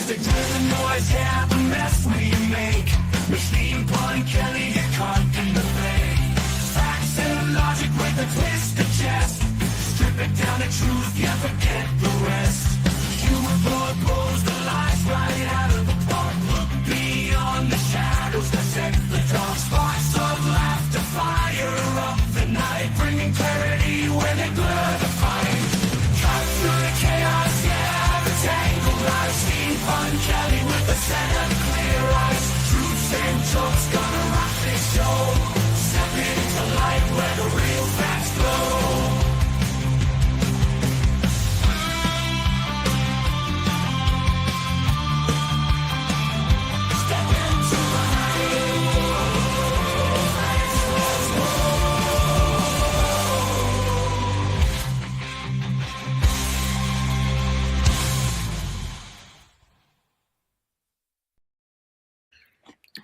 Stick to the noise, yeah, the mess we make. Machine Pun Kelly get caught in the fake. Facts and logic with a twist of chest. Strip it down to truth, yeah, forget the rest. Humor blows the lies right out of the park. Look beyond the shadows that set the dark. Sparks of laughter fire up the night, bringing clarity where they blur the fight. Cut through the chaos, yeah, the tangled lies. Seen Pun Kelly with a set of clear eyes. Truths and jokes gonna rock this show. Step into light where the real facts glow.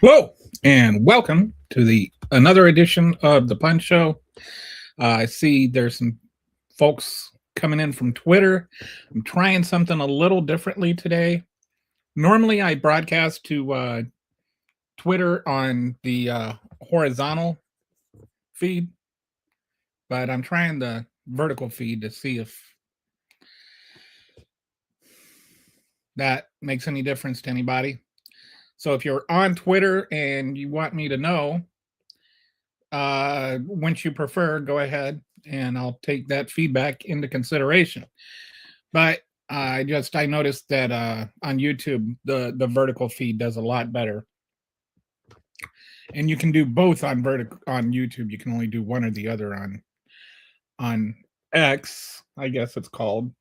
Hello, and welcome to another edition of the Pun Show. I see there's some folks coming in from Twitter. I'm trying something a little differently today. Normally, I broadcast to Twitter on the horizontal feed, but I'm trying the vertical feed to see if that makes any difference to anybody. So if you're on Twitter and you want me to know which you prefer, go ahead and I'll take that feedback into consideration. But I noticed that on YouTube, the vertical feed does a lot better. And you can do both on YouTube. You can only do one or the other on X, I guess it's called.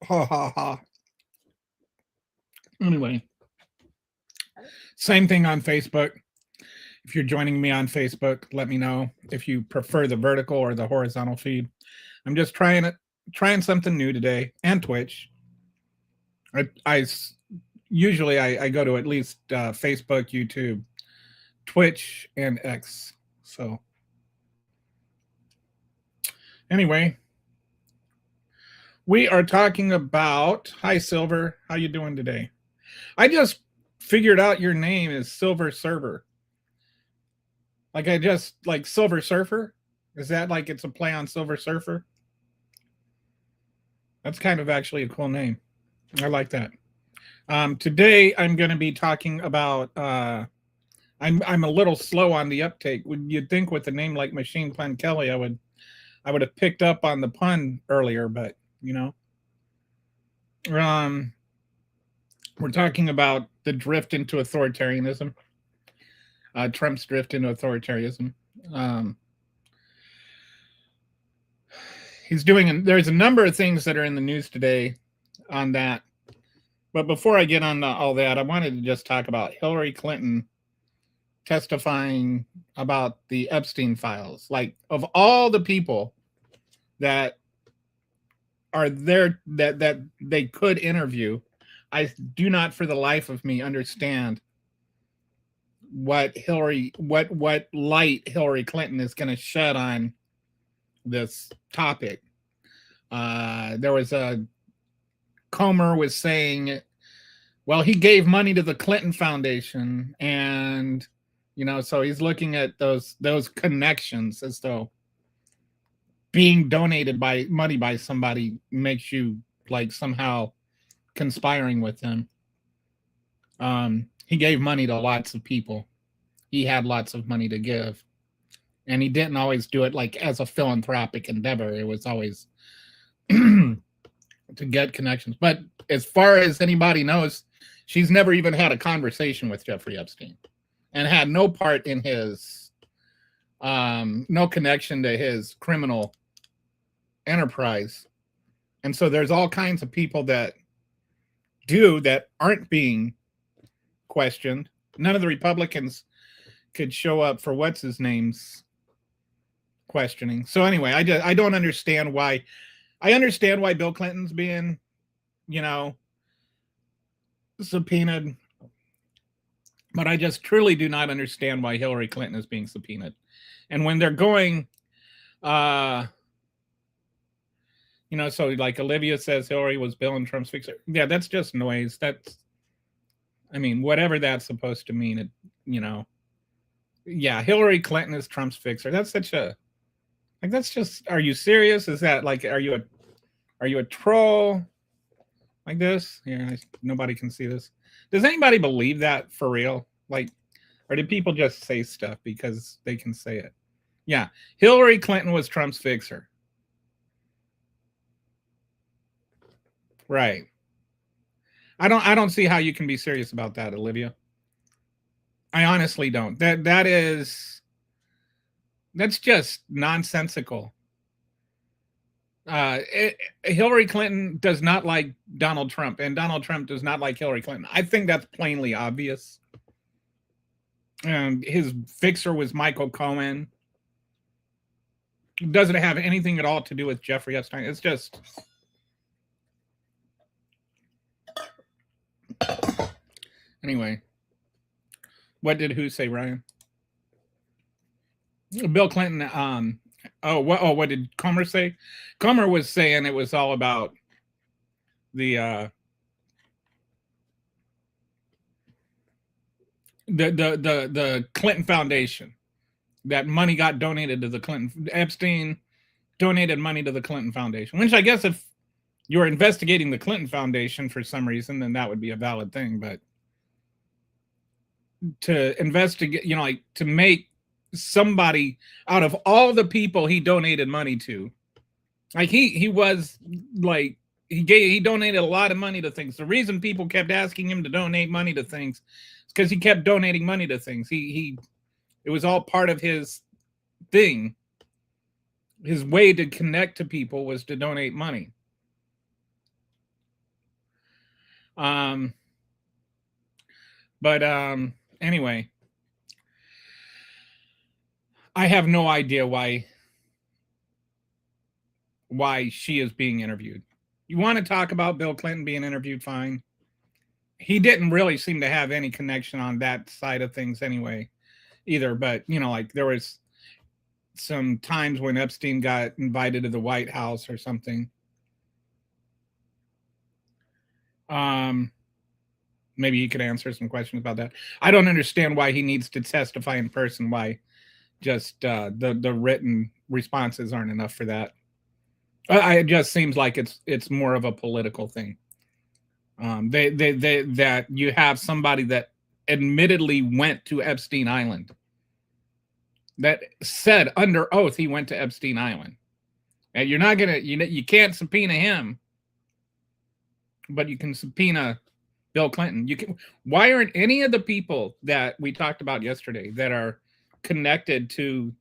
Ha ha ha. Anyway. Same thing on Facebook. If you're joining me on Facebook, let me know if you prefer the vertical or the horizontal feed. I'm just trying something new today, and Twitch. I usually go to at least Facebook, YouTube, Twitch, and X. So anyway, we are talking about. Hi, Silver. How you doing today? I just figured out your name is Silver Surfer. Like Silver Surfer? Is that like it's a play on Silver Surfer? That's kind of actually a cool name. I like that. Today I'm going to be talking about I'm a little slow on the uptake. You'd think with a name like Machine Pun Kelly I would have picked up on the pun earlier, but you know. We're talking about the drift into authoritarianism, Trump's drift into authoritarianism. There's a number of things that are in the news today on that. But before I get on all that, I wanted to just talk about Hillary Clinton testifying about the Epstein files. Like, of all the people that are there that they could interview, I do not for the life of me understand what light Hillary Clinton is going to shed on this topic. There was Comer was saying, well, he gave money to the Clinton Foundation, and so he's looking at those connections as though being donated by money by somebody makes you like somehow conspiring with him. He gave money to lots of people. He had lots of money to give, and he didn't always do it like as a philanthropic endeavor. It was always to get connections. But as far as anybody knows, she's never even had a conversation with Jeffrey Epstein, and had no part in his no connection to his criminal enterprise. And so there's all kinds of people that aren't being questioned. None of the Republicans could show up for what's his name's questioning. So anyway, I don't understand why. I understand why Bill Clinton's being, subpoenaed, but I just truly do not understand why Hillary Clinton is being subpoenaed. And when they're going You know, so like Olivia says Hillary was Bill and Trump's fixer. Yeah, that's just noise. That's, I mean, whatever that's supposed to mean, it, you know. Yeah, Hillary Clinton is Trump's fixer. That's such a, like, that's just, are you serious? Is that like, are you a troll like this? Yeah, nobody can see this. Does anybody believe that for real? Like, or did people just say stuff because they can say it? Yeah, Hillary Clinton was Trump's fixer. Right. I don't see how you can be serious about that, Olivia. I honestly don't. That's just nonsensical. Hillary Clinton does not like Donald Trump, and Donald Trump does not like Hillary Clinton. I think that's plainly obvious. His fixer was Michael Cohen. It doesn't have anything at all to do with Jeffrey Epstein. It's just, anyway. What did who say, Ryan? Bill Clinton. What did Comer say? Comer was saying it was all about the Clinton Foundation. That money got donated to the Clinton. Epstein donated money to the Clinton Foundation, which I guess if you're investigating the Clinton Foundation for some reason, then that would be a valid thing. But to investigate, you know, like to make somebody out of all the people he donated money to, like he was like he donated a lot of money to things. The reason people kept asking him to donate money to things is because he kept donating money to things. It was all part of his thing. His way to connect to people was to donate money. Anyway, I have no idea why she is being interviewed. You want to talk about Bill Clinton being interviewed? Fine. He didn't really seem to have any connection on that side of things anyway, either. But, you know, like there was some times when Epstein got invited to the White House or something. Maybe you could answer some questions about that. I don't understand why he needs to testify in person. Why just the written responses aren't enough for that. It just seems like it's more of a political thing. That you have somebody that admittedly went to Epstein Island, that said under oath he went to Epstein Island, and you're not gonna, you can't subpoena him, but you can subpoena Bill Clinton. You can. Why aren't any of the people that we talked about yesterday that are connected to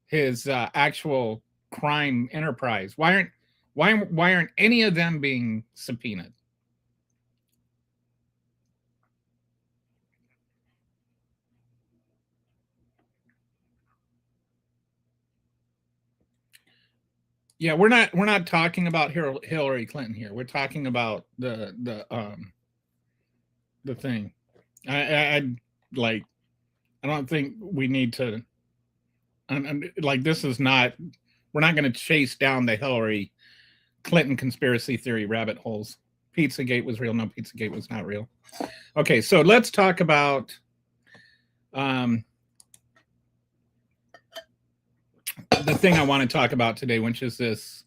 his actual crime enterprise? Why aren't any of them being subpoenaed? Yeah, we're not talking about Hillary Clinton here. We're talking about the thing. I like. I don't think we need to. Like, this is not. We're not going to chase down the Hillary Clinton conspiracy theory rabbit holes. Pizzagate was real. No, Pizzagate was not real. Okay, so let's talk about the thing I want to talk about today, which is this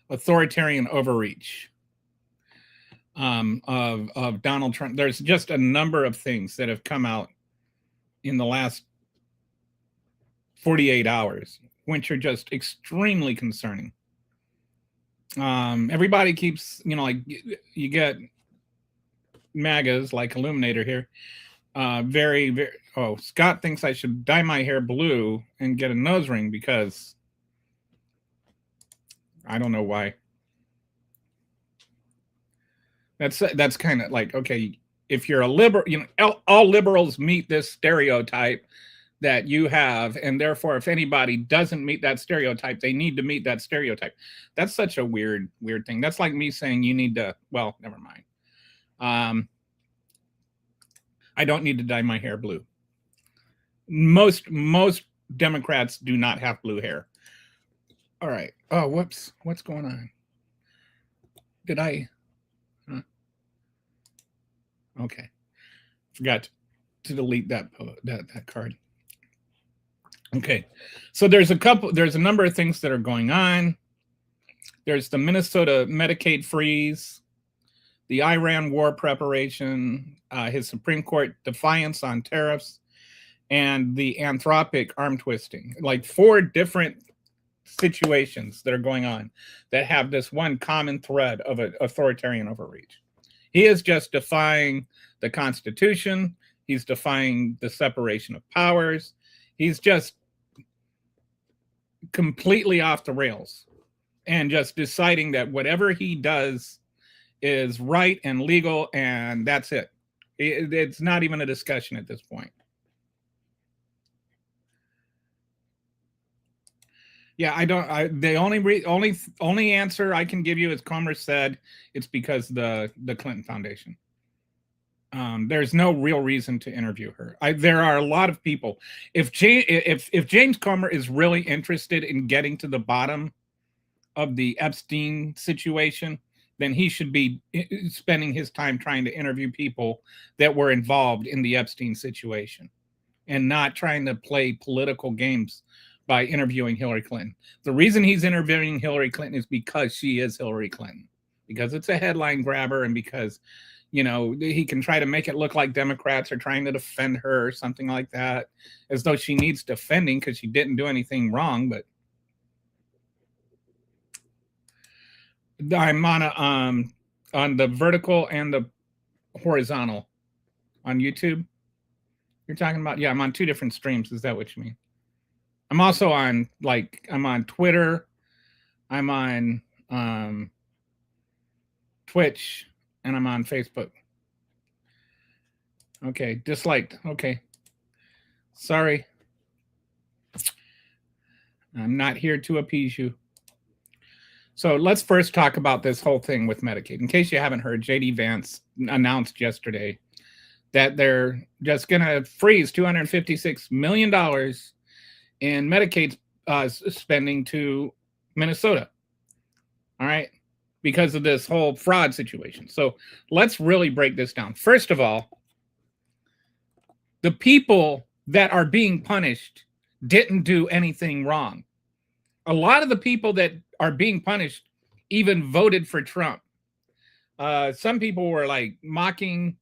authoritarian overreach of Donald Trump. There's just a number of things that have come out in the last 48 hours, which are just extremely concerning. Everybody keeps, you know, like you get MAGAs like Illuminator here. Very, very. Oh, Scott thinks I should dye my hair blue and get a nose ring because I don't know why. That's kind of like, okay, if you're a liberal, you know, all liberals meet this stereotype that you have, and therefore if anybody doesn't meet that stereotype, they need to meet that stereotype. That's such a weird thing. That's like me saying you need to, well, never mind. I don't need to dye my hair blue. Most Democrats do not have blue hair. All right. Oh, whoops. What's going on? Did I? Huh? Okay. Forgot to delete that card. Okay. So there's a number of things that are going on. There's the Minnesota Medicaid freeze, the Iran war preparation, his Supreme Court defiance on tariffs, and the Anthropic arm twisting. Like 4 different situations that are going on that have this one common thread of an authoritarian overreach. He is just defying the Constitution. He's defying the separation of powers. He's just completely off the rails and just deciding that whatever he does is right and legal, and that's it. It's not even a discussion at this point. Yeah, I don't. The only answer I can give you is Comer said it's because the Clinton Foundation. There's no real reason to interview her. There are a lot of people. If James Comer is really interested in getting to the bottom of the Epstein situation, then he should be spending his time trying to interview people that were involved in the Epstein situation, and not trying to play political games by interviewing Hillary Clinton. The reason he's interviewing Hillary Clinton is because she is Hillary Clinton, because it's a headline grabber, and because, you know, he can try to make it look like Democrats are trying to defend her or something like that, as though she needs defending because she didn't do anything wrong. But I'm on the vertical and the horizontal on YouTube. You're talking about? Yeah, I'm on 2 different streams. Is that what you mean? I'm also on, I'm on Twitter, I'm on Twitch, and I'm on Facebook. Okay, disliked. Okay. Sorry. I'm not here to appease you. So let's first talk about this whole thing with Medicaid. In case you haven't heard, J.D. Vance announced yesterday that they're just going to freeze $256 million in Medicaid spending to Minnesota. All right. Because of this whole fraud situation. So let's really break this down. First of all, the people that are being punished didn't do anything wrong. A lot of the people that are being punished even voted for Trump. Some people were like mocking.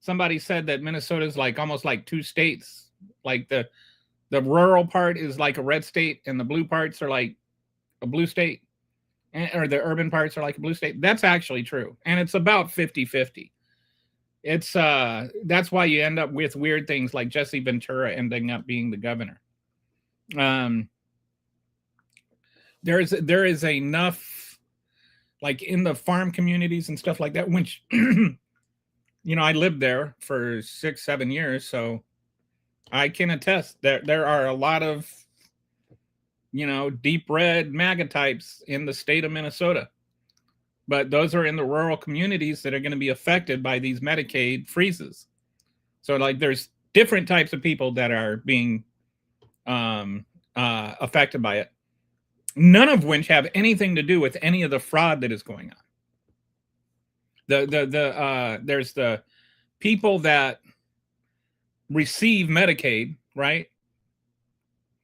Somebody said that Minnesota is like almost like 2 states. Like the rural part is like a red state, and the blue parts are like a blue state, or the urban parts are like a blue state. That's actually true. And it's about 50-50. It's that's why you end up with weird things like Jesse Ventura ending up being the governor. There is enough, like in the farm communities and stuff like that, which you know, I lived there for 6-7 years, so I can attest that there are a lot of, you know, deep red MAGA types in the state of Minnesota. But those are in the rural communities that are going to be affected by these Medicaid freezes. So, like, there's different types of people that are being affected by it, none of which have anything to do with any of the fraud that is going on. There's the people that receive Medicaid, right?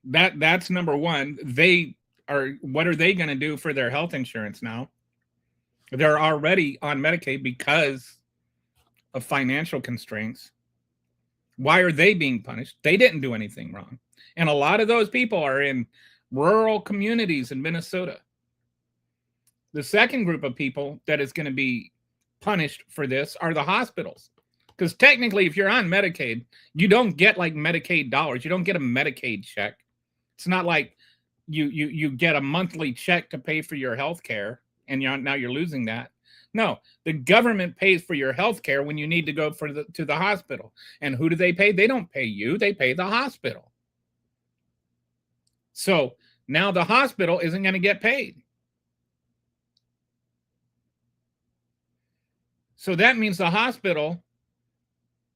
That's number one. What are they going to do for their health insurance now? They're already on Medicaid because of financial constraints. Why are they being punished? They didn't do anything wrong. And a lot of those people are in rural communities in Minnesota. The second group of people that is going to be punished for this are the hospitals. Because technically, if you're on Medicaid, you don't get like Medicaid dollars. You don't get a Medicaid check. It's not like you get a monthly check to pay for your health care, and now you're losing that. No, the government pays for your health care when you need to go to the hospital. And who do they pay? They don't pay you. They pay the hospital. So now the hospital isn't going to get paid. So that means the hospital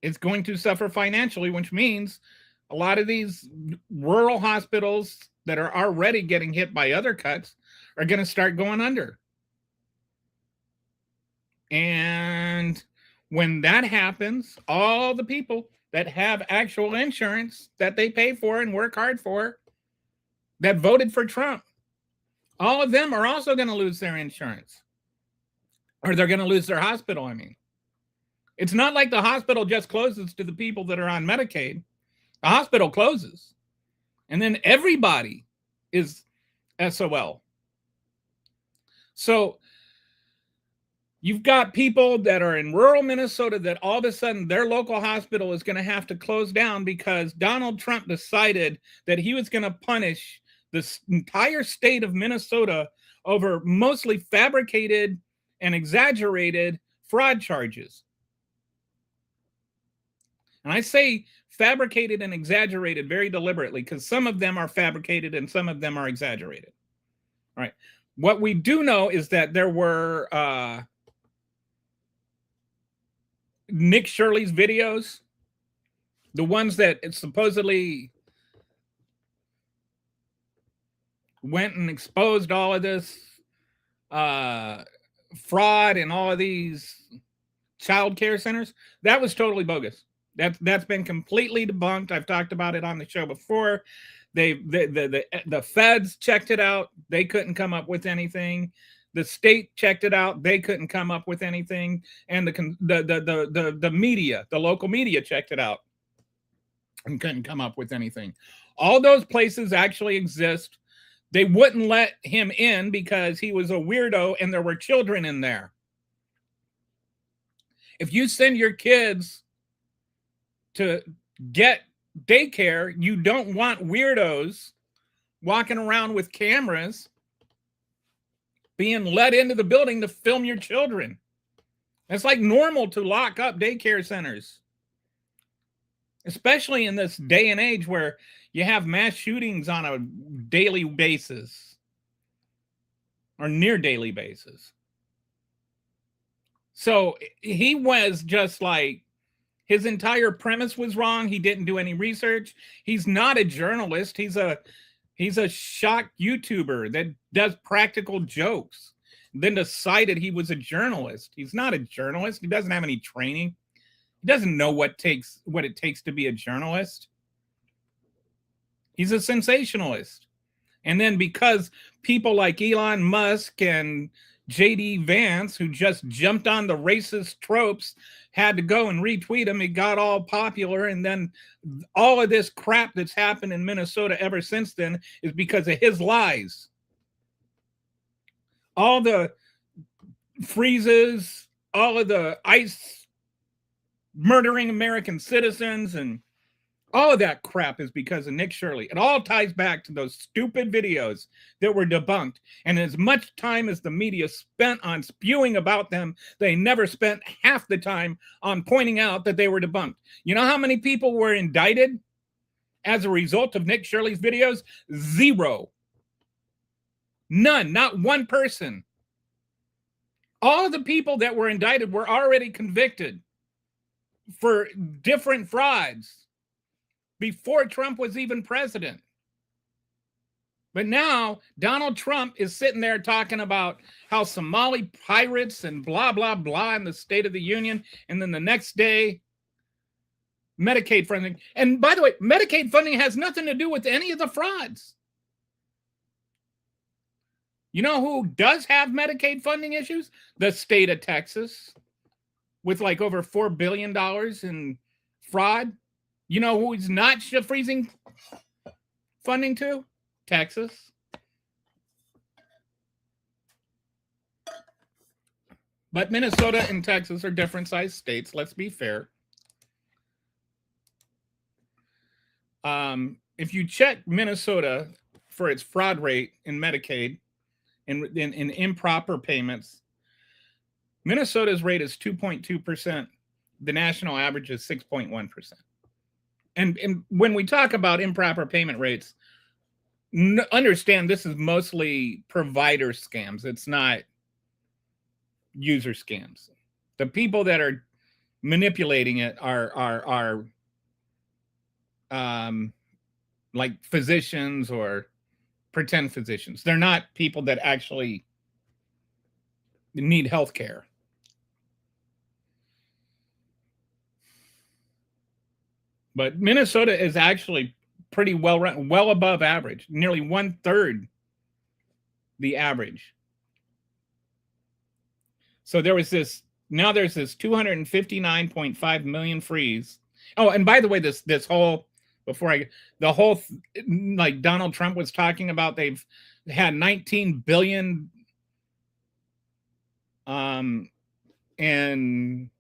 is going to suffer financially, which means a lot of these rural hospitals that are already getting hit by other cuts are going to start going under. And when that happens, all the people that have actual insurance that they pay for and work hard for, that voted for Trump, all of them are also going to lose their insurance, or they're going to lose their hospital. I mean, it's not like the hospital just closes to the people that are on Medicaid. The hospital closes, and then everybody is SOL. So you've got people that are in rural Minnesota that all of a sudden their local hospital is going to have to close down because Donald Trump decided that he was going to punish this entire state of Minnesota over mostly fabricated and exaggerated fraud charges. And I say fabricated and exaggerated very deliberately because some of them are fabricated and some of them are exaggerated. All right. What we do know is that there were Nick Shirley's videos, the ones that supposedly went and exposed all of this fraud in all of these child care centers, that was totally bogus. That's been completely debunked. I've talked about it on the show before. The feds checked it out. They couldn't come up with anything. The state checked it out. They couldn't come up with anything. And the media, the local media checked it out and couldn't come up with anything. All those places actually exist. They wouldn't let him in because he was a weirdo and there were children in there. If you send your kids to get daycare, you don't want weirdos walking around with cameras being let into the building to film your children. It's like normal to lock up daycare centers, especially in this day and age where you have mass shootings on a daily basis or near daily basis. So he was just like, his entire premise was wrong. He didn't do any research. He's not a journalist. He's a shock YouTuber that does practical jokes. Then decided he was a journalist. He's not a journalist. He doesn't have any training. He doesn't know what it takes to be a journalist. He's a sensationalist. And then because people like Elon Musk and JD Vance, who just jumped on the racist tropes, had to go and retweet him, it got all popular. And then all of this crap that's happened in Minnesota ever since then is because of his lies. All the freezes, all of the ICE murdering American citizens, and all of that crap is because of Nick Shirley. It all ties back to those stupid videos that were debunked. And as much time as the media spent on spewing about them, they never spent half the time on pointing out that they were debunked. You know how many people were indicted as a result of Nick Shirley's videos? 0. None, not one person. All of the people that were indicted were already convicted for different frauds before Trump was even president. But now Donald Trump is sitting there talking about how Somali pirates and blah, blah, blah in the State of the Union. And then the next day, Medicaid funding. And by the way, Medicaid funding has nothing to do with any of the frauds. You know who does have Medicaid funding issues? The state of Texas, with like over $4 billion in fraud. You know who's not freezing funding to? Texas. But Minnesota and Texas are different sized states, let's be fair. If you check Minnesota for its fraud rate in Medicaid, in improper payments, Minnesota's rate is 2.2%. The national average is 6.1%. And when we talk about improper payment rates, understand this is mostly provider scams. It's not user scams. The people that are manipulating it are like physicians or pretend physicians. They're not people that actually need health care. But Minnesota is actually pretty well run, well above average, nearly 1/3 the average. So there's this 259.5 million freeze. Oh, and by the way, this whole like Donald Trump was talking about, they've had 19 billion in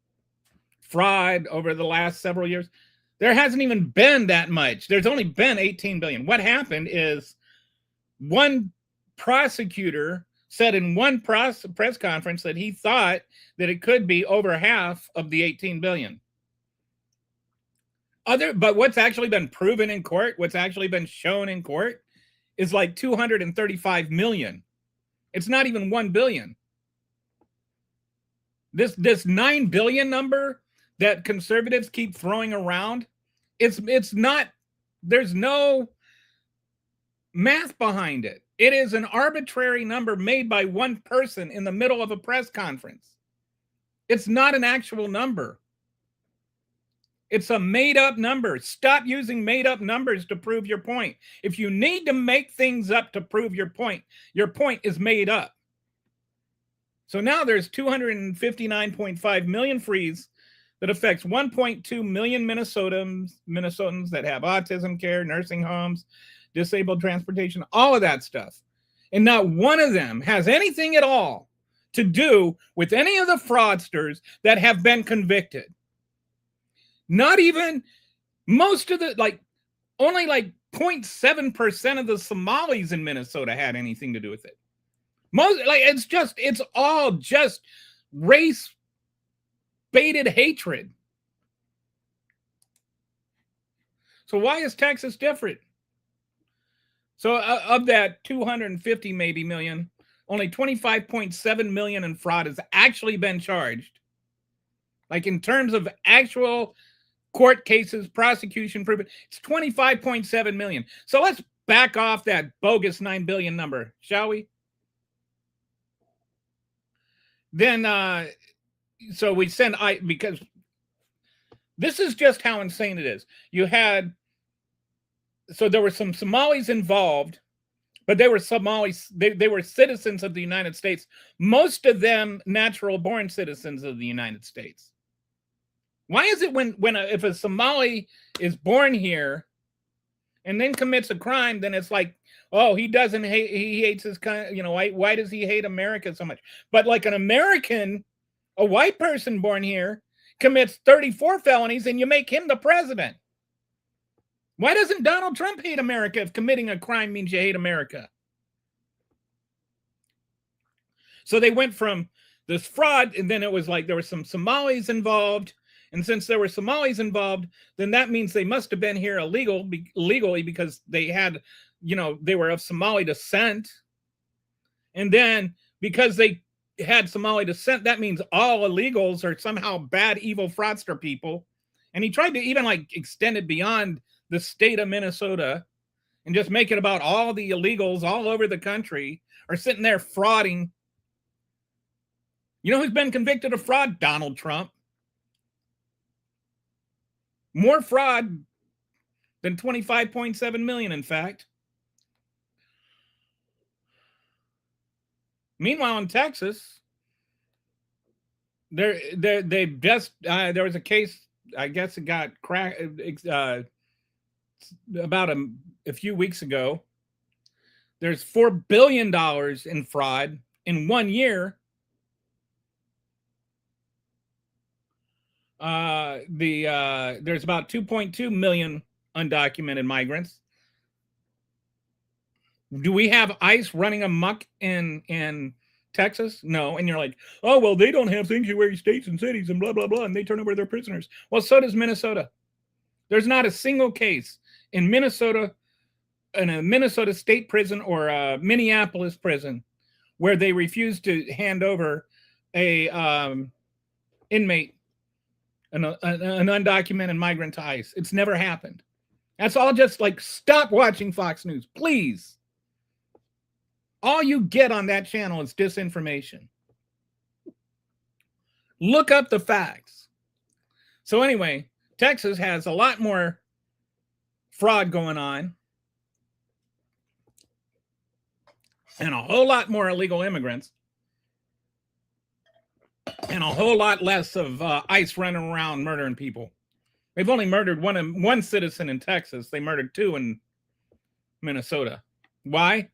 fraud over the last several years. There hasn't even been that much. There's only been 18 billion. What happened is one prosecutor said in one press conference that he thought that it could be over half of the 18 billion. But what's actually been proven in court, what's actually been shown in court, is like 235 million. It's not even 1 billion. This 9 billion number that conservatives keep throwing around, it's not, there's no math behind it. It is an arbitrary number made by one person in the middle of a press conference. It's not an actual number. It's a made-up number. Stop using made-up numbers to prove your point. If you need to make things up to prove your point is made up. So now there's 259.5 million freeze that affects 1.2 million Minnesotans that have autism care, nursing homes, disabled transportation, all of that stuff. And not one of them has anything at all to do with any of the fraudsters that have been convicted. Not even most of the, only 0.7% of the Somalis in Minnesota had anything to do with it. It's all just race baited hatred. So why is Texas different? So of that 250 maybe million, only 25.7 million in fraud has actually been charged. Like in terms of actual court cases, prosecution, proven, it's 25.7 million. So let's back off that bogus 9 billion number, shall we? Then, so we send, because this is just how insane it is. So there were some Somalis involved, but they were Somalis, they were citizens of the United States. Most of them natural born citizens of the United States. Why is it if a Somali is born here and then commits a crime, then it's like, oh, he hates his country, why does he hate America so much? But like an American, a white person born here commits 34 felonies and you make him the president. Why doesn't Donald Trump hate America if committing a crime means you hate America? So they went from this fraud, and then it was like there were some Somalis involved. And since there were Somalis involved, then that means they must have been here illegally because they had, they were of Somali descent. And then because they had Somali descent, that means all illegals are somehow bad, evil fraudster people. And he tried to even extend it beyond the state of Minnesota and just make it about all the illegals all over the country are sitting there frauding. You know who's been convicted of fraud? Donald Trump. More fraud than 25.7 million, in fact. Meanwhile, in Texas, there was a case, I guess it got cracked about a few weeks ago. There's $4 billion in fraud in 1 year. There's about 2.2 million undocumented migrants. Do we have ICE running amok in Texas? No. And you're like, oh, well, they don't have sanctuary states and cities and blah, blah, blah, and they turn over their prisoners. Well, so does Minnesota. There's not a single case in Minnesota, in a Minnesota state prison or a Minneapolis prison, where they refuse to hand over a inmate, an undocumented migrant to ICE. It's never happened. That's all. Just stop watching Fox News, please. All you get on that channel is disinformation. Look up the facts. So anyway, Texas has a lot more fraud going on and a whole lot more illegal immigrants and a whole lot less of ICE running around murdering people. They've only murdered one citizen in Texas. They murdered 2 in Minnesota. Why?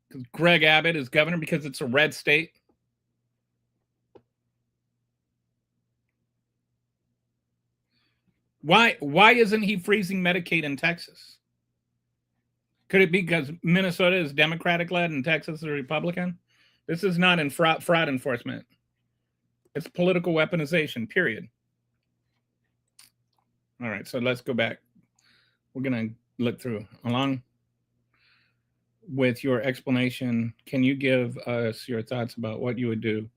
Because Greg Abbott is governor, because it's a red state. Why isn't he freezing Medicaid in Texas? Could it be because Minnesota is Democratic led and Texas is Republican? This is not in fraud enforcement. It's political weaponization, period. All right, so let's go back. We're going to look through. Along with your explanation, can you give us your thoughts about what you would do?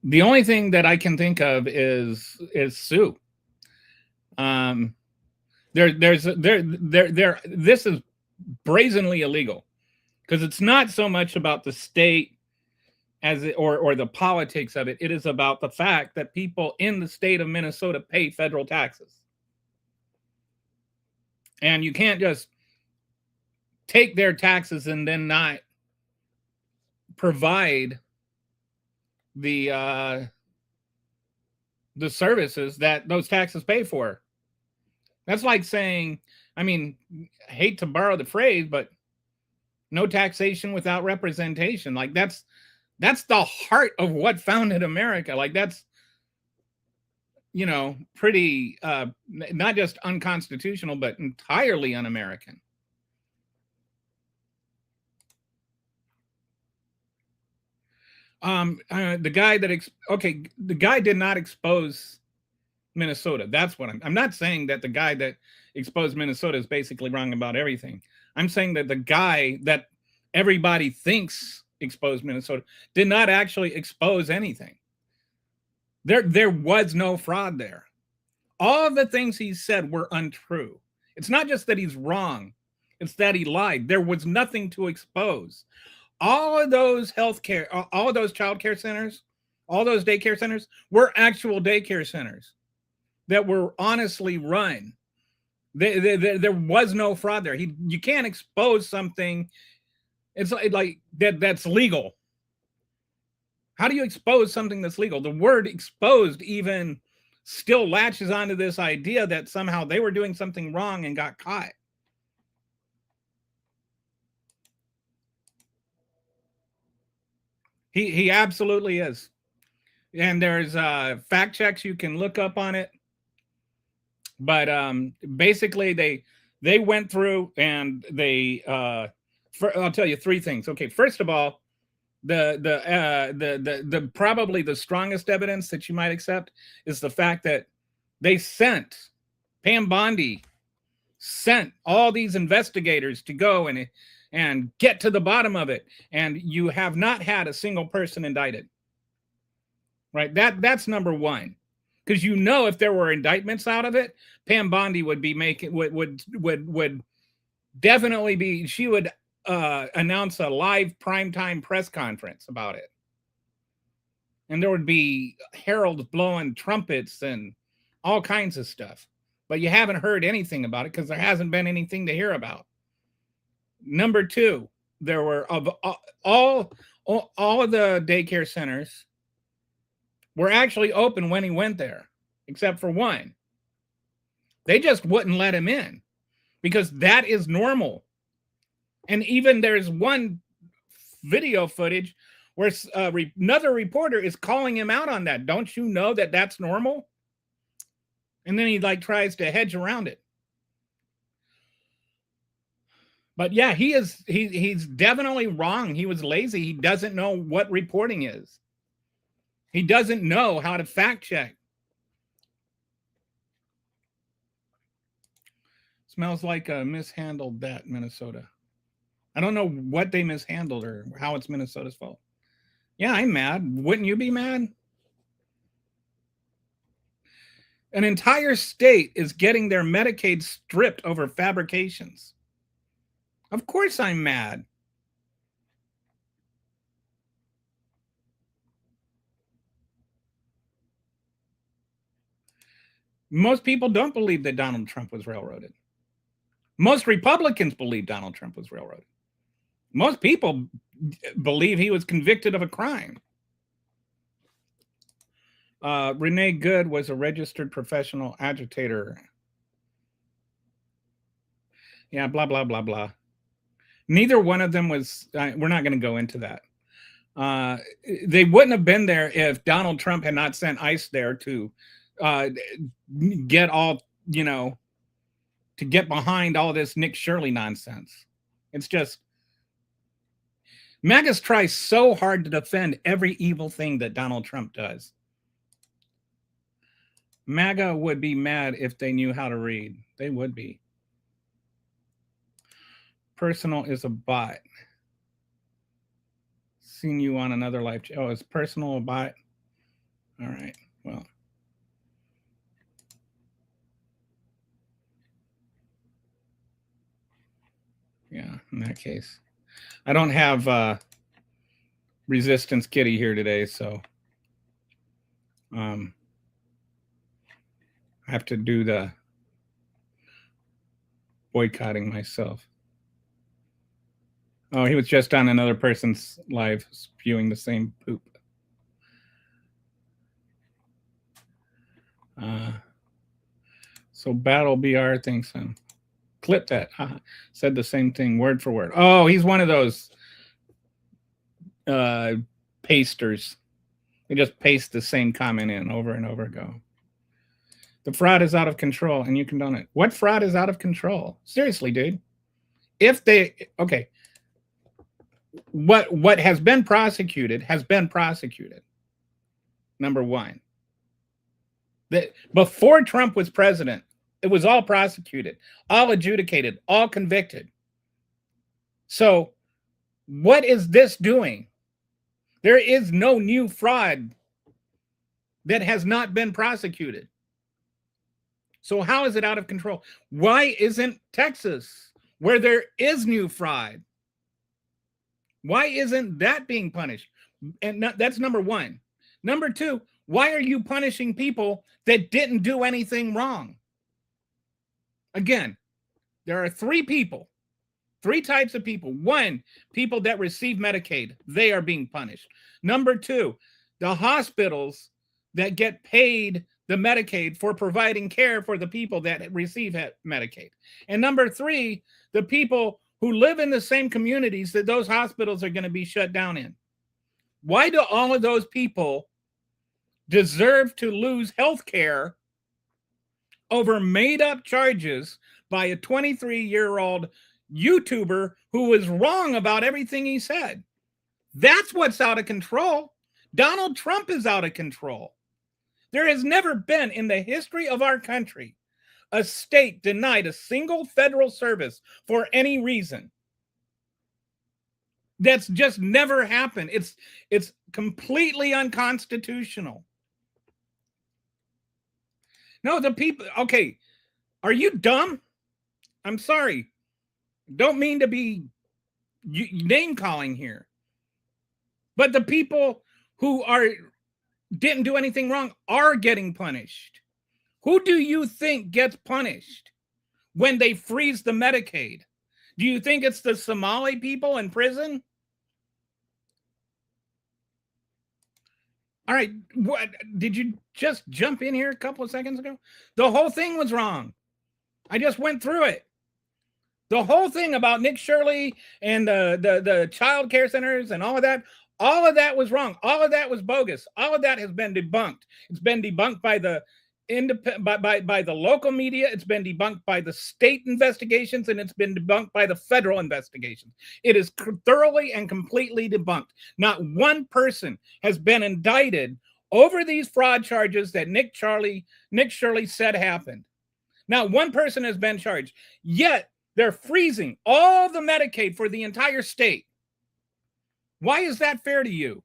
The only thing that I can think of is sue. This is brazenly illegal, because it's not so much about the state as it, or the politics of it. It is about the fact that people in the state of Minnesota pay federal taxes. And you can't just take their taxes and then not provide the services that those taxes pay for. That's like saying, I mean, I hate to borrow the phrase, but no taxation without representation. Like that's the heart of what founded America. Like that's, you know, pretty not just unconstitutional, but entirely un-American. The guy that the guy did not expose Minnesota. That's what I'm not saying that the guy that exposed Minnesota is basically wrong about everything. I'm saying that the guy that everybody thinks exposed Minnesota did not actually expose anything. There was no fraud there. All of the things he said were untrue. It's not just that he's wrong, it's that he lied. There was nothing to expose. All of those healthcare, all of those child care centers, all those daycare centers were actual daycare centers that were honestly run. There was no fraud there. You can't expose something. It's like that's legal. How do you expose something that's legal? The word exposed even still latches onto this idea that somehow they were doing something wrong and got caught. He absolutely is. And there's fact checks you can look up on it. But basically they went through and they I'll tell you 3 things. Okay, first of all, the probably the strongest evidence that you might accept is the fact that they sent Pam Bondi sent all these investigators to go and get to the bottom of it, and you have not had a single person indicted. Right? That's number 1. Because you know, if there were indictments out of it, Pam Bondi would be making would definitely be. She would announce a live primetime press conference about it, and there would be heralds blowing trumpets and all kinds of stuff. But you haven't heard anything about it because there hasn't been anything to hear about. Number 2, there were of all of the daycare centers were actually open when he went there, except for one. They just wouldn't let him in because that is normal. And even there's one video footage where another reporter is calling him out on that. Don't you know that that's normal? And then he tries to hedge around it. But yeah, he's definitely wrong. He was lazy. He doesn't know what reporting is. He doesn't know how to fact check. Smells like a mishandled that, Minnesota. I don't know what they mishandled or how it's Minnesota's fault. Yeah, I'm mad. Wouldn't you be mad? An entire state is getting their Medicaid stripped over fabrications. Of course I'm mad. Most people don't believe that Donald Trump was railroaded. Most Republicans believe Donald Trump was railroaded. Most people believe he was convicted of a crime. Renee Good was a registered professional agitator. Yeah, blah, blah, blah, blah. Neither one of them was, we're not going to go into that. They wouldn't have been there if Donald Trump had not sent ICE there to get all, to get behind all this Nick Shirley nonsense. It's just, MAGAs try so hard to defend every evil thing that Donald Trump does. MAGA would be mad if they knew how to read. They would be. Personal is a bot. Seen you on another live chat. Oh, is personal a bot? All right. Well. Yeah, in that case. I don't have Resistance Kitty here today, so I have to do the boycotting myself. Oh, he was just on another person's live spewing the same poop. So Battle BR thinks clip that. Said the same thing word for word. Oh, he's one of those pasters. They just paste the same comment in over and over ago. The fraud is out of control and you condone it. What fraud is out of control? Seriously, dude. If they, okay, what has been prosecuted has been prosecuted. Number one. That before Trump was president, it was all prosecuted, all adjudicated, all convicted. So what is this doing? There is no new fraud that has not been prosecuted. So how is it out of control? Why isn't Texas, where there is new fraud, why isn't that being punished? And that's number one. Number two, why are you punishing people that didn't do anything wrong? Again, there are three types of people. One, people that receive Medicaid, they are being punished. Number two, the hospitals that get paid the Medicaid for providing care for the people that receive Medicaid. And number three, the people who live in the same communities that those hospitals are going to be shut down in. Why do all of those people deserve to lose health care over made-up charges by a 23-year-old YouTuber who was wrong about everything he said? That's what's out of control. Donald Trump is out of control. There has never been in the history of our country a state denied a single federal service for any reason. That's just never happened. It's completely unconstitutional. No, the people, okay, are you dumb? I'm sorry. Don't mean to be name calling here. But the people who didn't do anything wrong are getting punished. Who do you think gets punished when they freeze the Medicaid? Do you think it's the Somali people in prison? All right, what did you just jump in here a couple of seconds ago? The whole thing was wrong. I just went through it. The whole thing about Nick Shirley and the child care centers and all of that was wrong. All of that was bogus. All of that has been debunked. It's been debunked by the by the local media. It's been debunked by the state investigations, and it's been debunked by the federal investigations. It is thoroughly and completely debunked. Not one person has been indicted over these fraud charges that Nick Shirley said happened. Not one person has been charged. Yet they're freezing all the Medicaid for the entire state. Why is that fair to you?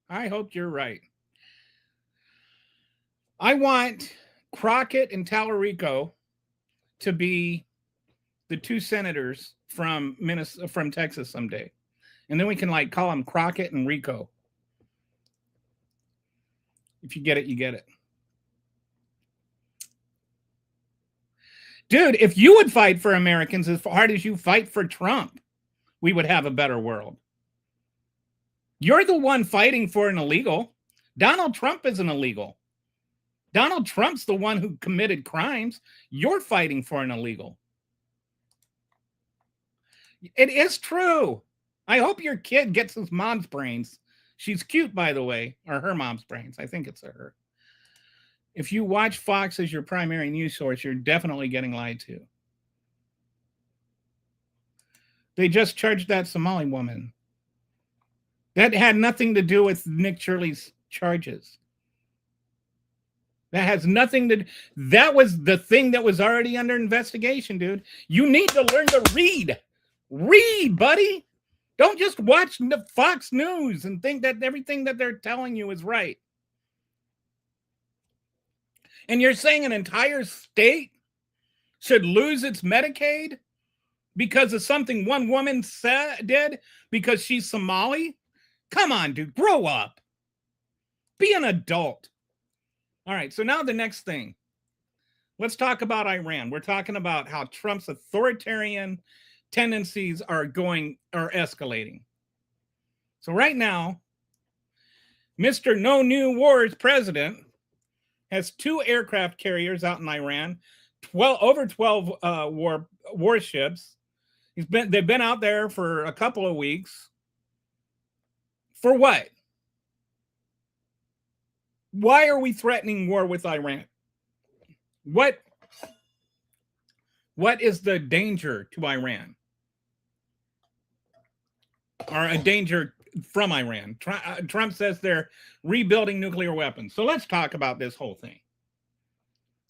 I hope you're right. I want Crockett and Tallarico to be the two senators from Texas someday. And then we can like call them Crockett and Rico. If you get it, you get it. Dude, if you would fight for Americans as hard as you fight for Trump, we would have a better world. You're the one fighting for an illegal. Donald Trump is an illegal. Donald Trump's the one who committed crimes. You're fighting for an illegal. It is true. I hope your kid gets his mom's brains. She's cute, by the way, or her mom's brains. I think it's her. If you watch Fox as your primary news source, you're definitely getting lied to. They just charged that Somali woman. That had nothing to do with Nick Shirley's charges. That has nothing to do. That was the thing that was already under investigation, dude. You need to learn to read. Read, buddy. Don't just watch the Fox News and think that everything that they're telling you is right. And you're saying an entire state should lose its Medicaid because of something one woman did because she's Somali? Come on, dude, grow up. Be an adult. All right, so now the next thing. Let's talk about Iran. We're talking about how Trump's authoritarian tendencies are escalating. So right now, Mr. No New Wars president has 2 aircraft carriers out in Iran, over 12 warships. They've been out there for a couple of weeks. For what? Why are we threatening war with Iran? What is the danger to Iran? Or a danger from Iran? Trump says they're rebuilding nuclear weapons. So let's talk about this whole thing.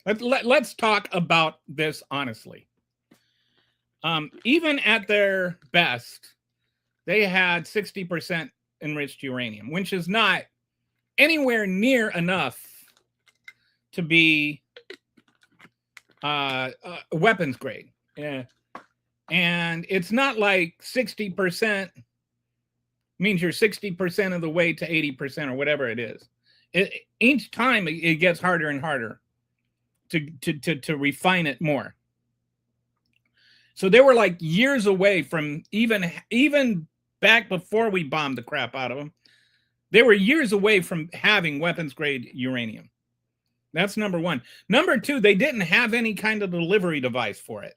Let's talk about this honestly. Even at their best, they had 60% enriched uranium, which is not anywhere near enough to be weapons grade. Yeah. And it's not like 60% means you're 60% of the way to 80% or whatever it is. Each time it gets harder and harder to refine it more. So they were like years away from even back before we bombed the crap out of them. They were years away from having weapons grade uranium. That's number one. Number two, they didn't have any kind of delivery device for it.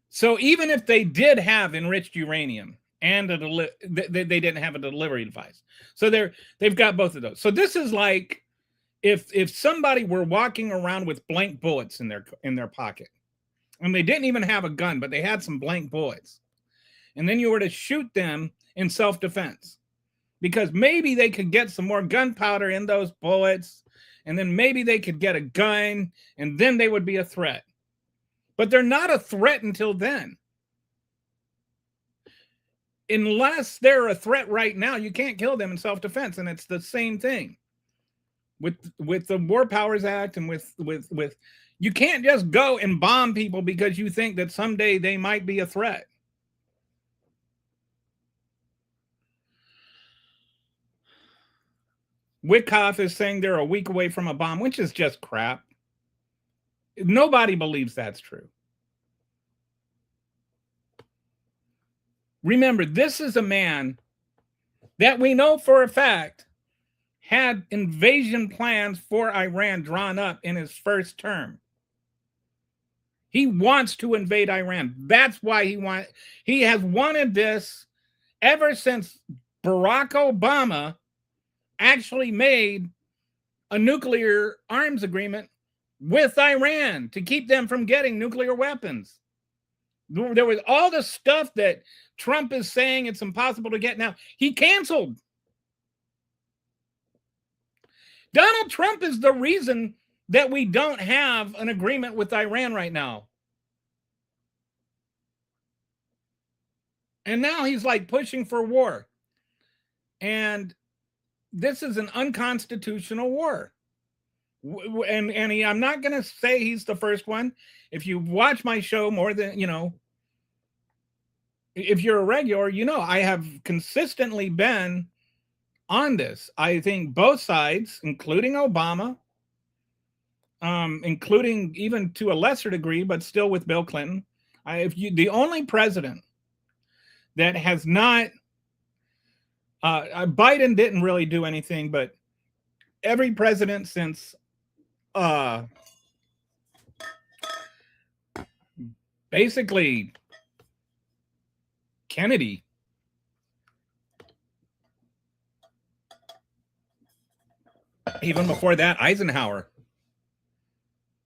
So even if they did have enriched uranium and they didn't have a delivery device. So they've got both of those. So this is like if somebody were walking around with blank bullets in their pocket, and they didn't even have a gun, but they had some blank bullets, and then you were to shoot them in self-defense because maybe they could get some more gunpowder in those bullets, and then maybe they could get a gun, and then they would be a threat. But they're not a threat until then. Unless they're a threat right now, you can't kill them in self-defense, and it's the same thing with the War Powers Act and with you can't just go and bomb people because you think that someday they might be a threat. Wyckoff is saying they're a week away from a bomb, which is just crap. Nobody believes that's true. Remember, this is a man that we know for a fact had invasion plans for Iran drawn up in his first term. He wants to invade Iran. That's why he has wanted this ever since Barack Obama actually made a nuclear arms agreement with Iran to keep them from getting nuclear weapons. There was all the stuff that Trump is saying it's impossible to get now. He canceled. Donald Trump is the reason that we don't have an agreement with Iran right now. And now he's like pushing for war. And this is an unconstitutional war. And I'm not going to say he's the first one. If you watch my show more than, if you're a regular, I have consistently been on this. I think both sides, including Obama, including even to a lesser degree, but still with Bill Clinton, the only president that has not, Biden didn't really do anything, but every president since basically Kennedy, even before that, Eisenhower,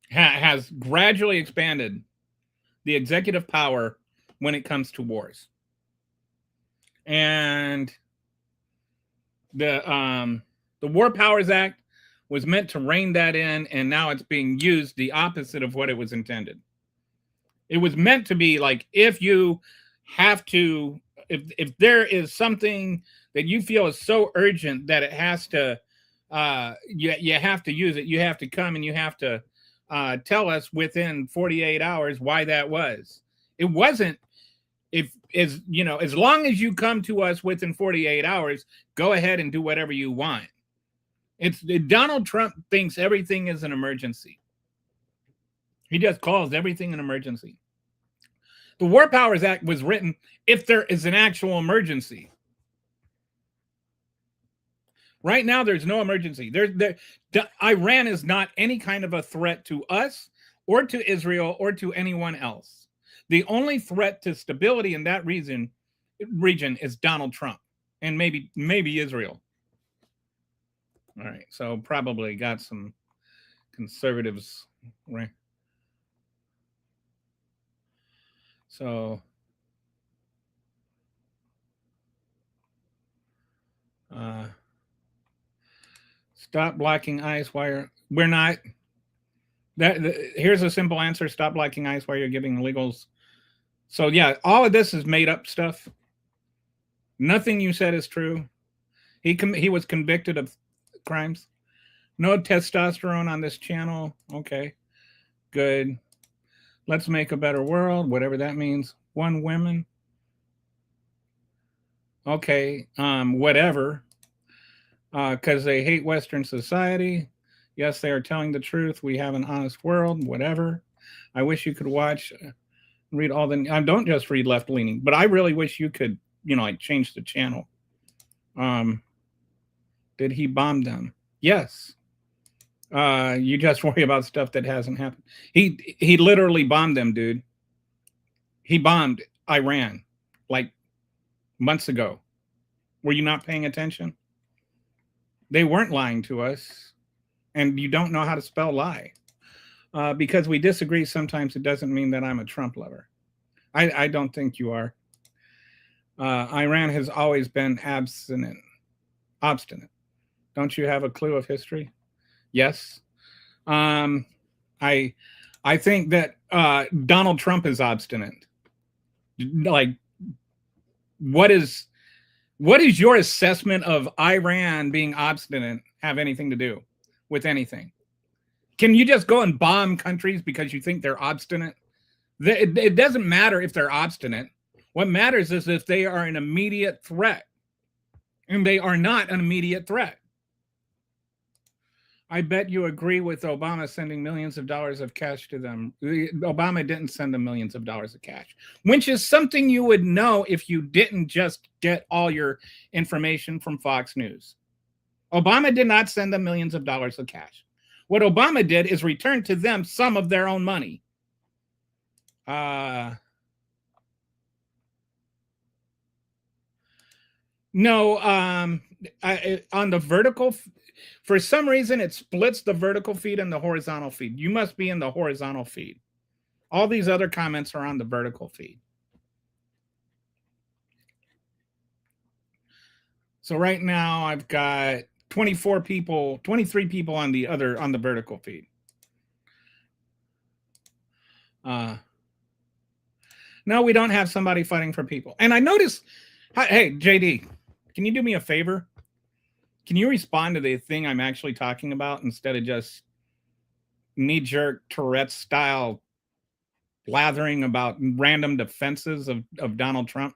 has gradually expanded the executive power when it comes to wars. And the War Powers Act was meant to rein that in, and now it's being used the opposite of what it was intended. It was meant to be like, if you have to, if there is something that you feel is so urgent that it has to, you have to use it, you have to come and you have to tell us within 48 hours why that was. It wasn't, as long as you come to us within 48 hours, go ahead and do whatever you want. Donald Trump thinks everything is an emergency. He just calls everything an emergency. The War Powers Act was written if there is an actual emergency. Right now, there's no emergency. Iran is not any kind of a threat to us or to Israel or to anyone else. The only threat to stability in that region is Donald Trump and maybe Israel. All right, so probably got some conservatives, right? So stop blocking eyes while you're, we're not. Here's a simple answer: stop blocking eyes while you're giving illegals. So yeah, all of this is made up stuff. Nothing you said is true. He was convicted of crimes. No testosterone on this channel. Okay, good. Let's make a better world, whatever that means. One women. Okay, whatever. Because they hate Western society. Yes, they are telling the truth. We have an honest world, whatever. I wish you could watch, read all the, don't just read left-leaning, but I really wish you could, like change the channel. Did he bomb them? Yes. You just worry about stuff that hasn't happened. He literally bombed them, dude. He bombed Iran like months ago. Were you not paying attention? They weren't lying to us. And you don't know how to spell lie. Because we disagree sometimes, it doesn't mean that I'm a Trump lover. I don't think you are. Iran has always been obstinate. Don't you have a clue of history? Yes. I think that Donald Trump is obstinate. Like, what is your assessment of Iran being obstinate have anything to do with anything? Can you just go and bomb countries because you think they're obstinate? It doesn't matter if they're obstinate. What matters is if they are an immediate threat. And they are not an immediate threat. I bet you agree with Obama sending millions of dollars of cash to them. Obama didn't send them millions of dollars of cash, which is something you would know if you didn't just get all your information from Fox News. Obama did not send them millions of dollars of cash. What Obama did is return to them some of their own money. No, on the vertical, for some reason, it splits the vertical feed and the horizontal feed. You must be in the horizontal feed. All these other comments are on the vertical feed. So right now I've got 23 people on the vertical feed. No, we don't have somebody fighting for people. And I noticed, hey, JD, can you do me a favor? Can you respond to the thing I'm actually talking about instead of just knee-jerk Tourette style blathering about random defenses of Donald Trump?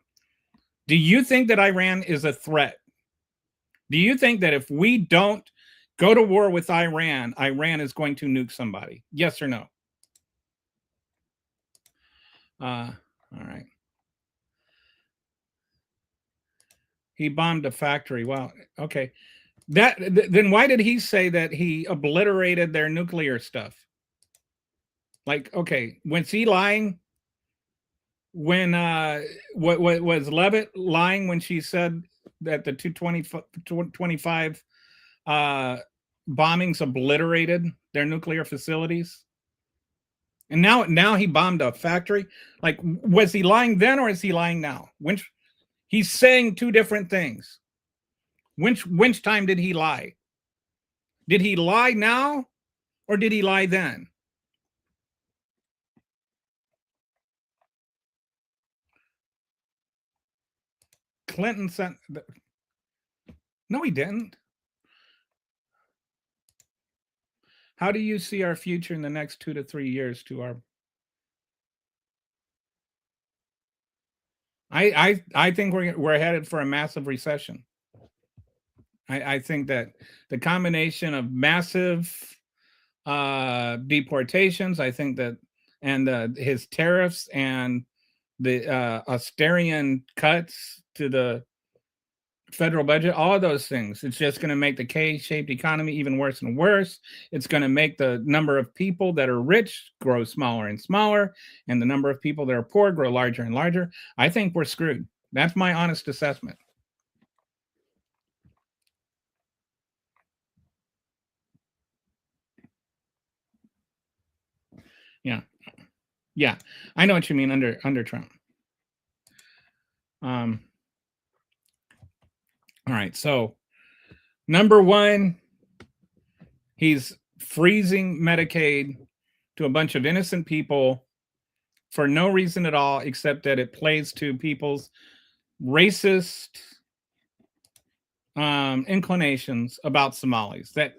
Do you think that Iran is a threat? Do you think that if we don't go to war with Iran, Iran is going to nuke somebody? Yes or no? All right. He bombed a factory. Wow. Okay. Then why did he say that he obliterated their nuclear stuff? Like, okay, was he lying? When what was Levitt lying when she said that the 225 bombings obliterated their nuclear facilities? And now he bombed a factory. Like, was he lying then or is he lying now? Which he's saying two different things. Which time did he lie? Did he lie now or did he lie then? Clinton sent. No, he didn't. How do you see our future in the next 2 to 3 years to our I think we're headed for a massive recession. I think that the combination of massive deportations, I think that, and his tariffs and the Authoritarian cuts to the federal budget, all of those things, it's just going to make the K-shaped economy even worse and worse. It's going to make the number of people that are rich grow smaller and smaller, and the number of people that are poor grow larger and larger. I think we're screwed. That's my honest assessment. Yeah, I know what you mean under Trump. All right, so number one, he's freezing Medicaid to a bunch of innocent people for no reason at all, except that it plays to people's racist inclinations about Somalis. That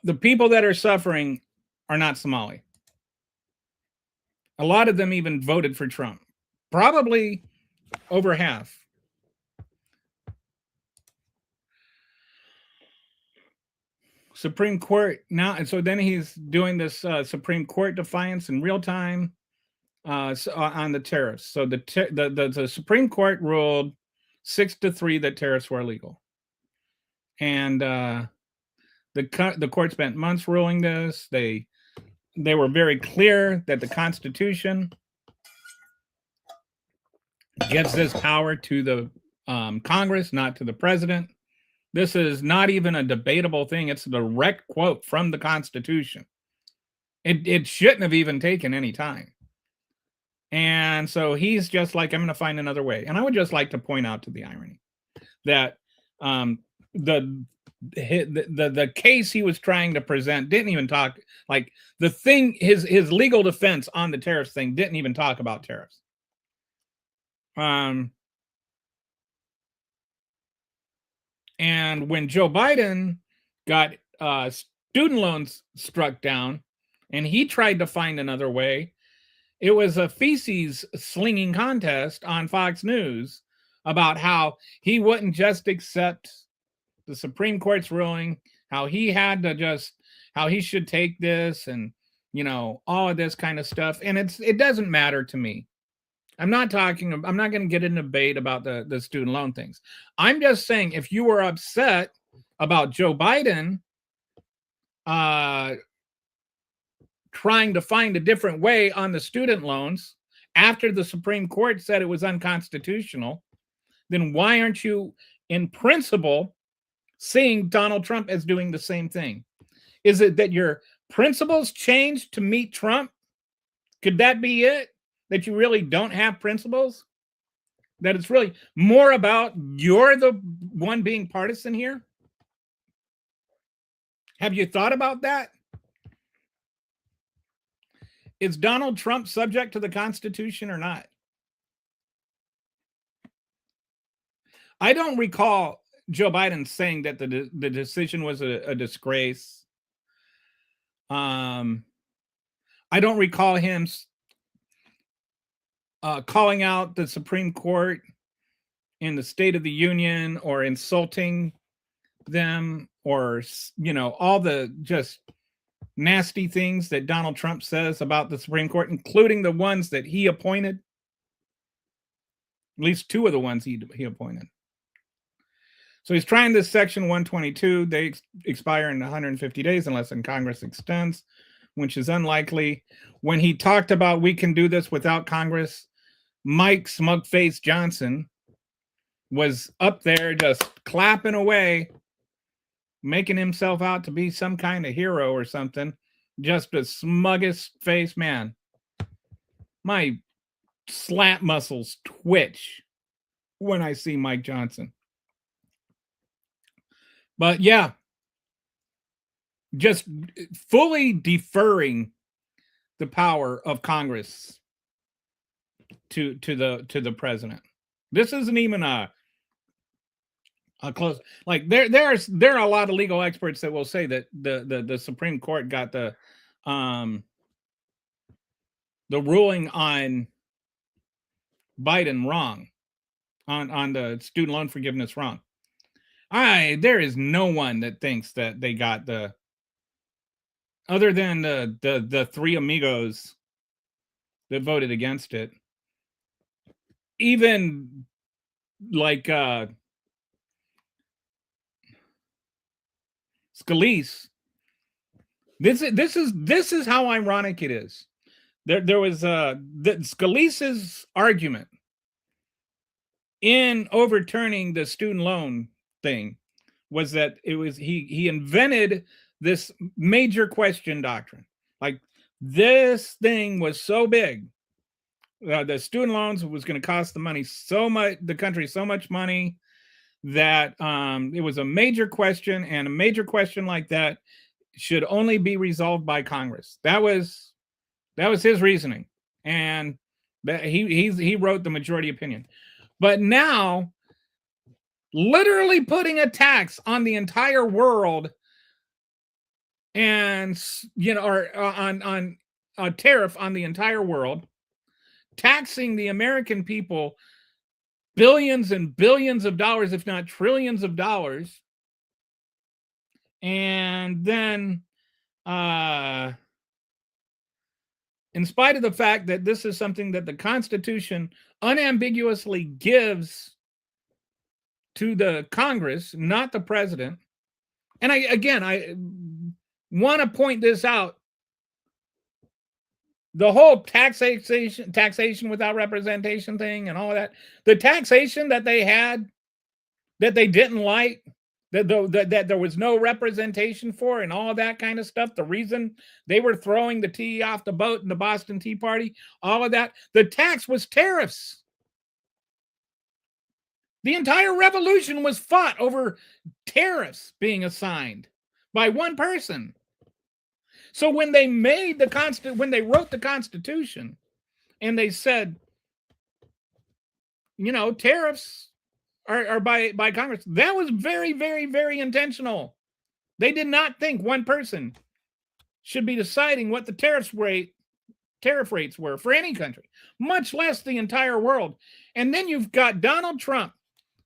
the people that are suffering are not Somali. A lot of them even voted for Trump. Probably over half. Supreme Court now, and so then he's doing this Supreme Court defiance in real time on the tariffs. So the Supreme Court ruled 6-3 that tariffs were illegal, and the court spent months ruling this. They were very clear that the Constitution gives this power to the Congress, not to the president. This is not even a debatable thing. It's a direct quote from the Constitution. It shouldn't have even taken any time. And so he's just like, I'm going to find another way. And I would just like to point out to the irony that the case he was trying to present didn't even talk, like the thing, his legal defense on the tariffs thing didn't even talk about tariffs. And when Joe Biden got student loans struck down and he tried to find another way, it was a feces slinging contest on Fox News about how he wouldn't just accept the Supreme Court's ruling, how he had to just, how he should take this, and, you know, all of this kind of stuff. And it doesn't matter to me. I'm not going to get in a debate about the student loan things. I'm just saying, if you were upset about Joe Biden trying to find a different way on the student loans after the Supreme Court said it was unconstitutional, then why aren't you, in principle, seeing Donald Trump as doing the same thing? Is it that your principles changed to meet Trump? Could that be it? That you really don't have principles? That it's really more about you're the one being partisan here? Have you thought about that? Is Donald Trump subject to the Constitution or not? I don't recall Joe Biden saying that the decision was a disgrace. I don't recall him calling out the Supreme Court in the State of the Union or insulting them, or all the just nasty things that Donald Trump says about the Supreme Court, including the ones that he appointed. At least two of the ones he appointed. So he's trying this Section 122. They expire in 150 days unless Congress extends, which is unlikely. When he talked about we can do this without Congress, Mike Smugface Johnson was up there just clapping away, making himself out to be some kind of hero or something. Just the smuggest face man. My slap muscles twitch when I see Mike Johnson. But yeah, just fully deferring the power of Congress to the president. This isn't even a close, like there are a lot of legal experts that will say that the Supreme Court got the ruling on Biden wrong, on the student loan forgiveness wrong. There is no one that thinks that they got other than the three amigos that voted against it. Even like Scalise. This is how ironic it is. There was Scalise's argument in overturning the student loan thing was that he invented this major question doctrine. Like, this thing was so big, the student loans was going to cost the country so much money that it was a major question, and a major question like that should only be resolved by Congress. That was his reasoning, and that he wrote the majority opinion. But now, literally putting a tax on the entire world, and or on a tariff on the entire world, taxing the American people billions and billions of dollars, if not trillions of dollars, and then in spite of the fact that this is something that the Constitution unambiguously gives to the Congress, not the president. And I want to point this out. The whole taxation without representation thing and all of that, the taxation that they had, that they didn't like, that there was no representation for, and all of that kind of stuff, the reason they were throwing the tea off the boat in the Boston Tea Party, all of that, the tax was tariffs. The entire revolution was fought over tariffs being assigned by one person. So when they made when they wrote the Constitution, and they said, tariffs are by Congress, that was very, very, very intentional. They did not think one person should be deciding what the tariff rates were for any country, much less the entire world. And then you've got Donald Trump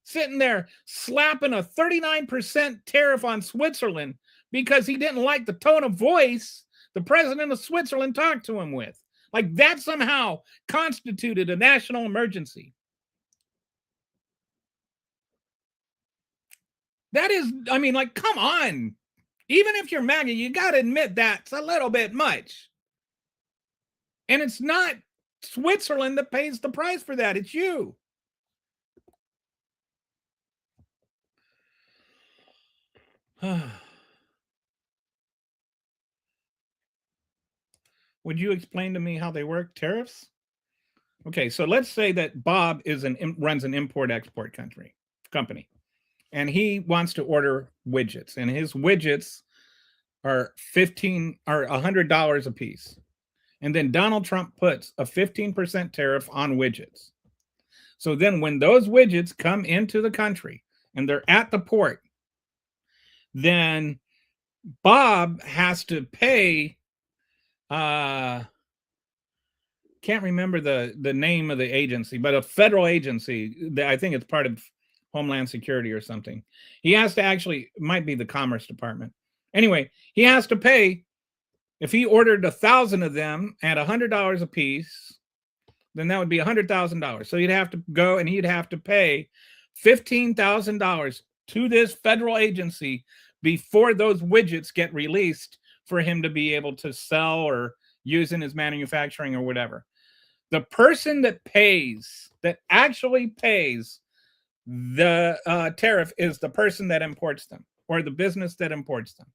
sitting there slapping a 39% tariff on Switzerland because he didn't like the tone of voice the president of Switzerland talked to him with. Like, that somehow constituted a national emergency. That is, come on. Even if you're MAGA, you got to admit that's a little bit much. And it's not Switzerland that pays the price for that. It's you. Would you explain to me how they work? Tariffs? Okay, so let's say that Bob runs an import-export company, and he wants to order widgets, and his widgets are $100 a piece. And then Donald Trump puts a 15% tariff on widgets. So then when those widgets come into the country, and they're at the port, then Bob has to pay, can't remember the name of the agency, but a federal agency that I think it's part of Homeland Security or something. He has to actually, might be the Commerce Department. Anyway, he has to pay, if he ordered 1,000 of them at $100 a piece, then that would be $100,000. So he'd have to go and he'd have to pay $15,000 to this federal agency before those widgets get released for him to be able to sell or use in his manufacturing or whatever. The person that pays, that actually pays the tariff, is the person that imports them, or the business that imports them.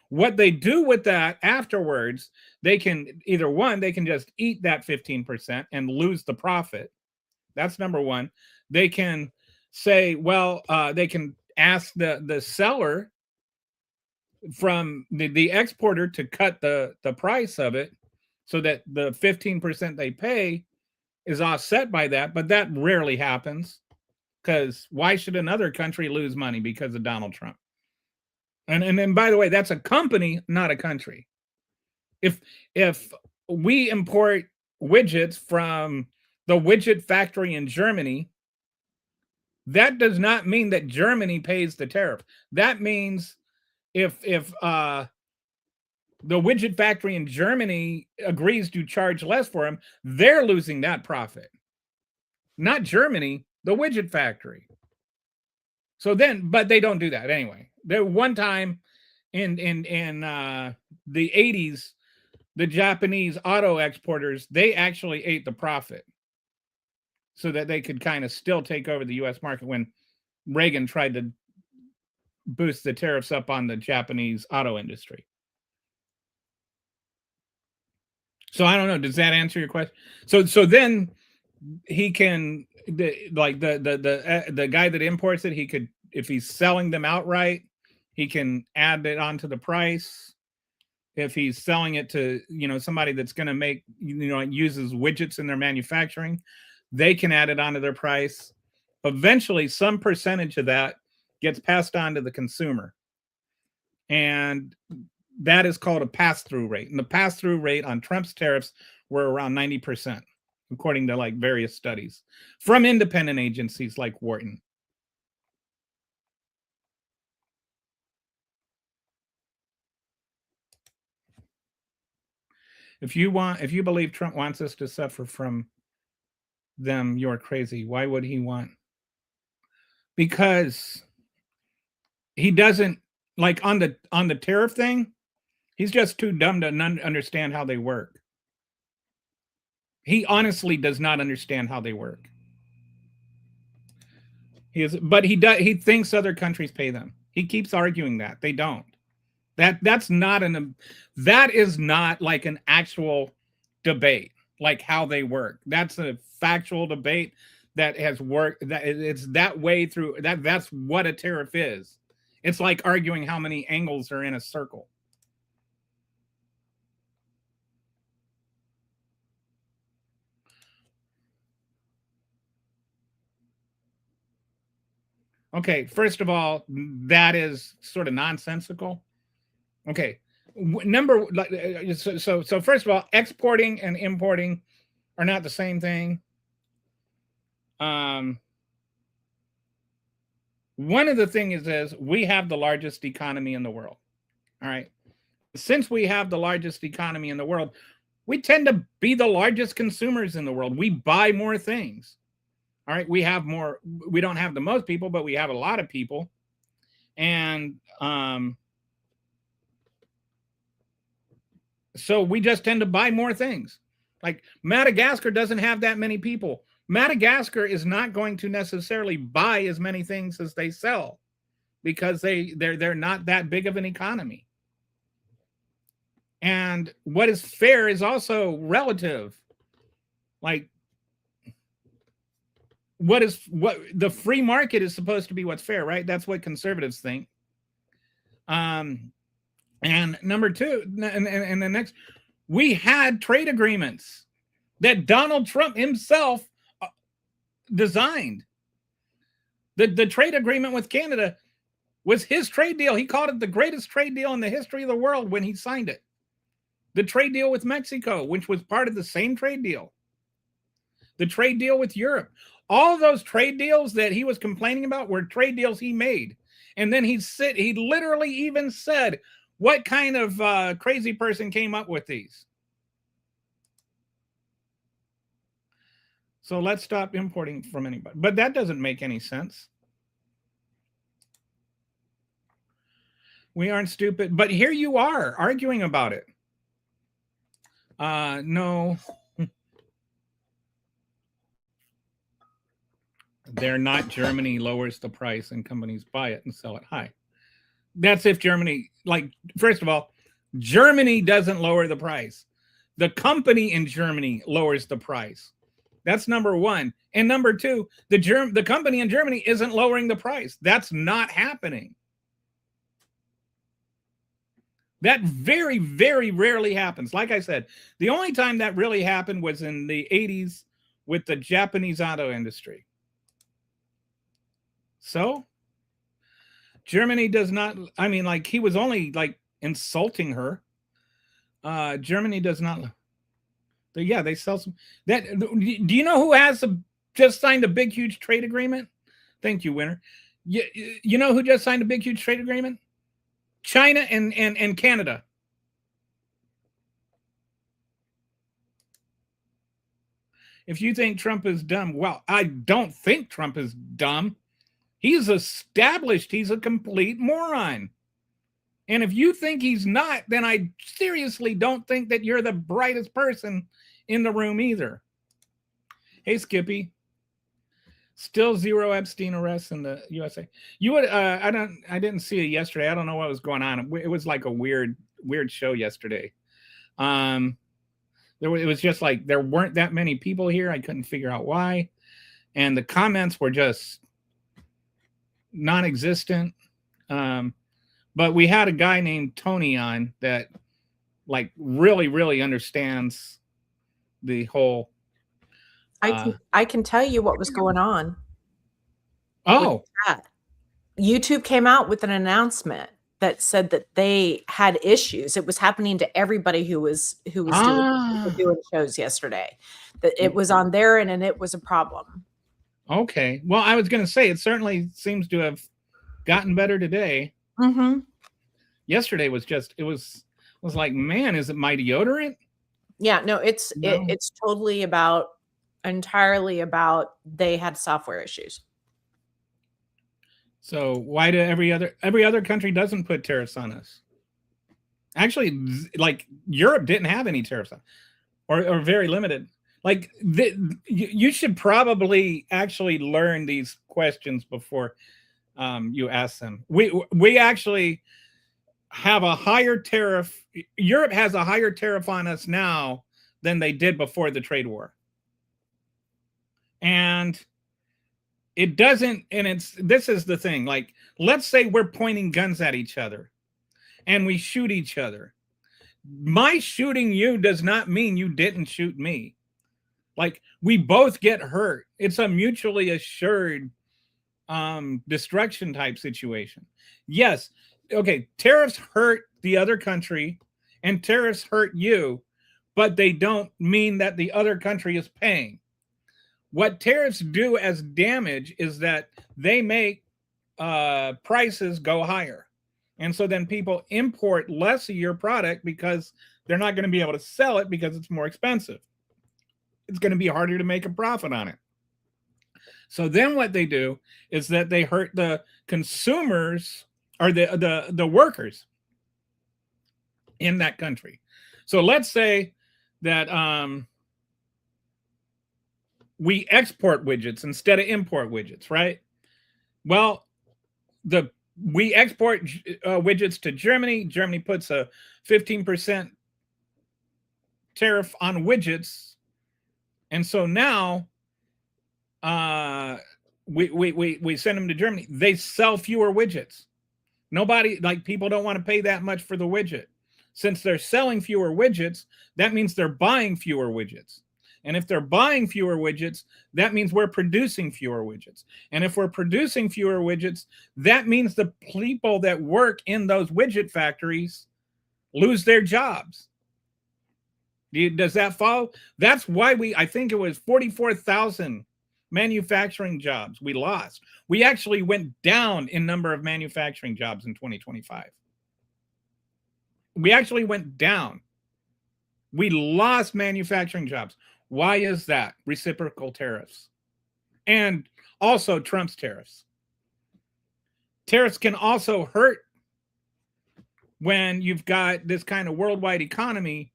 What they do with that afterwards, they can either, one, they can just eat that 15% and lose the profit. That's number one. They can say, well, they can ask the seller from the exporter to cut the price of it so that the 15% they pay is offset by that. But that rarely happens, because why should another country lose money because of Donald Trump? And then, by the way, that's a company, not a country. If we import widgets from the widget factory in Germany, that does not mean that Germany pays the tariff. That means if the widget factory in Germany agrees to charge less for them, they're losing that profit. Not Germany, the widget factory. So then, but they don't do that anyway. There, one time in the 80s, the Japanese auto exporters, they actually ate the profit so that they could kind of still take over the US market when Reagan tried to boost the tariffs up on the Japanese auto industry. So I don't know, does that answer your question? So then he can, the guy that imports it, he could, if he's selling them outright, he can add it onto the price. If he's selling it to, somebody that's going to make, uses widgets in their manufacturing, they can add it onto their price. Eventually, some percentage of that gets passed on to the consumer. And that is called a pass-through rate. And the pass-through rate on Trump's tariffs were around 90%, according to like various studies from independent agencies like Wharton. If you believe Trump wants us to suffer from them, you're crazy. Why would he want? Because he doesn't, like on the tariff thing, he's just too dumb to understand how they work. He honestly does not understand how they work. He thinks other countries pay them. He keeps arguing that they don't. That is not like an actual debate, like how they work. That's a factual debate that has worked. That it's that way through that. That's what a tariff is. It's like arguing how many angles are in a circle. Okay, first of all, that is sort of nonsensical. Okay, so first of all, exporting and importing are not the same thing. One of the things is we have the largest economy in the world. All right. Since we have the largest economy in the world, we tend to be the largest consumers in the world. We buy more things. All right. We don't have the most people, but we have a lot of people. And so we just tend to buy more things. Like Madagascar doesn't have that many people. Madagascar is not going to necessarily buy as many things as they sell because they're not that big of an economy. And what is fair is also relative. Like what the free market is supposed to be what's fair, right? That's what conservatives think. And number two, and the next, we had trade agreements that Donald Trump himself designed. The trade agreement with Canada was his trade deal. He called it the greatest trade deal in the history of the world when he signed it. The trade deal with Mexico, which was part of the same trade deal. The trade deal with Europe. All of those trade deals that he was complaining about were trade deals he made. And then he literally even said, what kind of crazy person came up with these? So let's stop importing from anybody. But that doesn't make any sense. We aren't stupid. But here you are arguing about it. No. They're not. Germany lowers the price and companies buy it and sell it high. That's if Germany, like, first of all, Germany doesn't lower the price. The company in Germany lowers the price. That's number one. And number two, the company in Germany isn't lowering the price. That's not happening. That very, very rarely happens. Like I said, the only time that really happened was in the 80s with the Japanese auto industry. So Germany does not, I mean, like, he was only like insulting her. Germany does not. Yeah, they sell some. That, do you know who has just signed a big, huge trade agreement? Thank you, Winner. You know who just signed a big, huge trade agreement? China and Canada. If you think Trump is dumb, well, I don't think Trump is dumb. He's established he's a complete moron. And if you think he's not, then I seriously don't think that you're the brightest person in the room either. Hey, Skippy. Still 0 Epstein arrests in the USA. You would I didn't see it yesterday. I don't know what was going on. It was like a weird show yesterday. It was just like there weren't that many people here. I couldn't figure out why. And the comments were just non-existent. But we had a guy named Tony on that like really understands the whole. I can tell you what was going on. Oh, YouTube came out with an announcement that said that they had issues. It was happening to everybody who was doing shows yesterday. That it was on their end and it was a problem. Okay. Well, I was going to say it certainly seems to have gotten better today. Mm-hmm. Yesterday was just was like, man, is it my deodorant? Yeah, no, it's totally entirely about they had software issues. So why do every other country doesn't put tariffs on us? Actually, like Europe didn't have any tariffs on, or very limited. Like you should probably actually learn these questions before you ask them. We actually have a higher tariff. Europe has a higher tariff on us now than they did before the trade war. And it doesn't, and this is the thing, like, let's say we're pointing guns at each other and we shoot each other. My shooting you does not mean you didn't shoot me. Like, we both get hurt. It's a mutually assured destruction type situation. Yes. Okay. Tariffs hurt the other country and tariffs hurt you, but they don't mean that the other country is paying. What tariffs do as damage is that they make prices go higher. And so then people import less of your product because they're not going to be able to sell it because it's more expensive. It's going to be harder to make a profit on it. So then what they do is that they hurt the consumers or the workers in that country. So let's say that we export widgets instead of import widgets, right? Well, we export widgets to Germany. Germany puts a 15% tariff on widgets. And so now we send them to Germany. They sell fewer widgets. People don't want to pay that much for the widget. Since they're selling fewer widgets, that means they're buying fewer widgets. And if they're buying fewer widgets, that means we're producing fewer widgets. And if we're producing fewer widgets, that means the people that work in those widget factories lose their jobs. Does that follow? That's why I think it was 44,000 manufacturing jobs we lost. We actually went down in number of manufacturing jobs in 2025. We actually went down. We lost manufacturing jobs. Why is that? Reciprocal tariffs. And also Trump's tariffs. Tariffs can also hurt when you've got this kind of worldwide economy,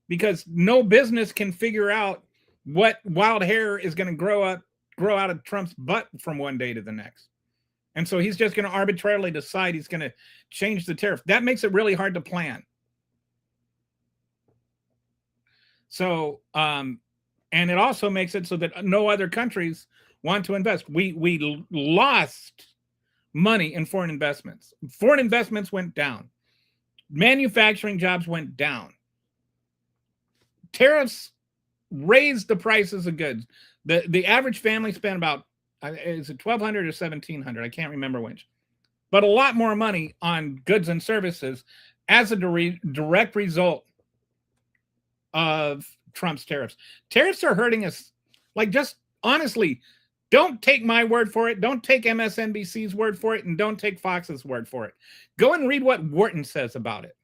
because no business can figure out what wild hair is going to grow out of Trump's butt from one day to the next. And so he's just going to arbitrarily decide he's going to change the tariff. That makes it really hard to plan. So, and it also makes it so that no other countries want to invest. We lost money in foreign investments. Foreign investments went down. Manufacturing jobs went down. Tariffs raised the prices of goods. The average family spent about, is it $1,200 or $1,700? I can't remember which. But a lot more money on goods and services as a direct result of Trump's tariffs. Tariffs are hurting us. Like, just honestly, don't take my word for it. Don't take MSNBC's word for it. And don't take Fox's word for it. Go and read what Wharton says about it.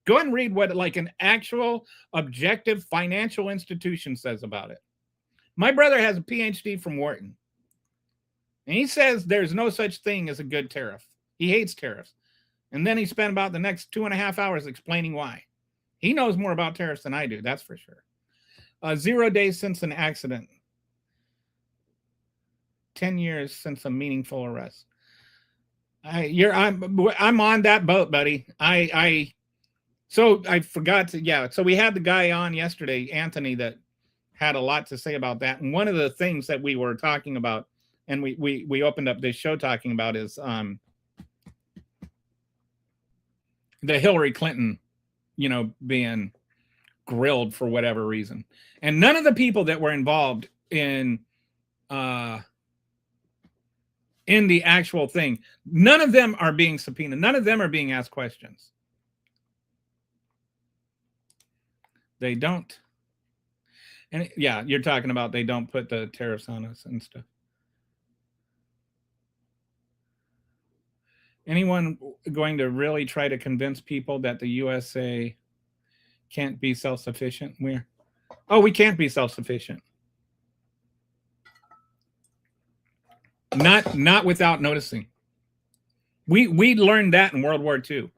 Go and read what like an actual objective financial institution says about it. My brother has a PhD from Wharton. And he says there's no such thing as a good tariff. He hates tariffs. And then he spent about the next 2.5 hours explaining why. He knows more about tariffs than I do, that's for sure. 0 days since an accident. 10 years since a meaningful arrest. I'm on that boat, buddy. So I forgot to, so we had the guy on yesterday, Anthony, that had a lot to say about that. And one of the things that we were talking about, and we opened up this show talking about, is the Hillary Clinton, being grilled for whatever reason. And none of the people that were involved in the actual thing, none of them are being subpoenaed. None of them are being asked questions. They don't. And yeah, you're talking about they don't put the tariffs on us and stuff. Anyone going to really try to convince people that the USA can't be self-sufficient? We can't be self-sufficient. Not without noticing. We learned that in World War II.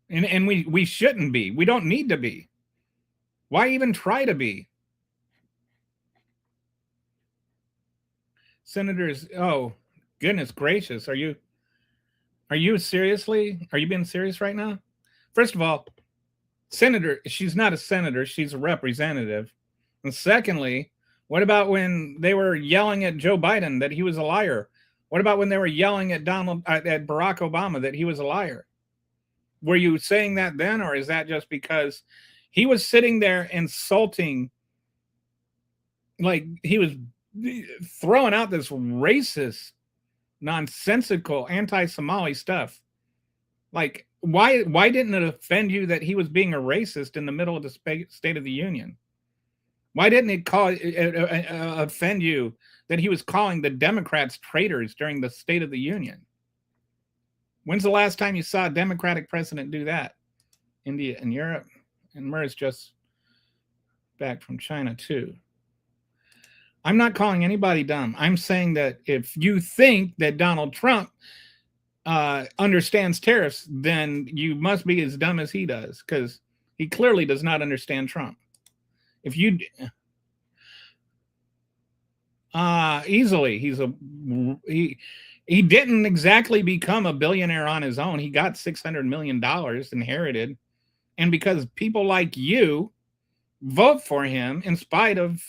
And we shouldn't be. We don't need to be. Why even try to be? Senators, oh, goodness gracious. Are you seriously? Are you being serious right now? First of all, senator, she's not a senator, she's a representative. And secondly, what about when they were yelling at Joe Biden that he was a liar? What about when they were yelling at at Barack Obama that he was a liar? Were you saying that then, or is that just because he was sitting there insulting, like he was throwing out this racist, nonsensical, anti-Somali stuff? Like, why didn't it offend you that he was being a racist in the middle of the State of the Union? Why didn't it offend you that he was calling the Democrats traitors during the State of the Union? When's the last time you saw a Democratic president do that? India and Europe. And Murray's just back from China too. I'm not calling anybody dumb. I'm saying that if you think that Donald Trump understands tariffs, then you must be as dumb as he does, because he clearly does not understand Trump. If you easily, he didn't exactly become a billionaire on his own. He got $600 million inherited, and because people like you vote for him in spite of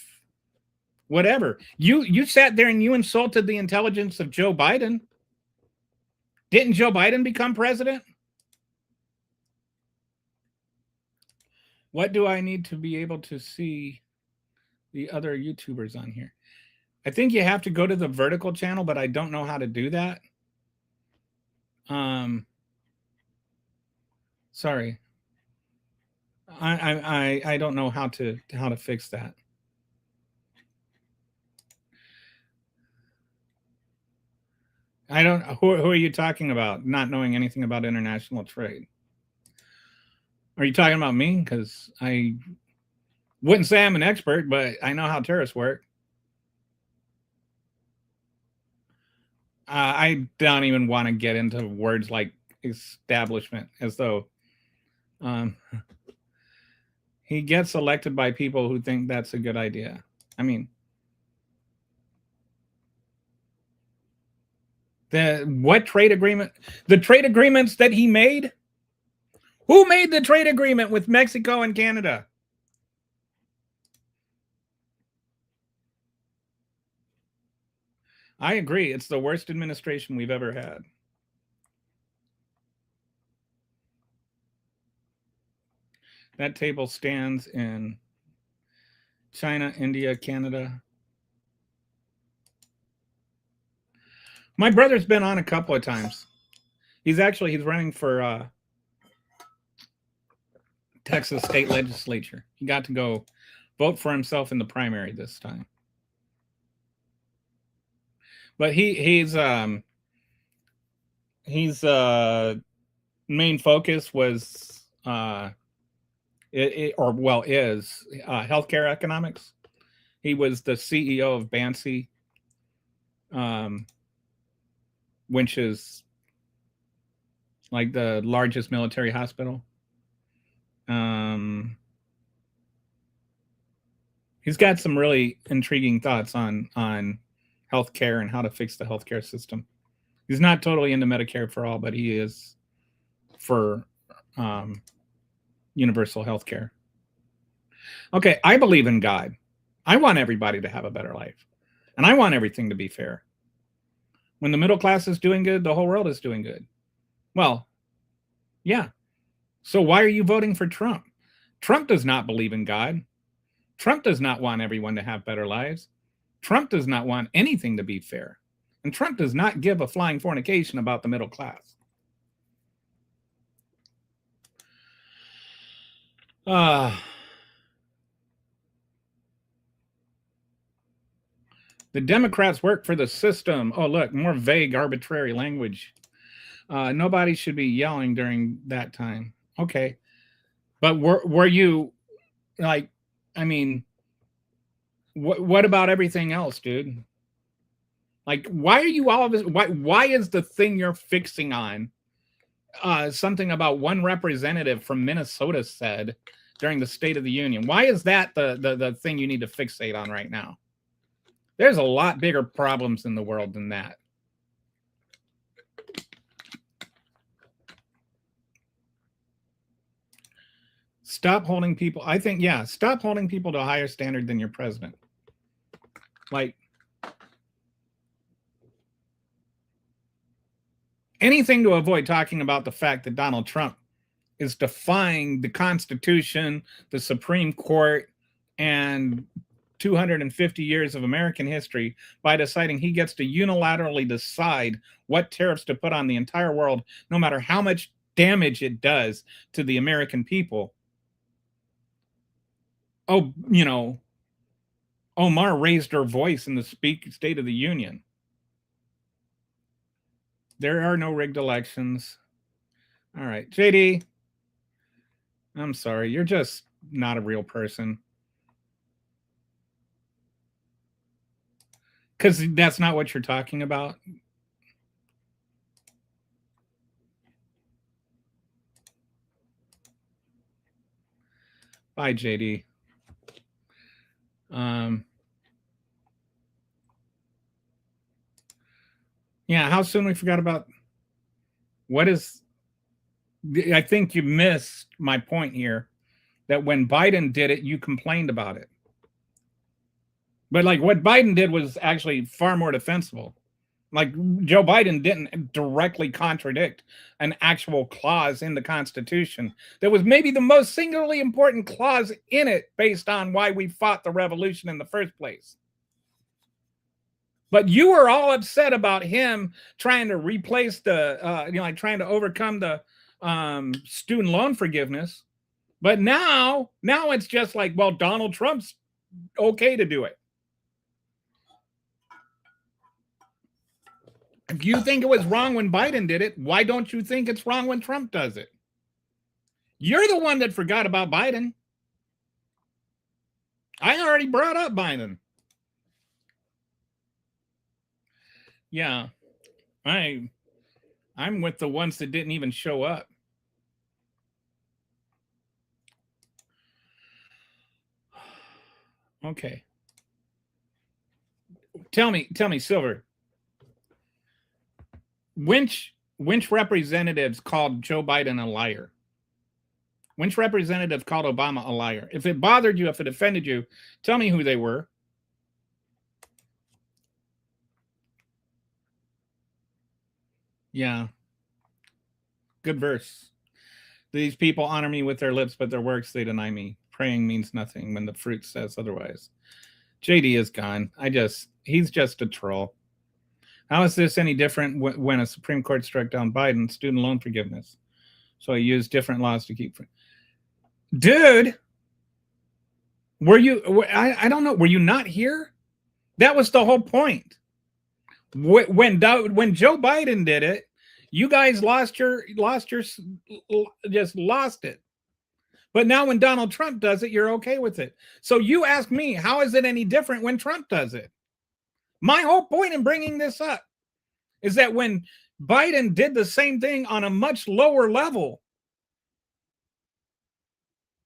whatever. You sat there and you insulted the intelligence of Joe Biden. Didn't Joe Biden become president? What do I need to be able to see the other YouTubers on here? I think you have to go to the vertical channel, but I don't know how to do that. Sorry. I don't know how to fix that. I don't. Who are you talking about? Not knowing anything about international trade. Are you talking about me? Because I wouldn't say I'm an expert, but I know how tariffs work. I don't even want to get into words like establishment, as though he gets elected by people who think that's a good idea. I mean, what trade agreement? The trade agreements that he made? Who made the trade agreement with Mexico and Canada? I agree. It's the worst administration we've ever had. That table stands in China, India, Canada. My brother's been on a couple of times. He's running for Texas state legislature. He got to go vote for himself in the primary this time. But his main focus was is healthcare economics. He was the CEO of Bansi, which is like the largest military hospital. He's got some really intriguing thoughts on healthcare and how to fix the healthcare system. He's not totally into Medicare for all, but he is for universal healthcare. Okay, I believe in God. I want everybody to have a better life, and I want everything to be fair. When the middle class is doing good, the whole world is doing good. Well, yeah. So why are you voting for Trump? Trump does not believe in God. Trump does not want everyone to have better lives. Trump does not want anything to be fair. And Trump does not give a flying fornication about the middle class. The Democrats work for the system. Oh, look, more vague, arbitrary language. Nobody should be yelling during that time. Okay. But were you like, I mean, what about everything else, dude? Like, why are you all of this? Why is the thing you're fixing on something about one representative from Minnesota said during the State of the Union? Why is that the thing you need to fixate on right now? There's a lot bigger problems in the world than that. Stop holding people. I think, yeah, stop holding people to a higher standard than your president. Like, anything to avoid talking about the fact that Donald Trump is defying the Constitution, the Supreme Court, and 250 years of American history by deciding he gets to unilaterally decide what tariffs to put on the entire world, no matter how much damage it does to the American people. Oh, you know, Omar raised her voice in the State of the Union. There are no rigged elections. All right, JD, I'm sorry. You're just not a real person. Because that's not what you're talking about. Bye, JD. Yeah, how soon we forgot about what is... I think you missed my point here, that when Biden did it, you complained about it. But like what Biden did was actually far more defensible. Like Joe Biden didn't directly contradict an actual clause in the Constitution that was maybe the most singularly important clause in it based on why we fought the revolution in the first place. But you were all upset about him trying to replace the, like trying to overcome the student loan forgiveness. But now it's just like, well, Donald Trump's okay to do it. If you think it was wrong when Biden did it, why don't you think it's wrong when Trump does it? You're the one that forgot about Biden. I already brought up Biden. Yeah, I'm with the ones that didn't even show up. Okay. Tell me, Silver. Which representatives called Joe Biden a liar? Which representative called Obama a liar? If it bothered you, if it offended you, tell me who they were. Yeah. Good verse. These people honor me with their lips, but their works they deny me. Praying means nothing when the fruit says otherwise. JD is gone. He's just a troll. How is this any different when a Supreme Court struck down Biden student loan forgiveness? So he used different laws to keep. Dude, were you? I don't know. Were you not here? That was the whole point. When Joe Biden did it, you guys lost it. But now when Donald Trump does it, you're okay with it. So you ask me, how is it any different when Trump does it? My whole point in bringing this up is that when Biden did the same thing on a much lower level,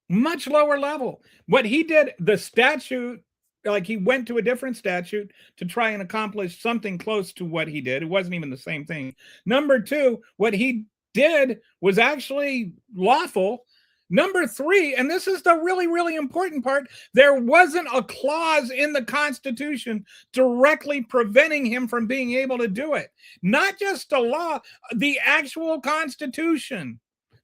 what he did, the statute, like he went to a different statute to try and accomplish something close to what he did. It wasn't even the same thing. Number two, what he did was actually lawful. Number three, and this is the really, really important part, there wasn't a clause in the Constitution directly preventing him from being able to do it. Not just the law, the actual Constitution.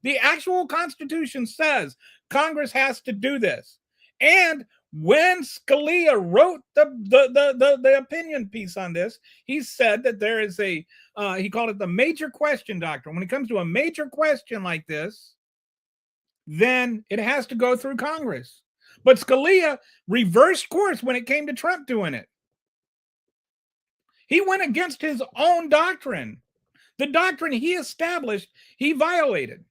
The actual Constitution says Congress has to do this. And when Scalia wrote the opinion piece on this, he said that there is he called it the major question doctrine. When it comes to a major question like this, then it has to go through Congress. But Scalia reversed course when it came to Trump doing it. He went against his own doctrine. The doctrine he established, he violated.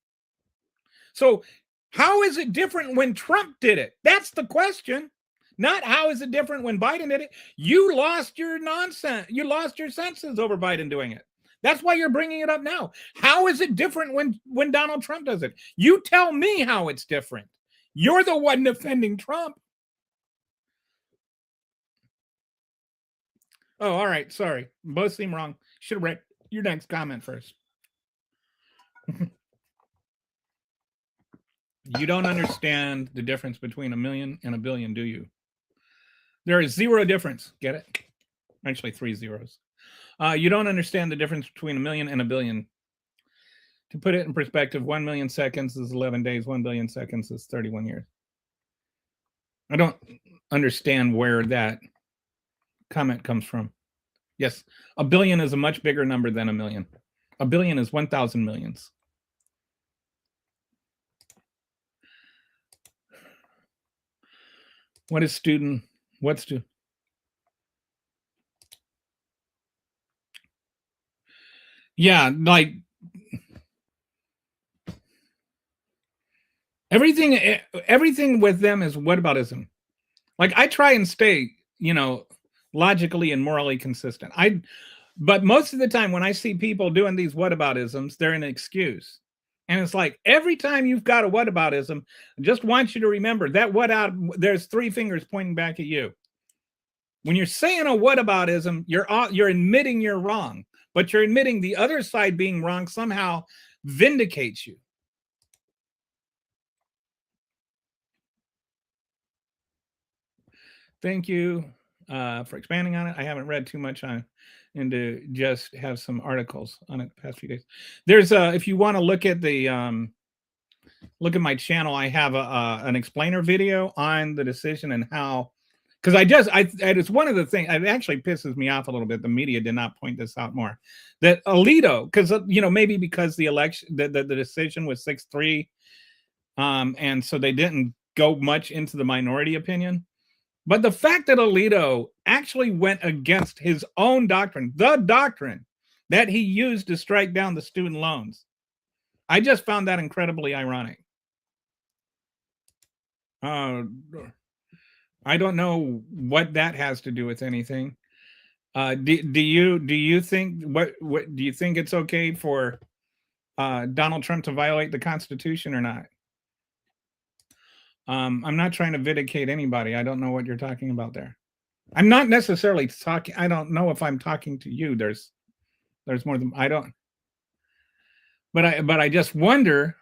So how is it different when Trump did it? That's the question. Not how is it different when Biden did it. You lost your nonsense. You lost your senses over Biden doing it. That's why you're bringing it up now. How is it different when Donald Trump does it? You tell me how it's different. You're the one defending Trump. Oh, all right. Sorry. Both seem wrong. Should have read your next comment first. You don't understand the difference between a million and a billion, do you? There is zero difference. Get it? Actually, 3 zeros. You don't understand the difference between a million and a billion. To put it in perspective, 1 million seconds is 11 days. 1 billion seconds is 31 years. I don't understand where that comment comes from. Yes, a billion is a much bigger number than a million. A billion is 1,000 millions. What is student? What's student? Yeah, like everything with them is whataboutism. Like I try and stay, logically and morally consistent. But most of the time when I see people doing these whataboutisms, they're an excuse. And it's like every time you've got a whataboutism, I just want you to remember that there's 3 fingers pointing back at you. When you're saying a whataboutism, you're admitting you're wrong, but you're admitting the other side being wrong somehow vindicates you. Thank you. for expanding on it. I haven't read too much on into just have some articles on it the past few days. There's if you want to look at the look at my channel, I have an explainer video on the decision and how, because it's one of the things, it actually pisses me off a little bit. The media did not point this out more, that Alito, because maybe because the election, the decision was 6-3, and so they didn't go much into the minority opinion. But the fact that Alito actually went against his own doctrine, the doctrine that he used to strike down the student loans, I just found that incredibly ironic. I don't know what that has to do with anything. Do you think what do you think it's okay for Donald Trump to violate the Constitution or not? I'm not trying to vindicate anybody. I don't know what you're talking about there. I'm not necessarily talking. I don't know if I'm talking to you. There's more than I don't. But I just wonder.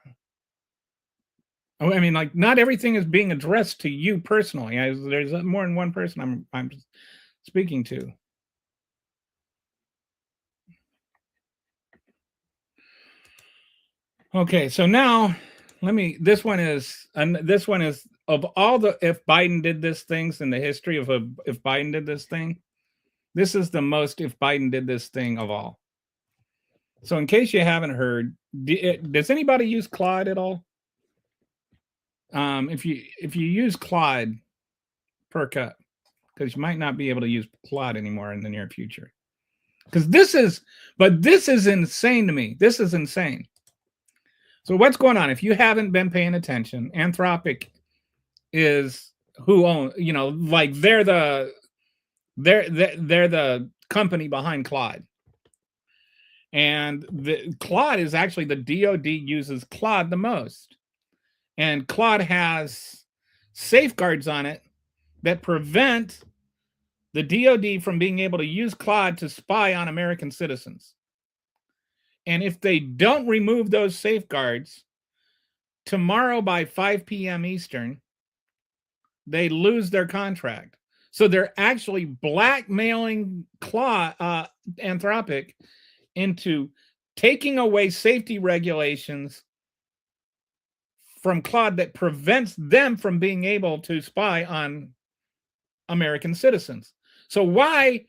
I mean, like, not everything is being addressed to you personally. There's more than one person I'm speaking to. Okay, so now this one is of all the if Biden did this things in the history of if Biden did this thing, this is the most if Biden did this thing of all. So in case you haven't heard, does anybody use Claude at all? If you use Claude, perk up, because you might not be able to use Claude anymore in the near future. Because this is insane to me. This is insane. So what's going on? If you haven't been paying attention, Anthropic is who owns, like they're the company behind Claude. And the Claude is actually, the DoD uses Claude the most. And Claude has safeguards on it that prevent the DoD from being able to use Claude to spy on American citizens. And if they don't remove those safeguards, tomorrow by 5 p.m. Eastern, they lose their contract. So they're actually blackmailing Anthropic into taking away safety regulations from Claude that prevents them from being able to spy on American citizens. So why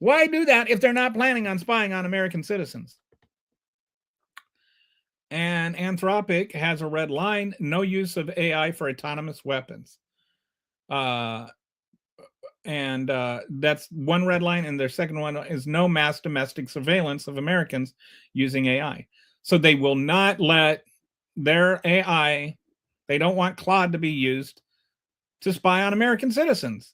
do that if they're not planning on spying on American citizens? And Anthropic has a red line: no use of AI for autonomous weapons. That's one red line. And their second one is no mass domestic surveillance of Americans using AI. So they will not let their AI, they don't want Claude to be used to spy on American citizens.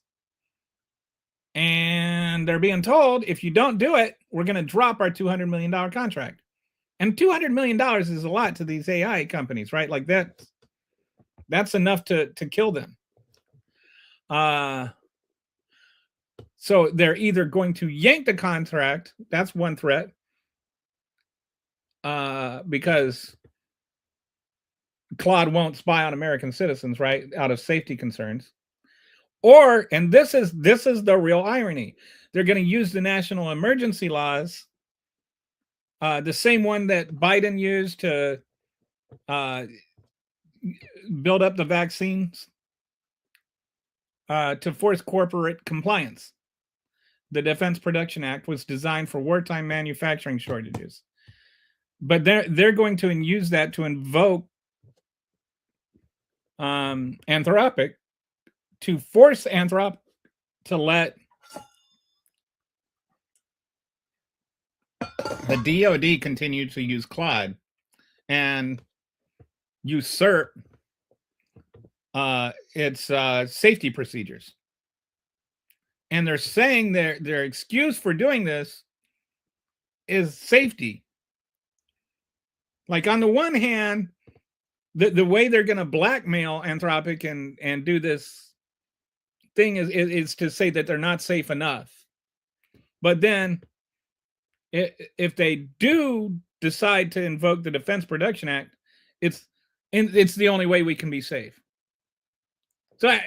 And they're being told, if you don't do it, we're going to drop our $200 million contract. And $200 million is a lot to these AI companies, right? Like that's enough to kill them. So they're either going to yank the contract. That's one threat. Because Claude won't spy on American citizens, right? Out of safety concerns. Or, and this is the real irony, they're going to use the national emergency laws, the same one that Biden used to build up the vaccines, to force corporate compliance. The Defense Production Act was designed for wartime manufacturing shortages. But they're going to use that to invoke Anthropic, to force Anthropic to let the DoD continue to use Claude and usurp its safety procedures. And they're saying their excuse for doing this is safety. Like, on the one hand, the way they're going to blackmail Anthropic and do this thing is to say that they're not safe enough. But then if they do decide to invoke the Defense Production Act, it's the only way we can be safe. So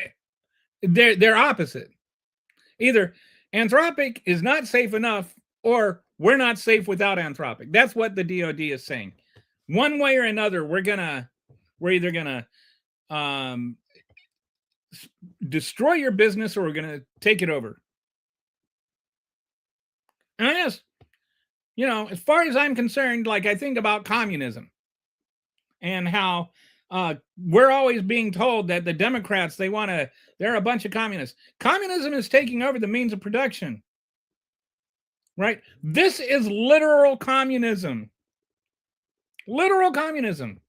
they're opposite. Either Anthropic is not safe enough, or we're not safe without Anthropic. That's what the DoD is saying. One way or another, we're either gonna destroy your business, or we're gonna take it over. And I guess, as far as I'm concerned, like, I think about communism and how we're always being told that the Democrats, they're a bunch of communists. Communism is taking over the means of production, right? This is literal communism. Literal communism.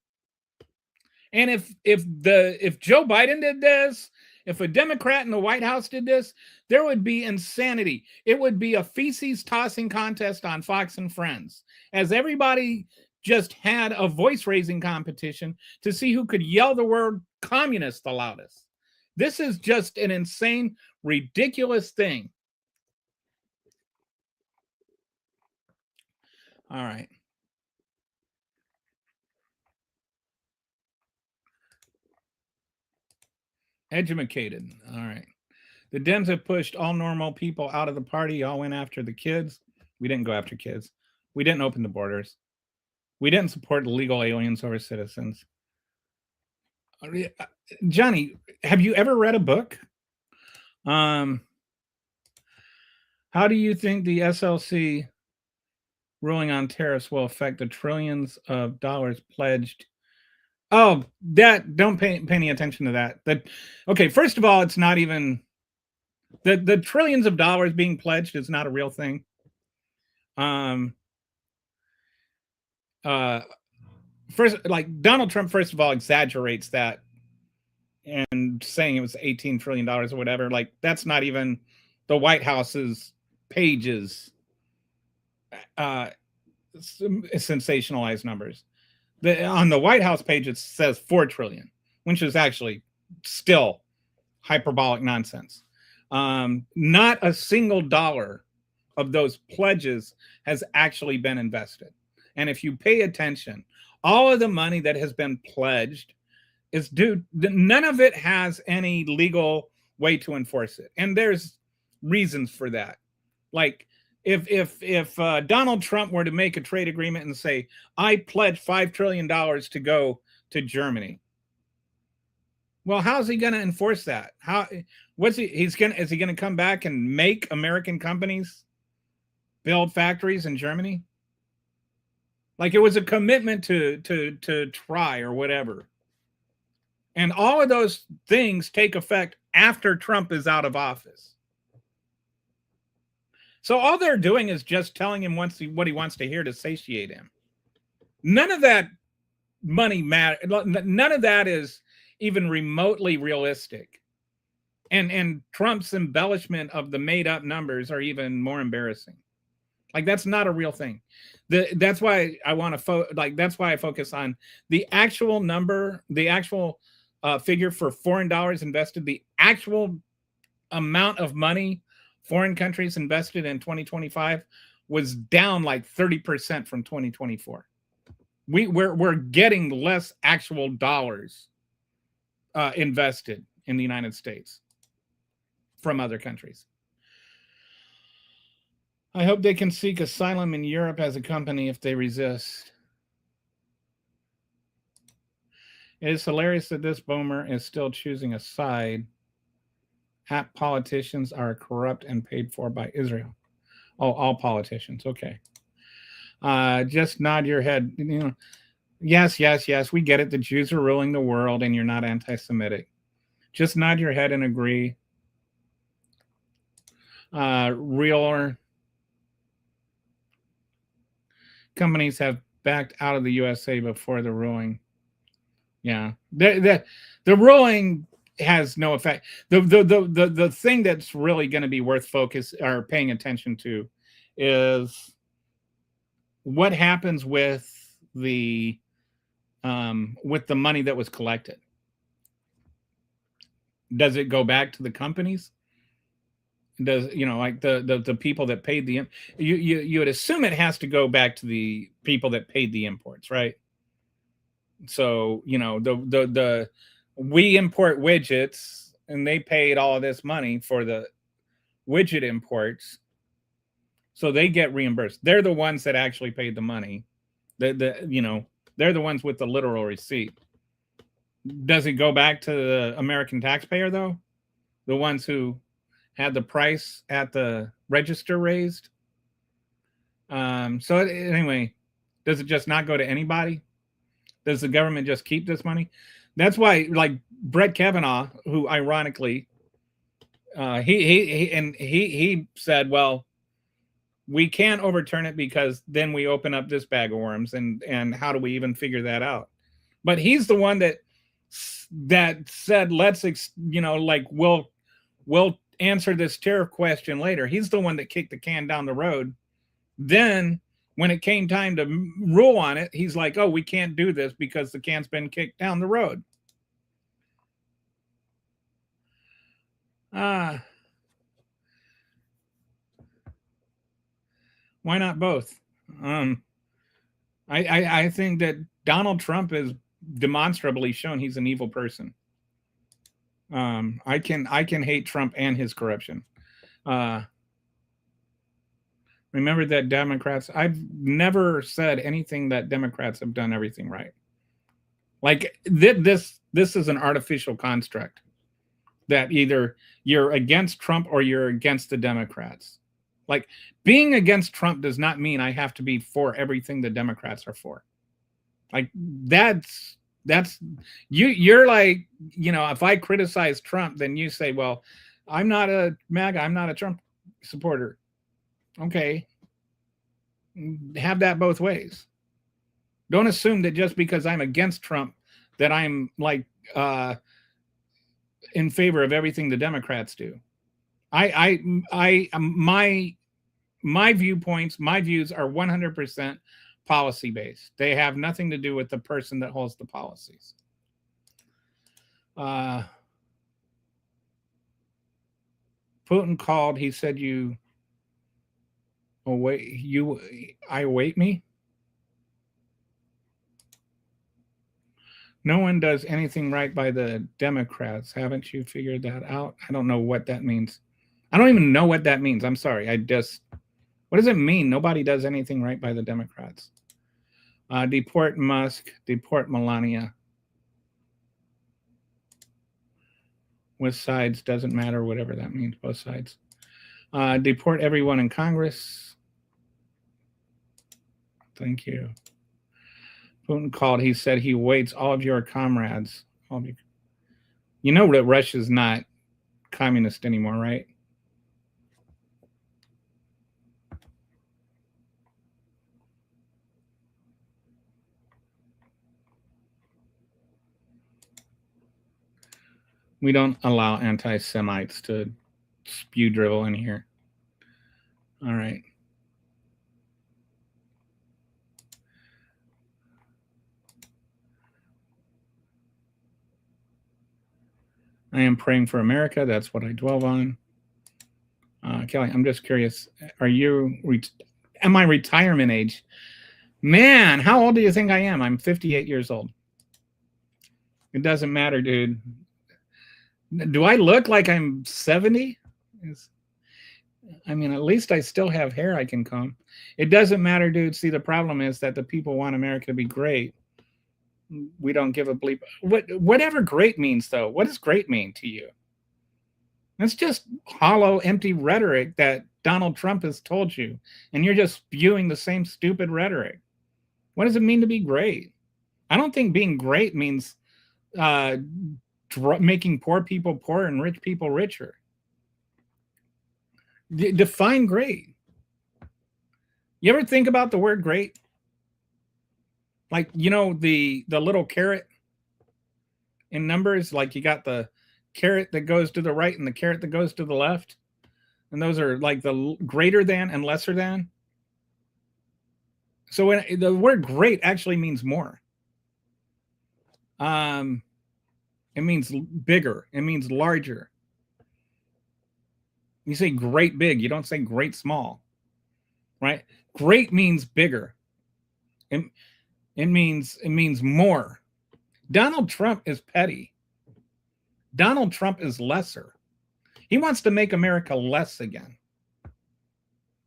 And if Joe Biden did this, if a Democrat in the White House did this, there would be insanity. It would be a feces tossing contest on Fox and Friends, as everybody just had a voice raising competition to see who could yell the word communist the loudest. This is just an insane, ridiculous thing. All right. Educated. All right. The Dems have pushed all normal people out of the party. Y'all went after the kids. We didn't go after kids. We didn't open the borders. We didn't support illegal aliens over citizens. Johnny, have you ever read a book? How do you think the SLC ruling on tariffs will affect the trillions of dollars pledged? Oh, don't pay any attention to that. Okay, first of all, it's not even the trillions of dollars being pledged is not a real thing. First, like, Donald Trump, first of all, exaggerates that and saying it was $18 trillion or whatever. Like, that's not even the White House's pages sensationalized numbers. On the White House page, it says 4 trillion, which is actually still hyperbolic nonsense. Not a single dollar of those pledges has actually been invested. And if you pay attention, all of the money that has been pledged is none of it has any legal way to enforce it. And there's reasons for that. Like, if Donald Trump were to make a trade agreement and say, I pledge $5 trillion to go to Germany. Well, how's he going to enforce that? Is he going to come back and make American companies build factories in Germany? Like, it was a commitment to try or whatever. And all of those things take effect after Trump is out of office. So all they're doing is just telling him what he wants to hear to satiate him. None of that money matter. None of that is even remotely realistic. And Trump's embellishment of the made up numbers are even more embarrassing. Like, that's not a real thing. That's why I want to that's why I focus on the actual number, the actual figure for foreign dollars invested, the actual amount of money foreign countries invested in 2025 was down like 30% from 2024. We're getting less actual dollars invested in the United States from other countries. I hope they can seek asylum in Europe as a company if they resist. It is hilarious that this boomer is still choosing a side. Politicians are corrupt and paid for by Israel. Oh, all politicians. Okay. Just nod your head. Yes, we get it. The Jews are ruling the world and you're not anti-Semitic. Just nod your head and agree. Real companies have backed out of the USA before the ruling. Yeah. The ruling has no effect. The thing that's really going to be worth focus or paying attention to is what happens with the money that was collected. Does it go back to the companies? Does, like the people that paid you would assume it has to go back to the people that paid the imports, right? So, we import widgets and they paid all of this money for the widget imports, so they get reimbursed. They're the ones that actually paid the money. They're the ones with the literal receipt. Does it go back to the American taxpayer though? The ones who had the price at the register raised? So anyway, does it just not go to anybody? Does the government just keep this money? That's why, like Brett Kavanaugh, who ironically, he said, well, we can't overturn it because then we open up this bag of worms, and how do we even figure that out? But he's the one that said, let's, we'll answer this tariff question later. He's the one that kicked the can down the road. Then when it came time to rule on it, he's like, oh, we can't do this because the can's been kicked down the road. Why not both? I think that Donald Trump has demonstrably shown he's an evil person. I can hate Trump and his corruption. Remember that Democrats, I've never said anything that Democrats have done everything right. Like this is an artificial construct that either you're against Trump or you're against the Democrats. Like, being against Trump does not mean I have to be for everything the Democrats are for. Like, that's you're like, if I criticize Trump, then you say, well, I'm not a MAGA, I'm not a Trump supporter. Okay. Have that both ways. Don't assume that just because I'm against Trump that I'm like in favor of everything the Democrats do. My viewpoints, my views are 100% policy based. They have nothing to do with the person that holds the policies. Putin called. He said, I await me. No one does anything right by the Democrats. Haven't you figured that out? I don't know what that means. I don't even know what that means. I'm sorry. What does it mean? Nobody does anything right by the Democrats. Deport Musk, deport Melania. With sides, doesn't matter, whatever that means, both sides. Deport everyone in Congress. Thank you. Putin called. He said he waits all of your comrades. You know that Russia's not communist anymore, right? We don't allow anti-Semites to spew drivel in here. All right. I am praying for America. That's what I dwell on. Kelly, I'm just curious. Am I retirement age? Man, how old do you think I am? I'm 58 years old. It doesn't matter, dude. Do I look like I'm 70? I mean, at least I still have hair I can comb. It doesn't matter, dude. See, the problem is that the people want America to be great. We don't give a bleep. Whatever great means, though. What does great mean to you? That's just hollow, empty rhetoric that Donald Trump has told you. And you're just spewing the same stupid rhetoric. What does it mean to be great? I don't think being great means making poor people poor and rich people richer. Define great. You ever think about the word great? Like, the little caret in numbers, like you got the caret that goes to the right and the caret that goes to the left. And those are like the greater than and lesser than. So when the word great actually means more. It means bigger. It means larger. You say great big. You don't say great small. Right? Great means bigger. It means more. Donald Trump is petty. Donald Trump is lesser. He wants to make America less again.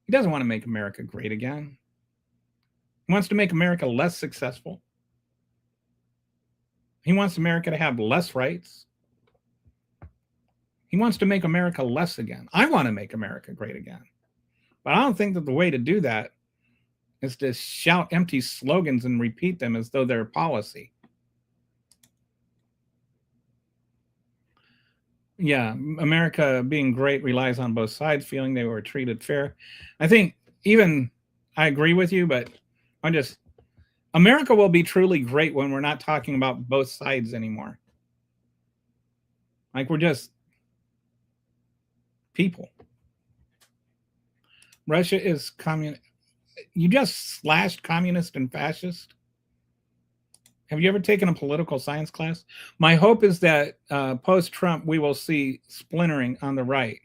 He doesn't want to make America great again. He wants to make America less successful. He wants America to have less rights. He wants to make America less again. I want to make America great again. But I don't think that the way to do that is to shout empty slogans and repeat them as though they're policy. Yeah, America being great relies on both sides feeling they were treated fair. I think even I agree with you, but America will be truly great when we're not talking about both sides anymore. Like, we're just people. Russia is communist. You just slashed communist and fascist. Have you ever taken a political science class? My hope is that post-Trump, we will see splintering on the right.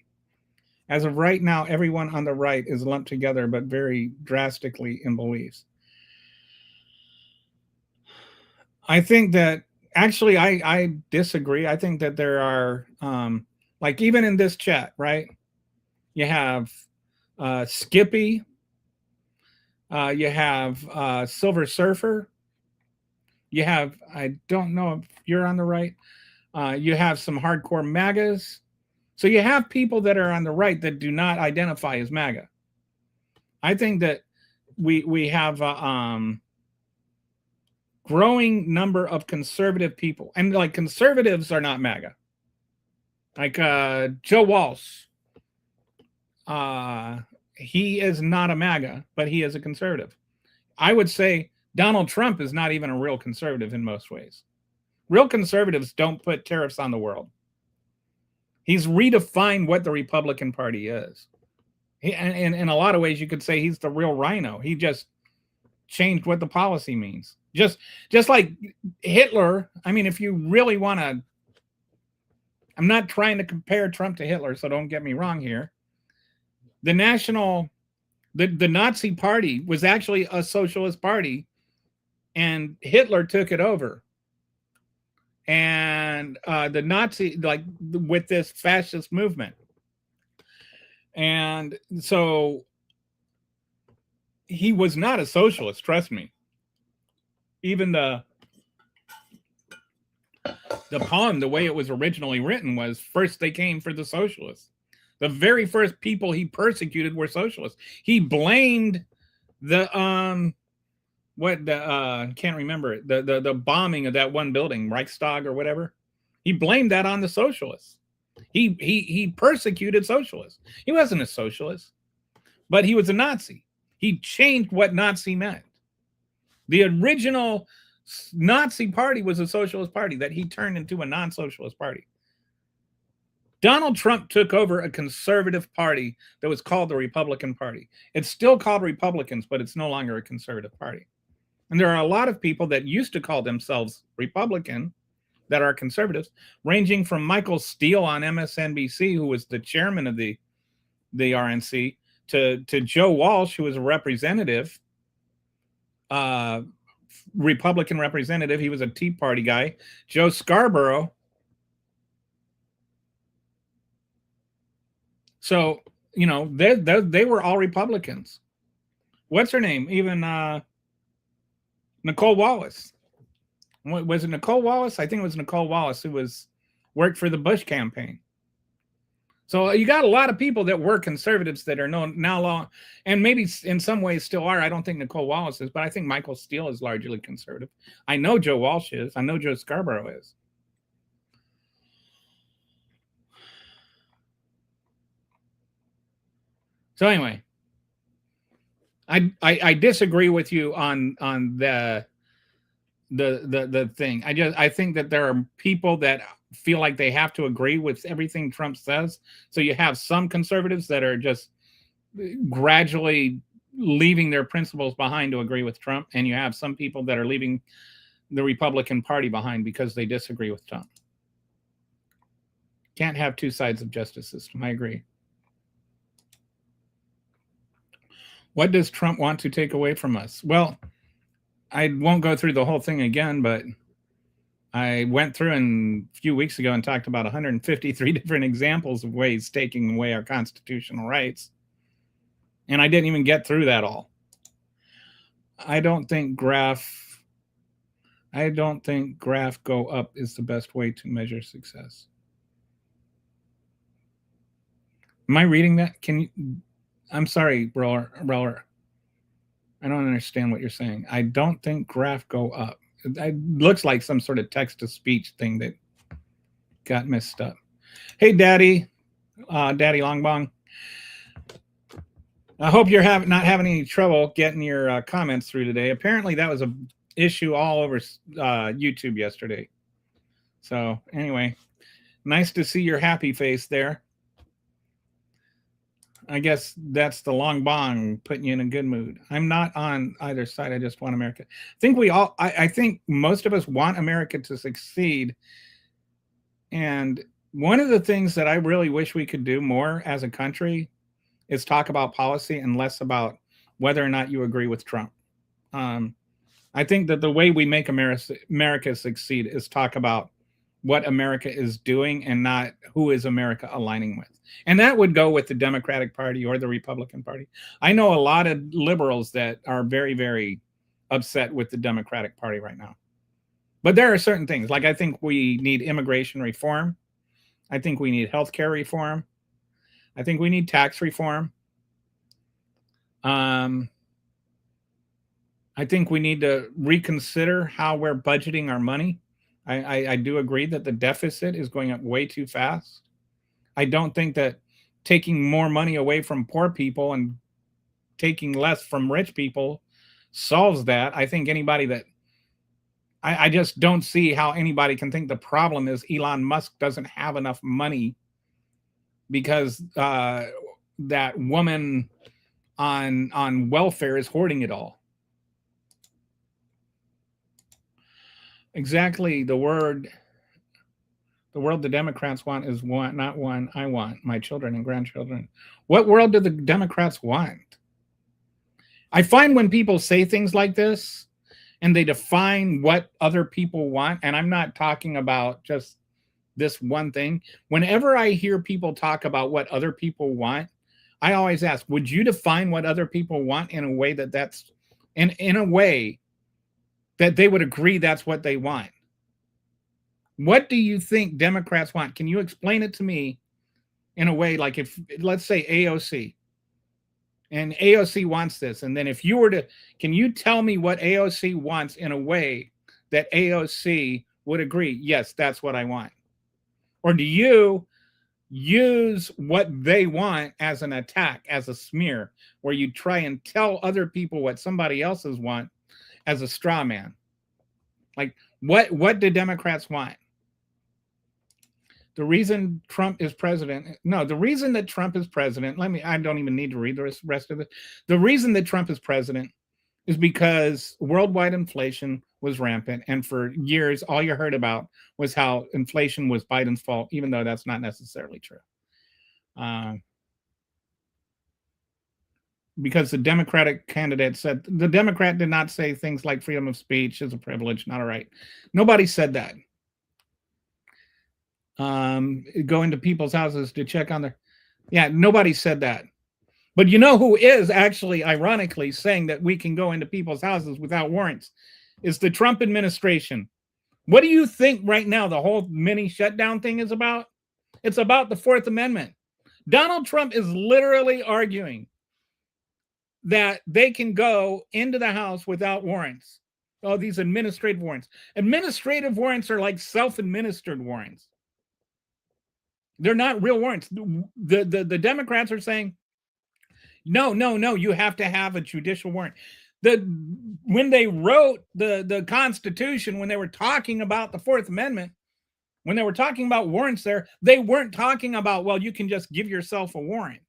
As of right now, everyone on the right is lumped together, but very drastically in beliefs. I think that, actually, I disagree. I think that there are, like, even in this chat, right? You have Skippy. You have Silver Surfer. You have, I don't know if you're on the right. You have some hardcore MAGAs. So you have people that are on the right that do not identify as MAGA. I think that we have a growing number of conservative people. And like, conservatives are not MAGA. Like Joe Walsh. He is not a MAGA, but he is a conservative. I would say Donald Trump is not even a real conservative in most ways. Real conservatives don't put tariffs on the world. He's redefined what the Republican Party is. And in a lot of ways, you could say he's the real rhino. He just changed what the policy means. Just like Hitler. I mean, if you really want to, I'm not trying to compare Trump to Hitler, so don't get me wrong here. The Nazi Party was actually a socialist party, and Hitler took it over. And the Nazi, like, with this fascist movement. And so he was not a socialist, trust me. Even the poem, the way it was originally written, was first they came for the socialists. The very first people he persecuted were socialists. He blamed the can't remember it, the bombing of that one building, Reichstag or whatever. He blamed that on the socialists. He persecuted socialists. He wasn't a socialist, but he was a Nazi. He changed what Nazi meant. The original Nazi party was a socialist party that he turned into a non-socialist party. Donald Trump took over a conservative party that was called the Republican Party. It's still called Republicans, but it's no longer a conservative party. And there are a lot of people that used to call themselves Republican that are conservatives, ranging from Michael Steele on MSNBC, who was the chairman of the RNC, to Joe Walsh, who was a representative, Republican representative. He was a Tea Party guy. Joe Scarborough. So, you know, they were all Republicans. What's her name? Even Nicole Wallace. Was it Nicole Wallace? I think it was Nicole Wallace who worked for the Bush campaign. So you got a lot of people that were conservatives that are now and maybe in some ways still are. I don't think Nicole Wallace is, but I think Michael Steele is largely conservative. I know Joe Walsh is. I know Joe Scarborough is. So anyway, I disagree with you on the thing. I think that there are people that feel like they have to agree with everything Trump says. So you have some conservatives that are just gradually leaving their principles behind to agree with Trump, and you have some people that are leaving the Republican Party behind because they disagree with Trump. Can't have two sides of justice system. I agree. What does Trump want to take away from us? Well, I won't go through the whole thing again, but I went through a few weeks ago and talked about 153 different examples of ways taking away our constitutional rights. And I didn't even get through that all. I don't think graph go up is the best way to measure success. Am I reading that? I'm sorry, Roller. I don't understand what you're saying. I don't think graph go up. It looks like some sort of text-to-speech thing that got messed up. Hey, Daddy Longbong. I hope you're not having any trouble getting your comments through today. Apparently, that was an issue all over YouTube yesterday. So anyway, nice to see your happy face there. I guess that's the long bong putting you in a good mood. I'm not on either side. I just want America. I think most of us want America to succeed. And one of the things that I really wish we could do more as a country is talk about policy and less about whether or not you agree with Trump. I think that the way we make America succeed is talk about what America is doing and not who is America aligning with. And that would go with the Democratic Party or the Republican Party. I know a lot of liberals that are very, very upset with the Democratic Party right now. But there are certain things, like I think we need immigration reform. I think we need healthcare reform. I think we need tax reform. I think we need to reconsider how we're budgeting our money. I do agree that the deficit is going up way too fast. I don't think that taking more money away from poor people and taking less from rich people solves that. I think I just don't see how anybody can think the problem is Elon Musk doesn't have enough money because that woman on welfare is hoarding it all. Exactly. The world the Democrats want is not one I want, my children and grandchildren. What world do the Democrats want? I find when people say things like this and they define what other people want, and I'm not talking about just this one thing. Whenever I hear people talk about what other people want, I always ask, would you define what other people want in a way that's in a way that they would agree that's what they want? What do you think Democrats want? Can you explain it to me in a way like if, let's say AOC, and AOC wants this, and then if you were to, can you tell me what AOC wants in a way that AOC would agree, yes, that's what I want? Or do you use what they want as an attack, as a smear, where you try and tell other people what somebody else's want as a straw man? Like, what do Democrats want? The reason Trump is president, the reason that Trump is president, I don't even need to read the rest of it. The reason that Trump is president is because worldwide inflation was rampant. And for years, all you heard about was how inflation was Biden's fault, even though that's not necessarily true. Because the Democratic candidate said, the Democrat did not say things like freedom of speech is a privilege, not a right. Nobody said that. Go into people's houses to check on their, nobody said that. But you know who is actually ironically saying that we can go into people's houses without warrants is the Trump administration. What do you think right now the whole mini shutdown thing is about? It's about the Fourth Amendment. Donald Trump is literally arguing that they can go into the house without warrants. Oh, these administrative warrants. Administrative warrants are like self-administered warrants. They're not real warrants. The Democrats are saying, no, you have to have a judicial warrant. When they wrote the Constitution, when they were talking about the Fourth Amendment, when they were talking about warrants there, they weren't talking about, well, you can just give yourself a warrant.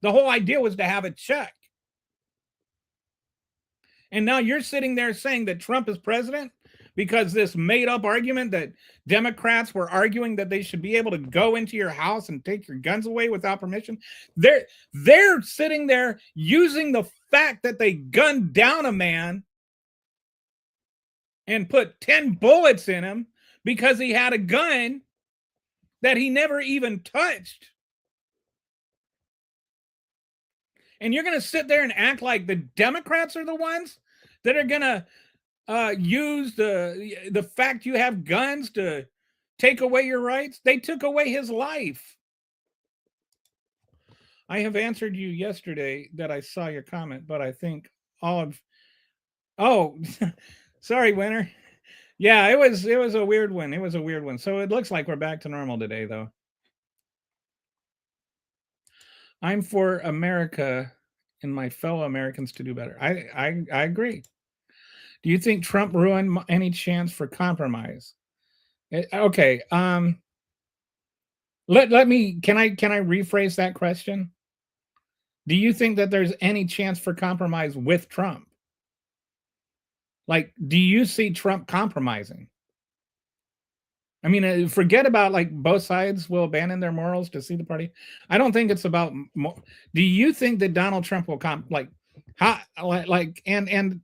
The whole idea was to have a check. And now you're sitting there saying that Trump is president because this made up argument that Democrats were arguing that they should be able to go into your house and take your guns away without permission. They're sitting there using the fact that they gunned down a man and put 10 bullets in him because he had a gun that he never even touched. And you're going to sit there and act like the Democrats are the ones that are going to use the fact you have guns to take away your rights? They took away his life. I have answered you yesterday that I saw your comment, but I think all of sorry, Winter. Yeah, it was a weird one. It was a weird one. So it looks like we're back to normal today, though. I'm for America and my fellow Americans to do better. I agree. Do you think Trump ruined any chance for compromise? Okay. Let me. Can I rephrase that question? Do you think that there's any chance for compromise with Trump? Like, do you see Trump compromising? I mean, forget about like both sides will abandon their morals to see the party. I don't think it's about. Do you think that Donald Trump will and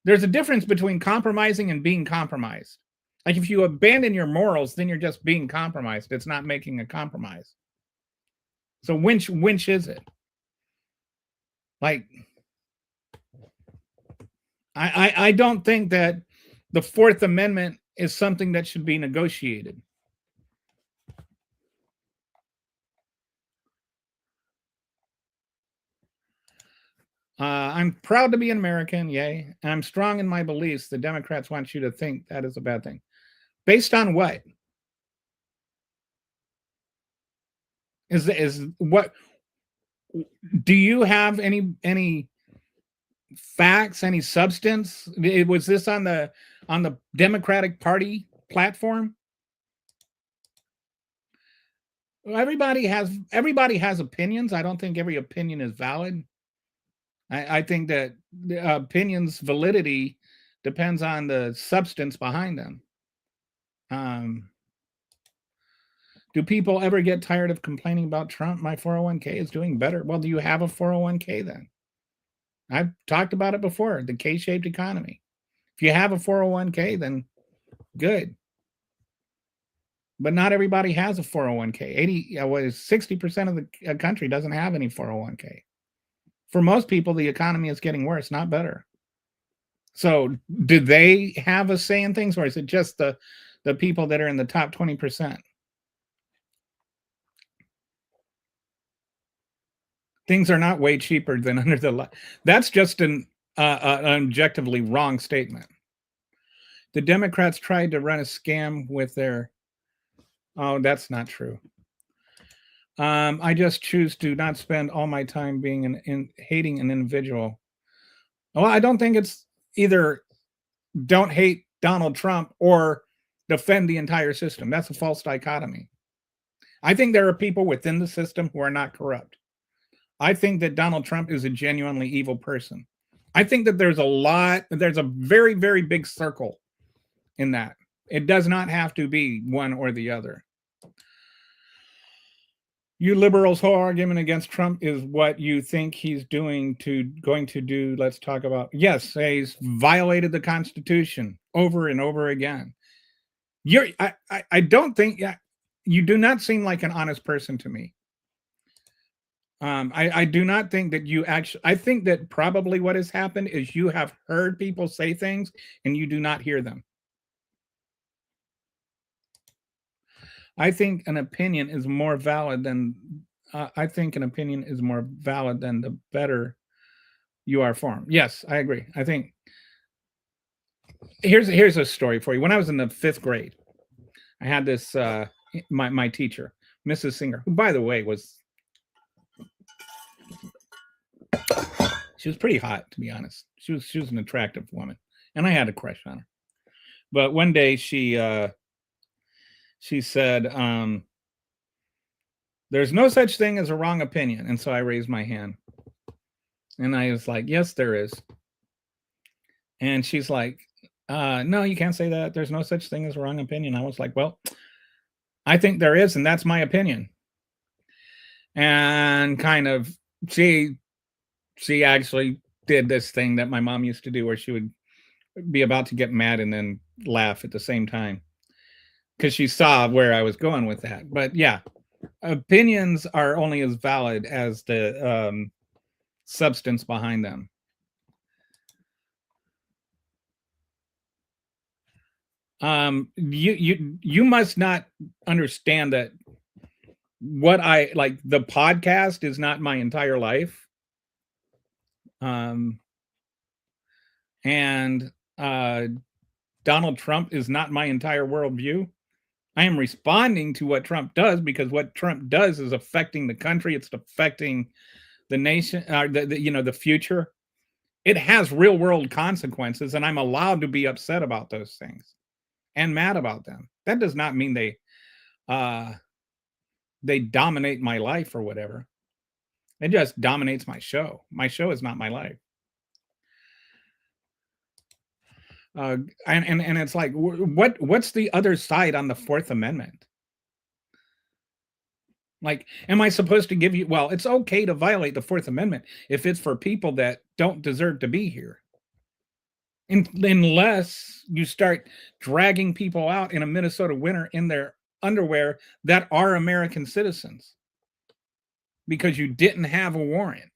there's a difference between compromising and being compromised. Like if you abandon your morals, then you're just being compromised. It's not making a compromise. So which is it? Like, I don't think that the Fourth Amendment is something that should be negotiated. I'm proud to be an American, yay. And I'm strong in my beliefs. The Democrats want you to think that is a bad thing. Based on what? Is what? Do you have any facts, any substance? Was this on the Democratic Party platform? Everybody has opinions. I don't think every opinion is valid. I think that the opinions' validity depends on the substance behind them. Do people ever get tired of complaining about Trump? My 401k is doing better. Well, do you have a 401k then? I've talked about it before, the K-shaped economy. If you have a 401k, then good. But not everybody has a 401k. 60% of the country doesn't have any 401k. For most people, the economy is getting worse, not better. So do they have a say in things, or is it just the people that are in the top 20%? Things are not way cheaper than under the law. That's just an objectively wrong statement. The Democrats tried to run a scam with their... Oh, that's not true. I just choose to not spend all my time being hating an individual. Well, I don't think it's either don't hate Donald Trump or defend the entire system. That's a false dichotomy. I think there are people within the system who are not corrupt. I think that Donald Trump is a genuinely evil person. I think that there's a very, very big circle in that. It does not have to be one or the other. You liberals' whole argument against Trump is what you think he's going to do. Let's talk about, yes, he's violated the Constitution over and over again. I don't think, you do not seem like an honest person to me. I do not think that you actually, I think that probably what has happened is you have heard people say things and you do not hear them. I think an opinion is more valid than the better you are formed. Yes, I agree. I think here's a story for you. When I was in the 5th grade, I had this my teacher, Mrs. Singer, who, by the way, she was pretty hot, to be honest. She was an attractive woman, and I had a crush on her. But one day she said, there's no such thing as a wrong opinion. And so I raised my hand. And I was like, yes, there is. And she's like, no, you can't say that. There's no such thing as a wrong opinion. I was like, well, I think there is, and that's my opinion. And kind of, she actually did this thing that my mom used to do where she would be about to get mad and then laugh at the same time. because she saw where I was going with that. But yeah, opinions are only as valid as the substance behind them. You must not understand that what I like, the podcast is not my entire life. And Donald Trump is not my entire worldview. I am responding to what Trump does because what Trump does is affecting the country. It's affecting the nation, the future. It has real world consequences, and I'm allowed to be upset about those things and mad about them. That does not mean they dominate my life or whatever. It just dominates my show. My show is not my life. And it's like, what's the other side on the Fourth Amendment? Like, am I supposed to give you? Well, it's okay to violate the Fourth Amendment if it's for people that don't deserve to be here. Unless you start dragging people out in a Minnesota winter in their underwear that are American citizens because you didn't have a warrant.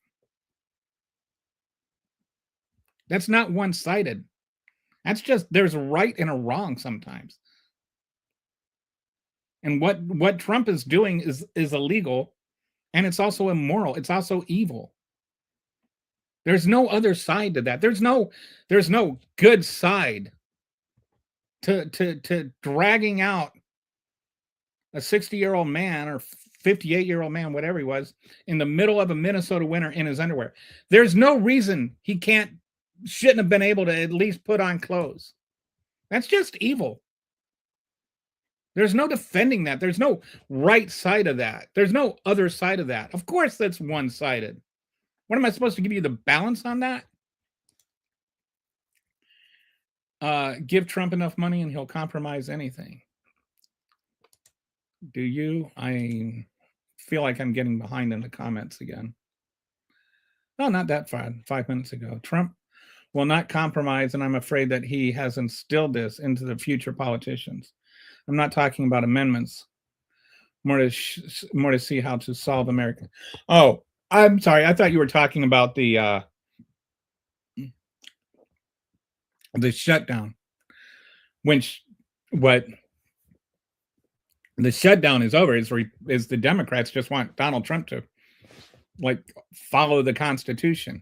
That's not one-sided. That's just, there's a right and a wrong sometimes. And what Trump is doing is illegal, and it's also immoral. It's also evil. There's no other side to that. There's no good side to dragging out a 60-year-old man or 58-year-old man, whatever he was, in the middle of a Minnesota winter in his underwear. There's no reason he shouldn't have been able to at least put on clothes. That's just evil. There's no defending that. There's no right side of that. There's no other side of that. Of course, that's one-sided. What am I supposed to give you the balance on that? Give Trump enough money and he'll compromise anything. Do you? I feel like I'm getting behind in the comments again. No, not that far. 5 minutes ago. Trump will not compromise, and I'm afraid that he has instilled this into the future politicians. I'm not talking about amendments. More to see how to solve America. Oh, I'm sorry. I thought you were talking about the shutdown. What the shutdown is over is the Democrats just want Donald Trump to follow the Constitution.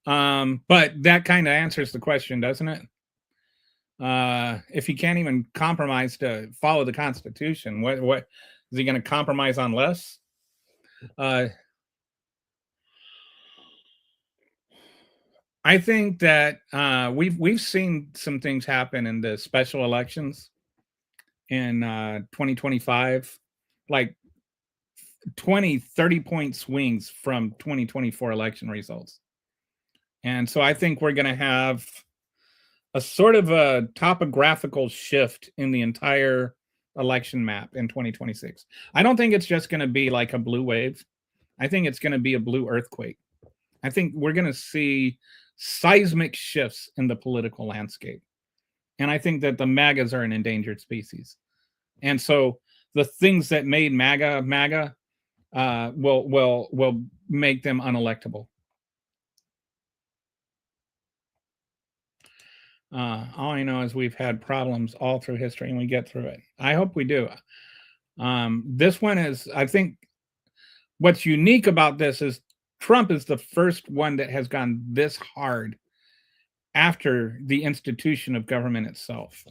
But that kind of answers the question, doesn't it? If he can't even compromise to follow the Constitution, what is he going to compromise on less? I think that we've seen some things happen in the special elections in 2025, like 30 point swings from 2024 election results. And so I think we're going to have a sort of a topographical shift in the entire election map in 2026. I don't think it's just going to be like a blue wave. I think it's going to be a blue earthquake. I think we're going to see seismic shifts in the political landscape. And I think that the MAGAs are an endangered species. And so the things that made MAGA will make them unelectable. All I know is we've had problems all through history and we get through it. I hope we do. This one is, I think what's unique about this is Trump is the first one that has gone this hard after the institution of government itself.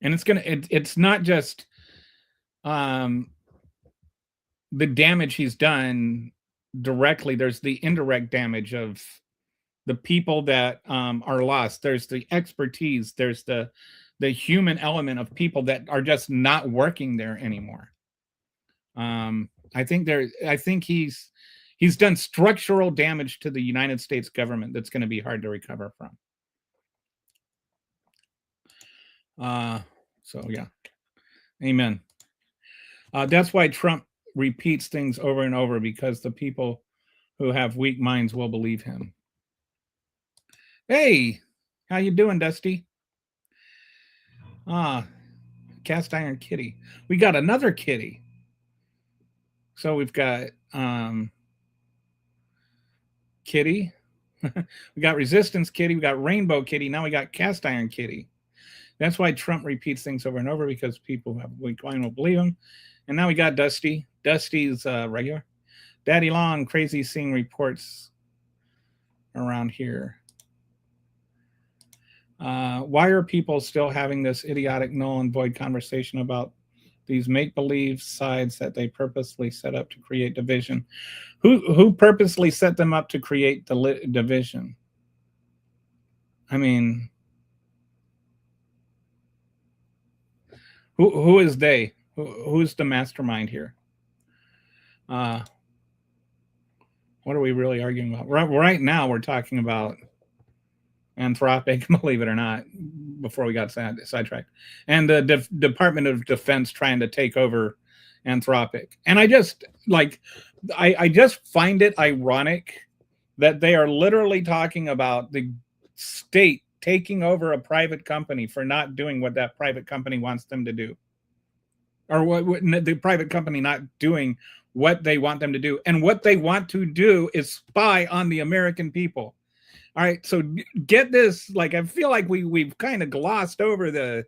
And it's not just the damage he's done directly. There's the indirect damage of the people that are lost. There's the expertise. There's the human element of people that are just not working there anymore. I think he's done structural damage to the United States government that's going to be hard to recover from. So yeah, amen. That's why Trump repeats things over and over, because the people who have weak minds will believe him. Hey, how you doing, Dusty? Cast iron kitty. We got another kitty. So we've got kitty. We got resistance kitty. We got rainbow kitty. Now we got cast iron kitty. That's why Trump repeats things over and over, because people will believe him. And now we got Dusty. Dusty's regular. Daddy Long, crazy seeing reports around here. Why are people still having this idiotic null and void conversation about these make-believe sides that they purposely set up to create division? Who purposely set them up to create the division? I mean, who is they? Who's the mastermind here? What are we really arguing about? Right now, we're talking about Anthropic, believe it or not, before we got sidetracked, and the Department of Defense trying to take over Anthropic. And I just find it ironic that they are literally talking about the state taking over a private company for not doing what that private company wants them to do, or what the private company not doing what they want them to do. And what they want to do is spy on the American people. All right, so get this. Like, I feel like we've kind of glossed over the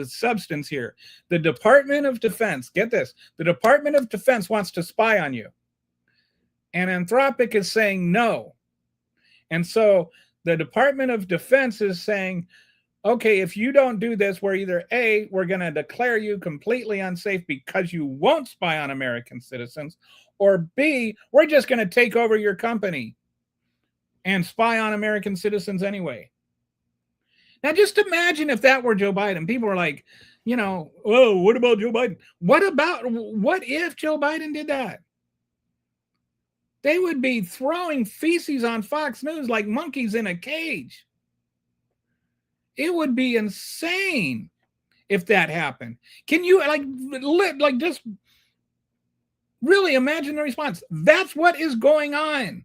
substance here. The Department of Defense, get this, the Department of Defense wants to spy on you, and Anthropic is saying no. And so the Department of Defense is saying, okay, if you don't do this, we're either A, we're going to declare you completely unsafe because you won't spy on American citizens, or B, we're just going to take over your company and spy on American citizens anyway. Now, just imagine if that were Joe Biden. People were like, oh, what about Joe Biden? What if Joe Biden did that? They would be throwing feces on Fox News like monkeys in a cage. It would be insane if that happened. Can you just really imagine the response? That's what is going on.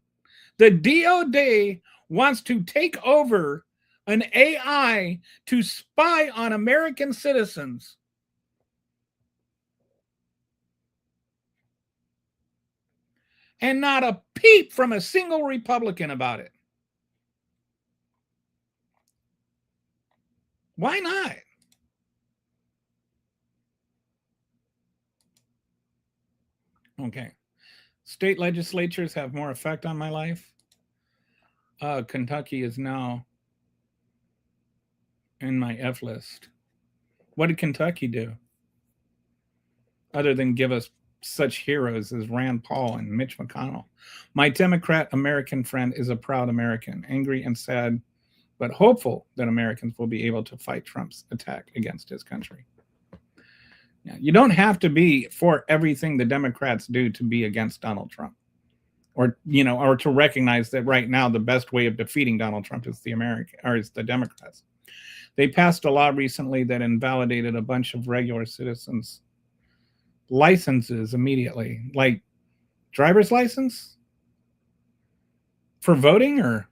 The DOD wants to take over an AI to spy on American citizens. And not a peep from a single Republican about it. Why not? Okay. State legislatures have more effect on my life. Kentucky is now in my F list. What did Kentucky do? Other than give us such heroes as Rand Paul and Mitch McConnell. My Democrat American friend is a proud American, angry and sad, but hopeful that Americans will be able to fight Trump's attack against his country. Yeah, you don't have to be for everything the Democrats do to be against Donald Trump, or to recognize that right now the best way of defeating Donald Trump is the Democrats. They passed a law recently that invalidated a bunch of regular citizens' licenses immediately, like driver's license for voting, or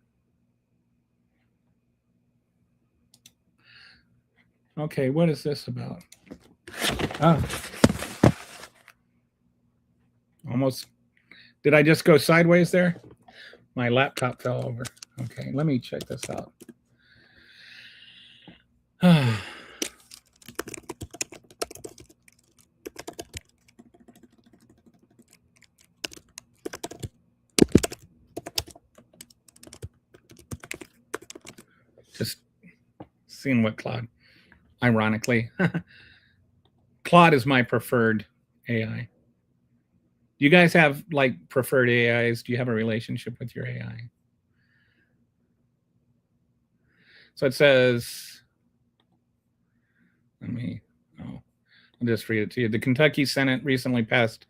okay, what is this about? Almost, did I just go sideways there? My laptop fell over. Okay, let me check this out. Just seeing what Claude, ironically, Claude is my preferred AI. Do you guys have preferred AIs? Do you have a relationship with your AI? So it says, I'll just read it to you. The Kentucky Senate recently passed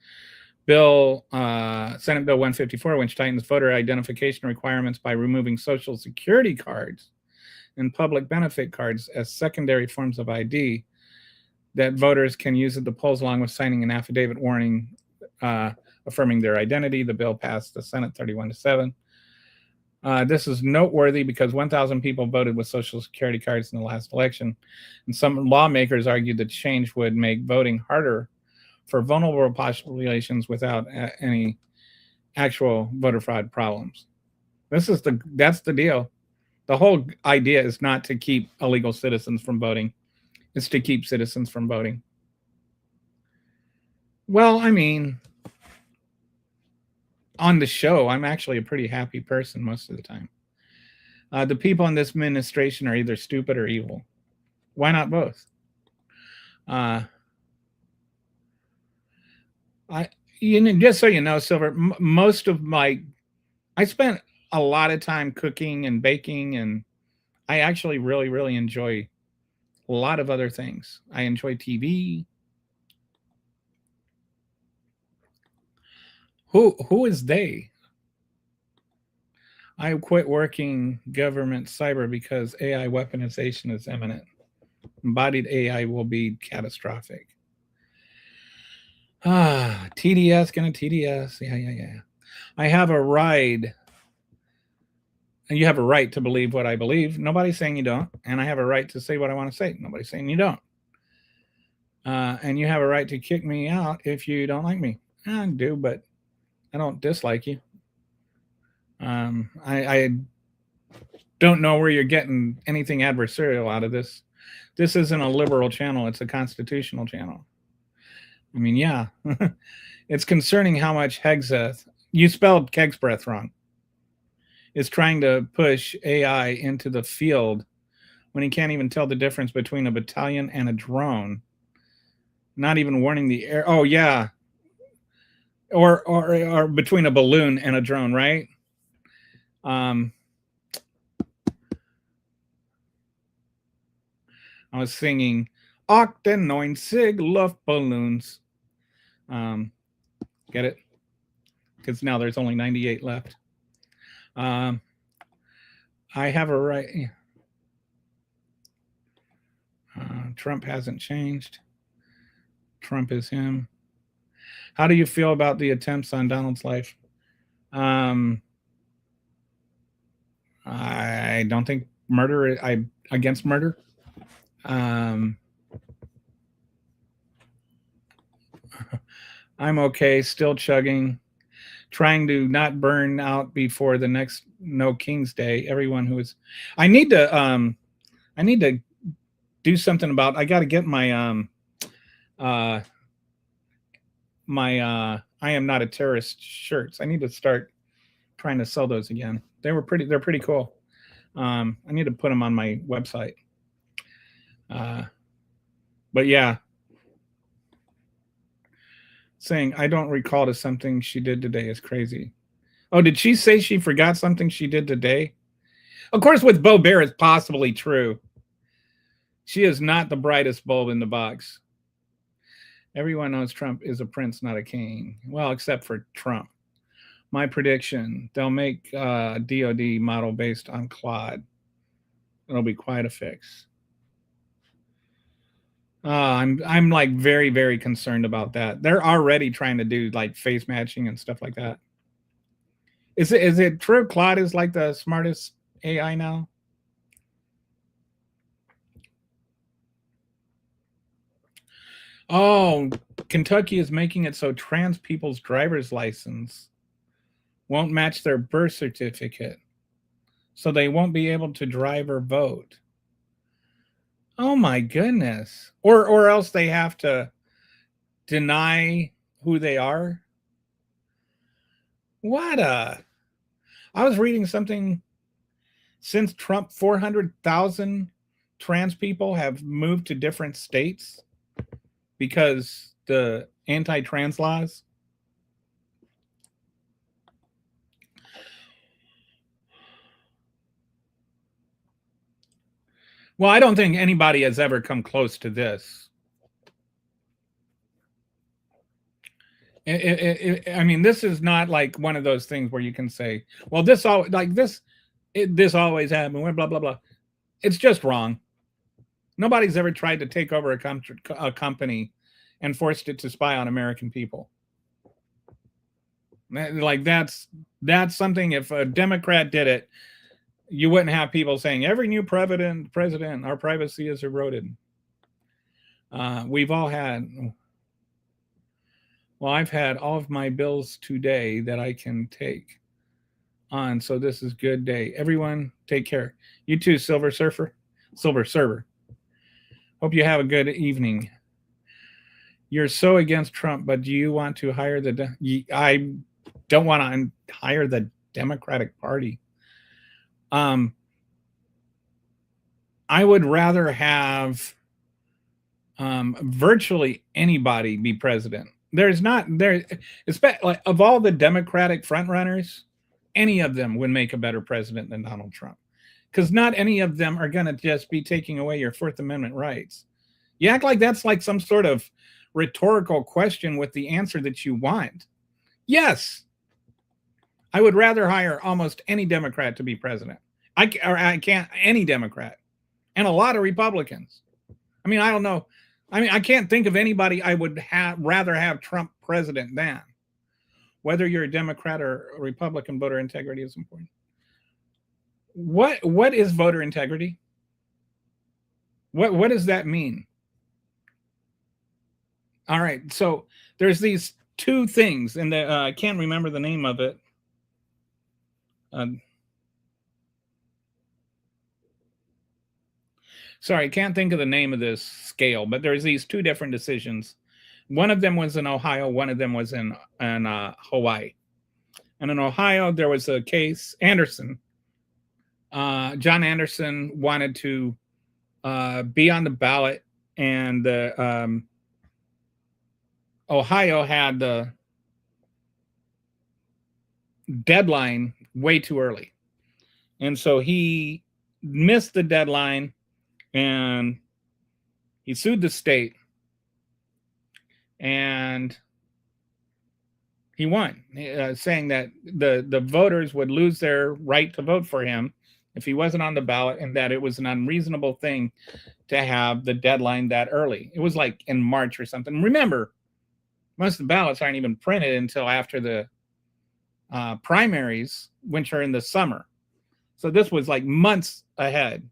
Senate Bill 154, which tightens voter identification requirements by removing Social Security cards and public benefit cards as secondary forms of ID that voters can use at the polls, along with signing an affidavit affirming their identity. The bill passed the Senate 31-7. This is noteworthy because 1,000 people voted with Social Security cards in the last election, and some lawmakers argued that change would make voting harder for vulnerable populations without any actual voter fraud problems. That's the deal. The whole idea is not to keep illegal citizens from voting. It's to keep citizens from voting. Well, I mean, on the show, I'm actually a pretty happy person most of the time. The people in this administration are either stupid or evil. Why not both? Just so you know, Silver, I spent a lot of time cooking and baking, and I actually really, really enjoy a lot of other things. I enjoy TV. Who is they? I quit working government cyber because AI weaponization is imminent. Embodied AI will be catastrophic. TDS, gonna TDS. Yeah. I have a right. You have a right to believe what I believe. Nobody's saying you don't. And I have a right to say what I want to say. Nobody's saying you don't. And you have a right to kick me out if you don't like me. I do, but I don't dislike you. I don't know where you're getting anything adversarial out of this. This isn't a liberal channel. It's a constitutional channel. I mean, yeah. It's concerning how much Hegseth, you spelled Keg's breath wrong, is trying to push AI into the field when he can't even tell the difference between a battalion and a drone. Not even warning the air. Oh, yeah. Or between a balloon and a drone, right? I was singing Octen 9 Sig Luftballons. Get it? Because now there's only 98 left. I have a right. Trump hasn't changed. Trump is him. How do you feel about the attempts on Donald's life? I don't think murder. I'm against murder. I'm okay. Still chugging. Trying to not burn out before the next No King's Day. Everyone who is, I need to do something about. I got to get my I am not a terrorist shirts. I need to start trying to sell those again. They're pretty cool. I need to put them on my website. But yeah. Saying I don't recall to something she did today is crazy. Oh, did she say she forgot something she did today? Of course, with Bo Bear, it's possibly true. She is not the brightest bulb in the box. Everyone knows Trump is a prince, not a king. Well, except for Trump. My prediction, they'll make a DOD model based on Claude. It'll be quite a fix. I'm like very, very concerned about that. They're already trying to do like face matching and stuff like that. Is it true Claude is like the smartest AI now? Oh, Kentucky is making it so trans people's driver's license won't match their birth certificate, so they won't be able to drive or vote. Oh my goodness. Or else they have to deny who they are. I was reading something since Trump, 400,000 trans people have moved to different states because the anti-trans laws. Well, I don't think anybody has ever come close to this. I mean, this is not like one of those things where you can say, well, this always happened, blah, blah, blah. It's just wrong. Nobody's ever tried to take over a company and forced it to spy on American people. Like that's something. If a Democrat did it, you wouldn't have people saying every new president, our privacy is eroded. We've all had. Well, I've had all of my bills today that I can take on, so this is good day. Everyone, take care. You too, Silver Server. Hope you have a good evening. You're so against Trump, but do you want to hire I don't want to hire the Democratic Party. I would rather have virtually anybody be president. There's not there, like of all the Democratic frontrunners, any of them would make a better president than Donald Trump, because not any of them are going to just be taking away your Fourth Amendment rights. You act like that's like some sort of rhetorical question with the answer that you want. Yes, I would rather hire almost any Democrat to be president. I can't any Democrat, and a lot of Republicans. I mean, I don't know. I mean, I can't think of anybody I would rather have Trump president than. Whether you're a Democrat or a Republican, voter integrity is important. What is voter integrity? What does that mean? All right, so there's these two things, and I can't remember the name of it. Sorry, I can't think of the name of this scale, but there's these two different decisions. One of them was in Ohio, one of them was in Hawaii. And in Ohio, there was a case, Anderson. John Anderson wanted to be on the ballot, and Ohio had the deadline way too early. And so he missed the deadline, and he sued the state, and he won, saying that the voters would lose their right to vote for him if he wasn't on the ballot, and that it was an unreasonable thing to have the deadline that early. It was like in March or something. Remember, most of the ballots aren't even printed until after the primaries, which are in the summer. So this was like months ahead.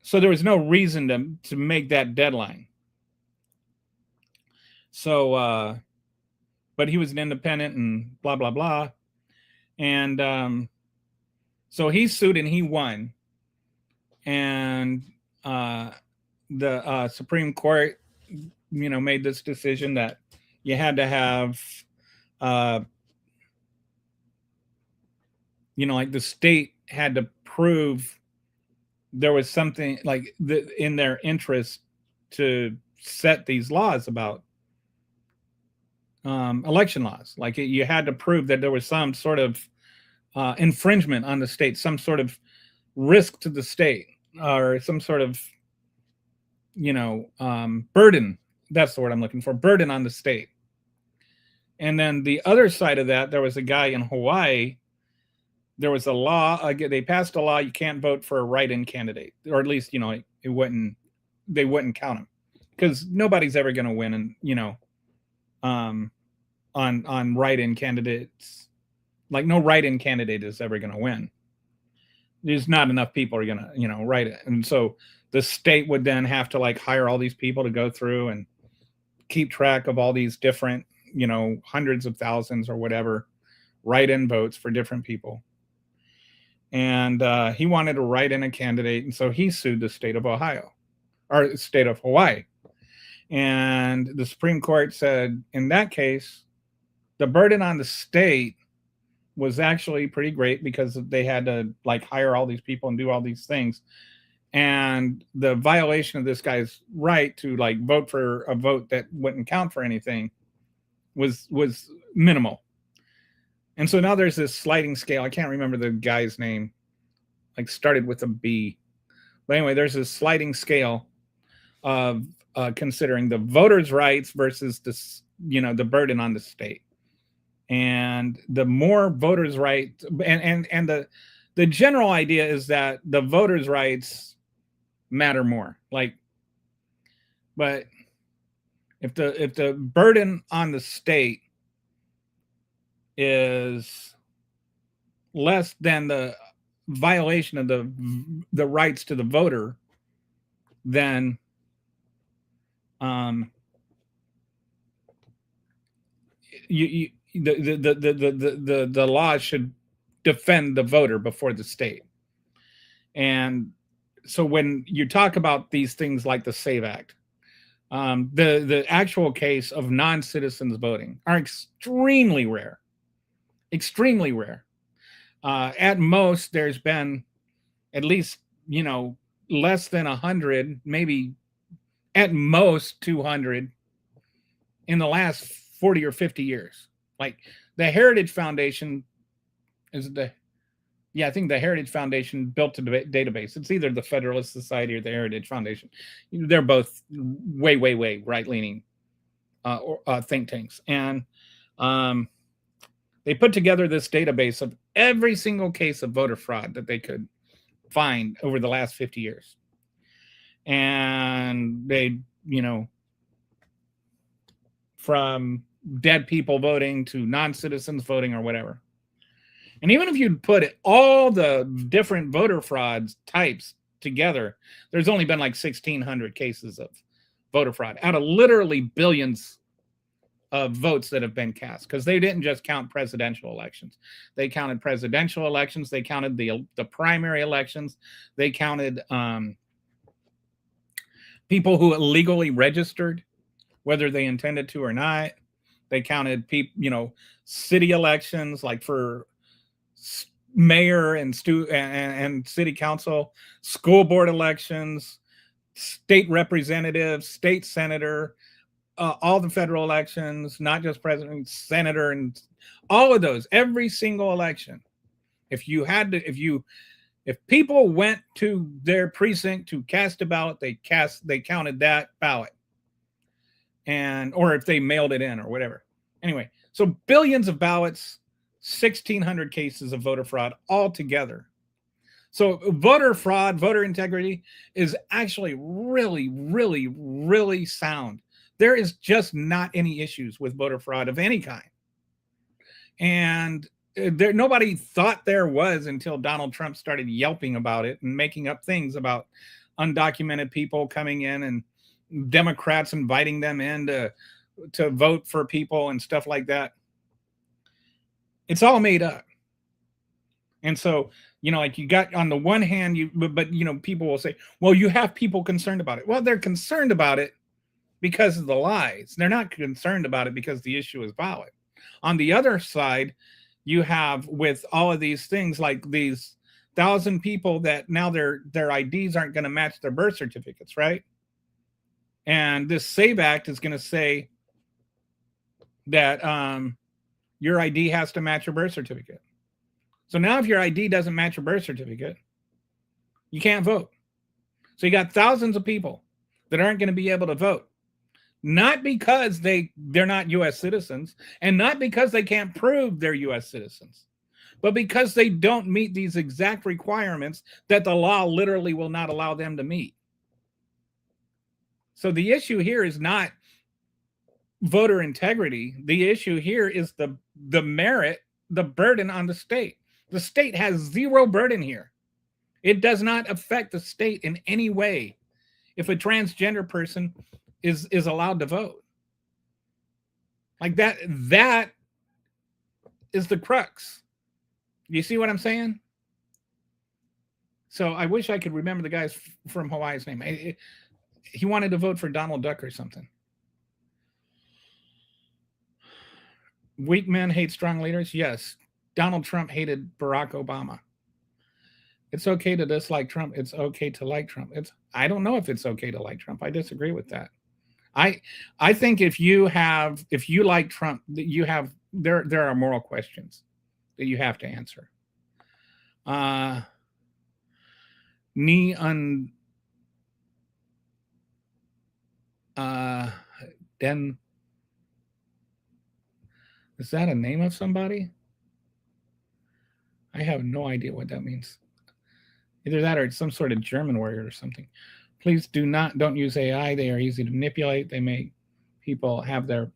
So there was no reason to make that deadline. So, but he was an independent and blah, blah, blah. And so he sued and he won. And the Supreme Court, made this decision that you had to have, like the state had to prove there was something like in their interest to set these laws about election laws. Like you had to prove that there was some sort of infringement on the state, some sort of risk to the state, or some sort of, burden. That's the word I'm looking for, burden on the state. And then the other side of that, there was a guy in Hawaii. There was a law, they passed a law, you can't vote for a write-in candidate, or at least, they wouldn't count him, because nobody's ever going to win, and, on write-in candidates. Like no write-in candidate is ever going to win. There's not enough people are going to, write it. And so the state would then have to hire all these people to go through and keep track of all these different, hundreds of thousands or whatever write-in votes for different people. And he wanted to write in a candidate, and so he sued the state of Ohio, or state of Hawaii. And the Supreme Court said, in that case, the burden on the state was actually pretty great, because they had to hire all these people and do all these things. And the violation of this guy's right to vote for a vote that wouldn't count for anything was minimal. And so now there's this sliding scale. I can't remember the guy's name, started with a B. But anyway, there's this sliding scale of considering the voters' rights versus this, the burden on the state. And the more voters' rights, and the general idea is that the voters' rights matter more. But If the burden on the state is less than the violation of the rights to the voter, then the law should defend the voter before the state. And so when you talk about these things like the SAVE Act, the actual case of non-citizens voting are extremely rare. Extremely rare. At most, there's been at least, less than 100, maybe at most 200 in the last 40 or 50 years. Like the Heritage Foundation I think the Heritage Foundation built a database. It's either the Federalist Society or the Heritage Foundation. They're both way right-leaning think tanks. And they put together this database of every single case of voter fraud that they could find over the last 50 years. And they, from dead people voting to non-citizens voting or whatever. And even if you put all the different voter frauds types together, there's only been like 1,600 cases of voter fraud out of literally billions of votes that have been cast, because they didn't just count presidential elections. They counted presidential elections. They counted the primary elections. They counted people who illegally registered, whether they intended to or not. They counted people, city elections, like for mayor and city council, school board elections, state representatives, state senator, all the federal elections, not just president, senator, and all of those, every single election. If people went to their precinct to cast a ballot, they counted that ballot. Or if they mailed it in or whatever. Anyway, so billions of ballots, 1,600 cases of voter fraud altogether. So voter fraud, voter integrity is actually really sound. There is just not any issues with voter fraud of any kind. And nobody thought there was until Donald Trump started yelping about it and making up things about undocumented people coming in and Democrats inviting them in to vote for people and stuff like that. It's all made up. And so, like you got on the one hand, but people will say, well, you have people concerned about it. Well, they're concerned about it because of the lies. They're not concerned about it because the issue is valid. On the other side, you have with all of these things, like these 1,000 people that now their IDs aren't going to match their birth certificates, right? And this SAVE Act is going to say that your ID has to match your birth certificate. So now if your ID doesn't match your birth certificate, you can't vote. So you got thousands of people that aren't going to be able to vote. Not because they're not U.S. citizens, and not because they can't prove they're U.S. citizens, but because they don't meet these exact requirements that the law literally will not allow them to meet. So the issue here is not voter integrity. The issue here is the merit, the burden on the state. The state has zero burden here. It does not affect the state in any way if a transgender person is allowed to vote. Like that is the crux. You see what I'm saying? So I wish I could remember the guy's from Hawaii's name. He wanted to vote for Donald Duck or something. Weak men hate strong leaders. Yes. Donald Trump hated Barack Obama. It's okay to dislike Trump. It's okay to like Trump. I don't know if it's okay to like Trump. I disagree with that. I think if you like Trump, there are moral questions that you have to answer. Then is that a name of somebody? I have no idea what that means. Either that or it's some sort of German word or something. Please don't use AI. They are easy to manipulate. They make people have their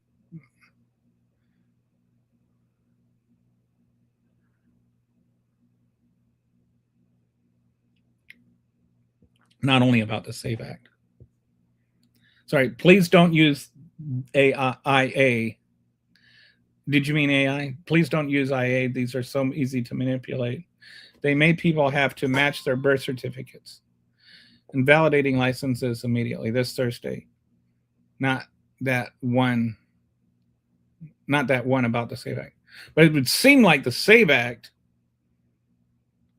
not only about the SAVE Act. Sorry, please don't use AI. Did you mean AI? Please don't use IA. These are so easy to manipulate. They made people have to match their birth certificates and validating licenses immediately this Thursday. Not that one about the SAVE Act. But it would seem like the SAVE Act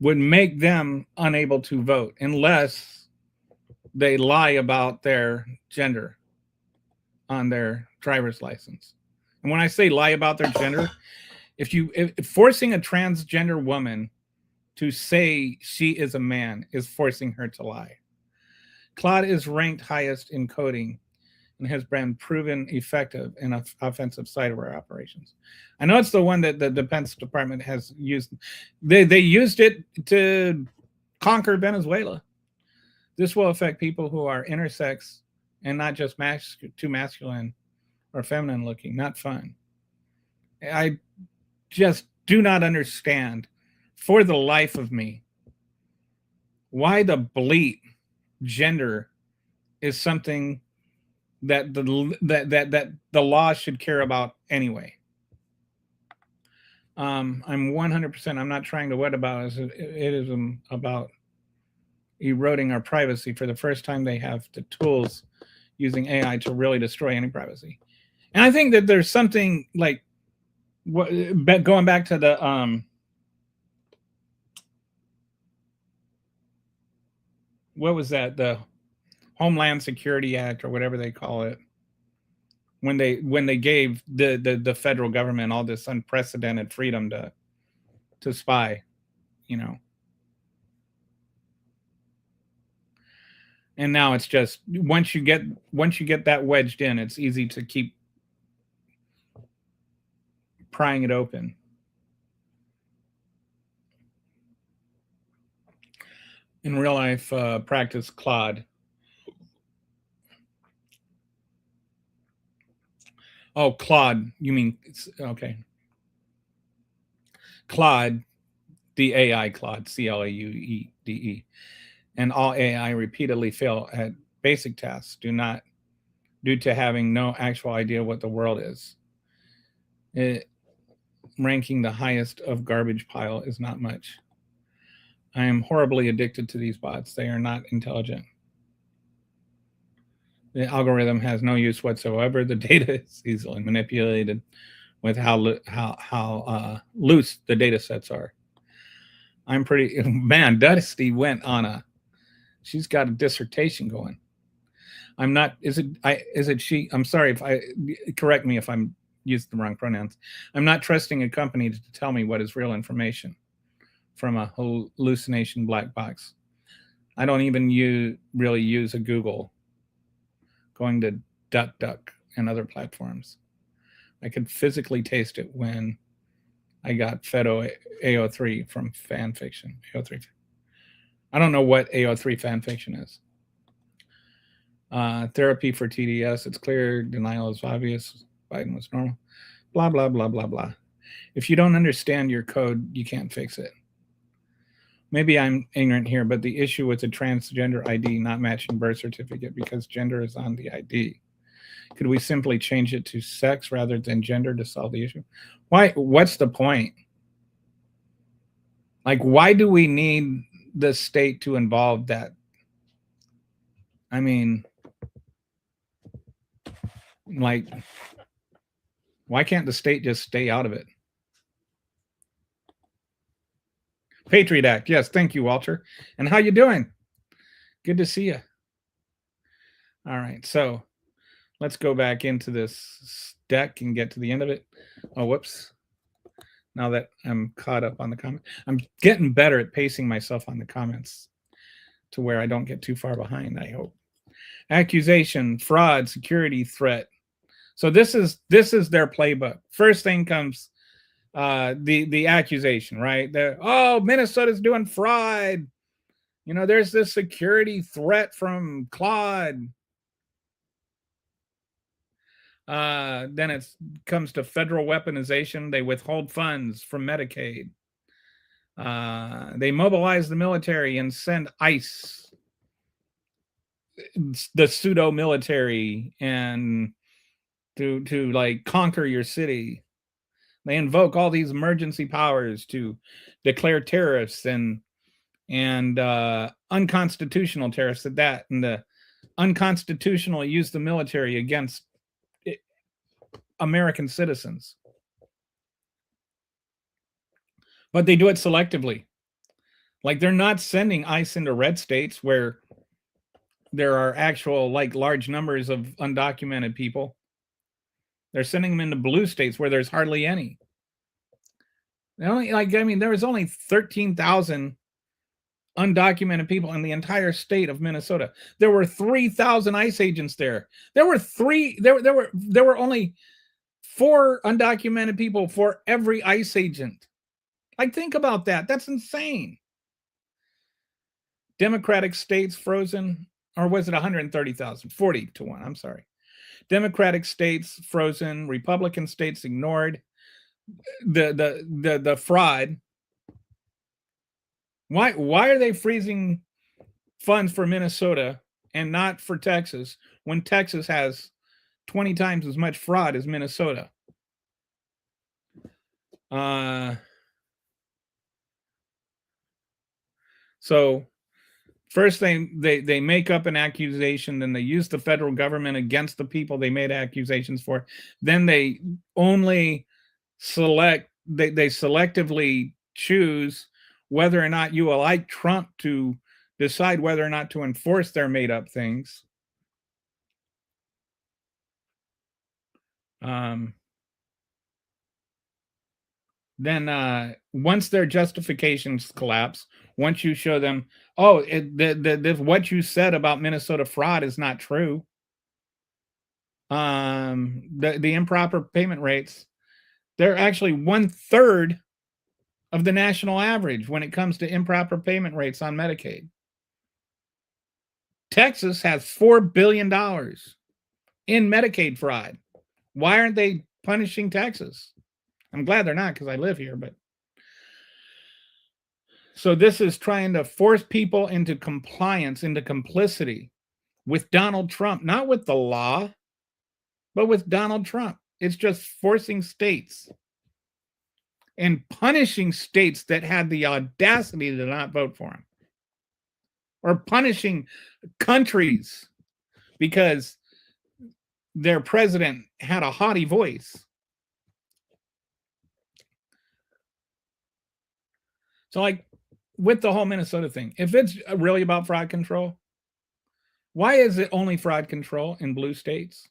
would make them unable to vote unless they lie about their gender on their driver's license. And when I say lie about their gender, if forcing a transgender woman to say she is a man is forcing her to lie. Claude is ranked highest in coding and has been proven effective in offensive cyber operations. I know it's the one that the Defense Department has used. They used it to conquer Venezuela. This will affect people who are intersex and not just too masculine or feminine looking. Not fun. I just do not understand, for the life of me, why the bleat gender is something that the law should care about anyway. I'm 100%. I'm not trying to what about it. It is about eroding our privacy. For the first time, they have the tools using AI to really destroy any privacy. And I think that there's something like going back to the what was that, the Homeland Security Act or whatever they call it, when they gave the federal government all this unprecedented freedom to spy, you know. And now it's just once you get that wedged in, it's easy to keep prying it open. In real life practice, Claude. Oh, Claude, you mean, okay. Claude, the AI Claude, CLAUDE. And all AI repeatedly fail at basic tasks due to having no actual idea what the world is. Ranking the highest of garbage pile is not much. I am horribly addicted to these bots. They are not intelligent. The algorithm has no use whatsoever. The data is easily manipulated with how loose the data sets are. I'm pretty, man, Dusty went on she's got a dissertation going. I'm not, is it she? I'm sorry correct me if I'm using the wrong pronouns. I'm not trusting a company to tell me what is real information from a hallucination black box. I don't even really use a Google, going to DuckDuck and other platforms. I could physically taste it when I got fed AO3 from fan fiction. AO3. I don't know what AO3 fan fiction is. Therapy for TDS. It's clear. Denial is obvious. Biden was normal. Blah, blah, blah, blah, blah. If you don't understand your code, you can't fix it. Maybe I'm ignorant here, but the issue with the transgender ID not matching birth certificate because gender is on the ID. Could we simply change it to sex rather than gender to solve the issue? Why? What's the point? Like, why do we need the state to involve that? I mean, like, why can't the state just stay out of it? Patriot Act. Yes, thank you, Walter. And how you doing? Good to see you. All right, so let's go back into this deck and get to the end of it. Oh, whoops. Now that I'm caught up on the comment, I'm getting better at pacing myself on the comments to where I don't get too far behind, I hope. Accusation, fraud, security threat. So this is their playbook. First thing comes the accusation, right? Oh, Minnesota's doing fraud. You know, there's this security threat from Claude. Then it comes to federal weaponization. They withhold funds from Medicaid. They mobilize the military and send ICE, the pseudo military, and to like conquer your city. They invoke all these emergency powers to declare terrorists and unconstitutional terrorists at that, and the unconstitutional use the military against American citizens. But they do it selectively. Like, they're not sending ICE into red states where there are actual, like, large numbers of undocumented people. They're sending them into blue states where there's hardly any. They only, like, I mean, there was only 13,000 undocumented people in the entire state of Minnesota. There were 3,000 ICE agents there. There were only 4 undocumented people for every ICE agent. Like, think about that. That's insane. Democratic states frozen, or was it 130,000? 40 to 1. I'm sorry. Democratic states frozen, Republican states ignored. The fraud. Why are they freezing funds for Minnesota and not for Texas when Texas has 20 times as much fraud as Minnesota? So first they make up an accusation, then they use the federal government against the people they made accusations for. Then they only they selectively choose whether or not you will like Trump to decide whether or not to enforce their made up things. Then once their justifications collapse, once you show them, oh, what you said about Minnesota fraud is not true. The improper payment rates, they're actually 1/3 of the national average when it comes to improper payment rates on Medicaid. Texas has $4 billion in Medicaid fraud. Why aren't they punishing Texas? I'm glad they're not, because I live here. But so this is trying to force people into compliance, into complicity with Donald Trump, not with the law, but with Donald Trump. It's just forcing states and punishing states that had the audacity to not vote for him, or punishing countries because their president had a haughty voice. So, like, with the whole Minnesota thing, if it's really about fraud control, why is it only fraud control in blue states?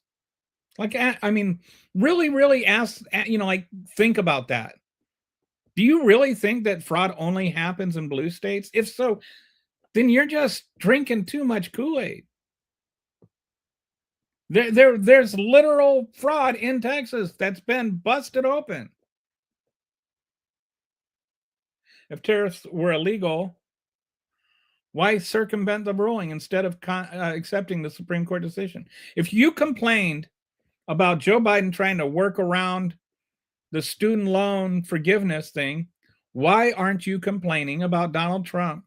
Like, I mean, really ask, like, think about that. Do you really think that fraud only happens in blue states? If so, then you're just drinking too much Kool-Aid. There's literal fraud in Texas that's been busted open. If tariffs were illegal, why circumvent the ruling instead of accepting the Supreme Court decision? If you complained about Joe Biden trying to work around the student loan forgiveness thing, why aren't you complaining about Donald Trump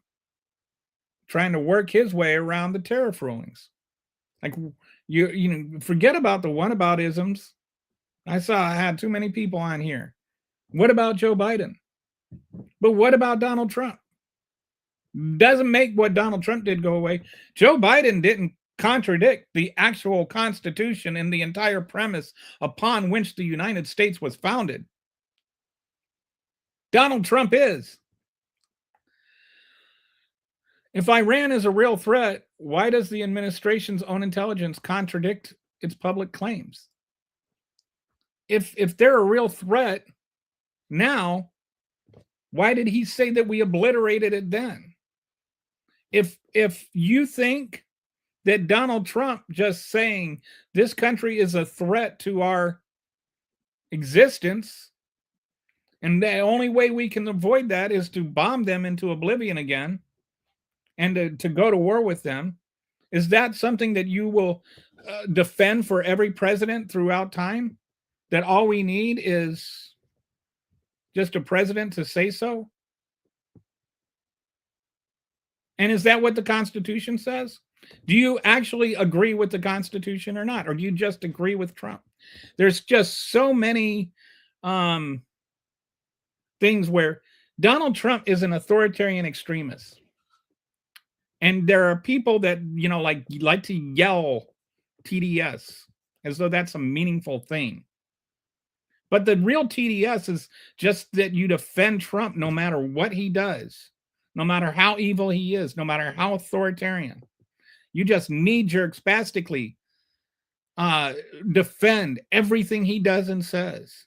trying to work his way around the tariff rulings? Like, you forget about the whataboutisms. I had too many people on here. What about Joe Biden? But what about Donald Trump? Doesn't make what Donald Trump did go away. Joe Biden didn't contradict the actual Constitution and the entire premise upon which the United States was founded. Donald Trump is. If Iran is a real threat, why does the administration's own intelligence contradict its public claims? If they're a real threat now, why did he say that we obliterated it then? If you think that Donald Trump just saying this country is a threat to our existence, and the only way we can avoid that is to bomb them into oblivion again and to go to war with them, is that something that you will defend for every president throughout time? That all we need is just a president to say so? And is that what the Constitution says? Do you actually agree with the Constitution or not? Or do you just agree with Trump? There's just so many things where Donald Trump is an authoritarian extremist. And there are people that, like to yell TDS as though that's a meaningful thing. But the real TDS is just that you defend Trump no matter what he does, no matter how evil he is, no matter how authoritarian. You just knee-jerk spastically defend everything he does and says.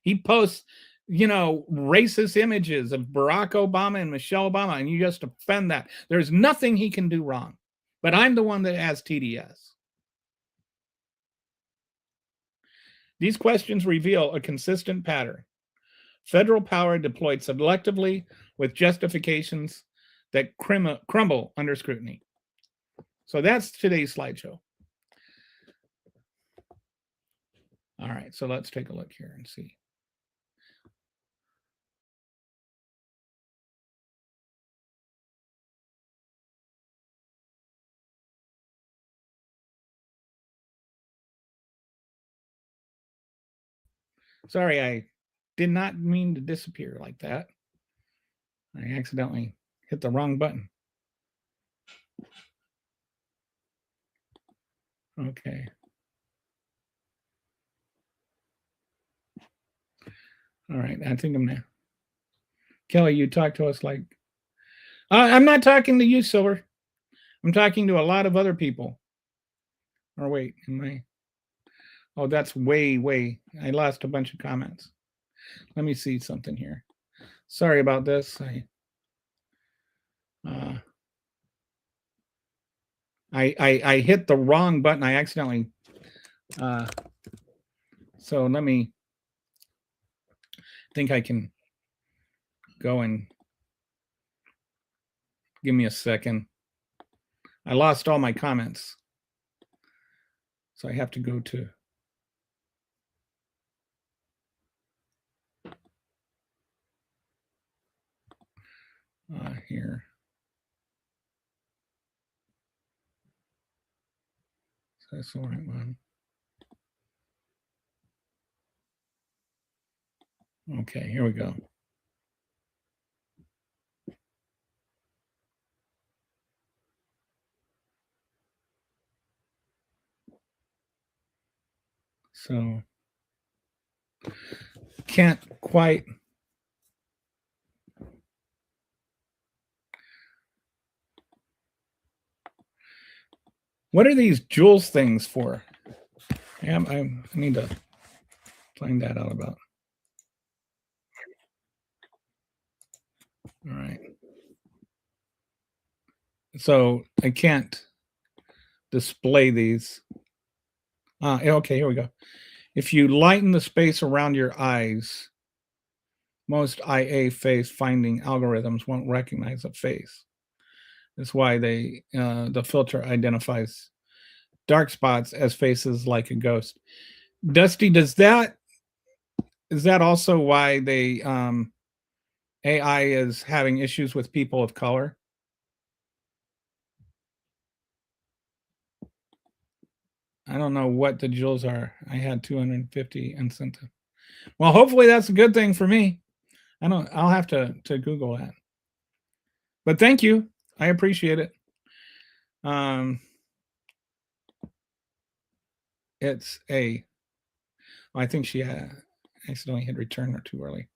He posts, racist images of Barack Obama and Michelle Obama, and you just defend that. There's nothing he can do wrong. But I'm the one that has TDS. These questions reveal a consistent pattern. Federal power deployed selectively with justifications that crumble under scrutiny. So that's today's slideshow. All right, so let's take a look here and see. Sorry, I did not mean to disappear like that. I accidentally hit the wrong button. Okay. All right, I think I'm there. Kelly, you talk to us like... I'm not talking to you, Silver. I'm talking to a lot of other people. Or wait, am I... Oh, that's way. I lost a bunch of comments. Let me see something here. Sorry about this. I hit the wrong button. I accidentally. So let me think I can go and give me a second. I lost all my comments. So I have to go to here. So that's the right one. Okay, here we go. So can't quite. What are these Jules things for? I need to find that out about. All right. So I can't display these. Okay, here we go. If you lighten the space around your eyes, most IA face finding algorithms won't recognize a face. That's why the filter identifies dark spots as faces like a ghost. Dusty, is that also why they AI is having issues with people of color? I don't know what the jewels are. I had 250 incentive. Well, hopefully that's a good thing for me. I'll have to Google that. But thank you. I appreciate it. It's a... I think she accidentally hit return or too early.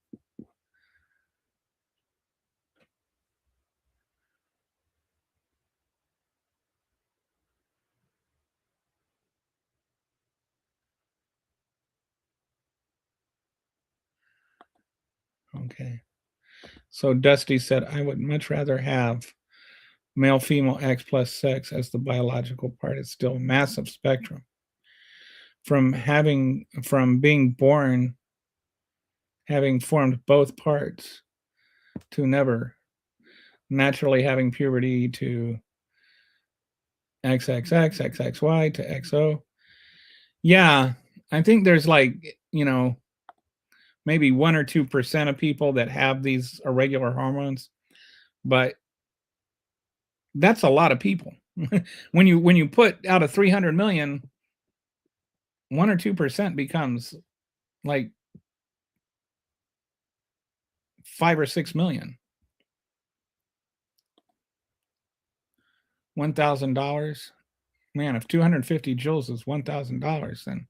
Okay. So Dusty said, I would much rather have male, female, X plus sex as the biological part. It's still a massive spectrum. From being born, having formed both parts, to never naturally having puberty, to XXX, XXY to XO. Yeah, I think there's like, maybe 1 or 2% of people that have these irregular hormones, but that's a lot of people. when you put out of 300 million, 1 or 2% becomes like 5 or 6 million. $1,000. Man, if 250 joules is $1,000, then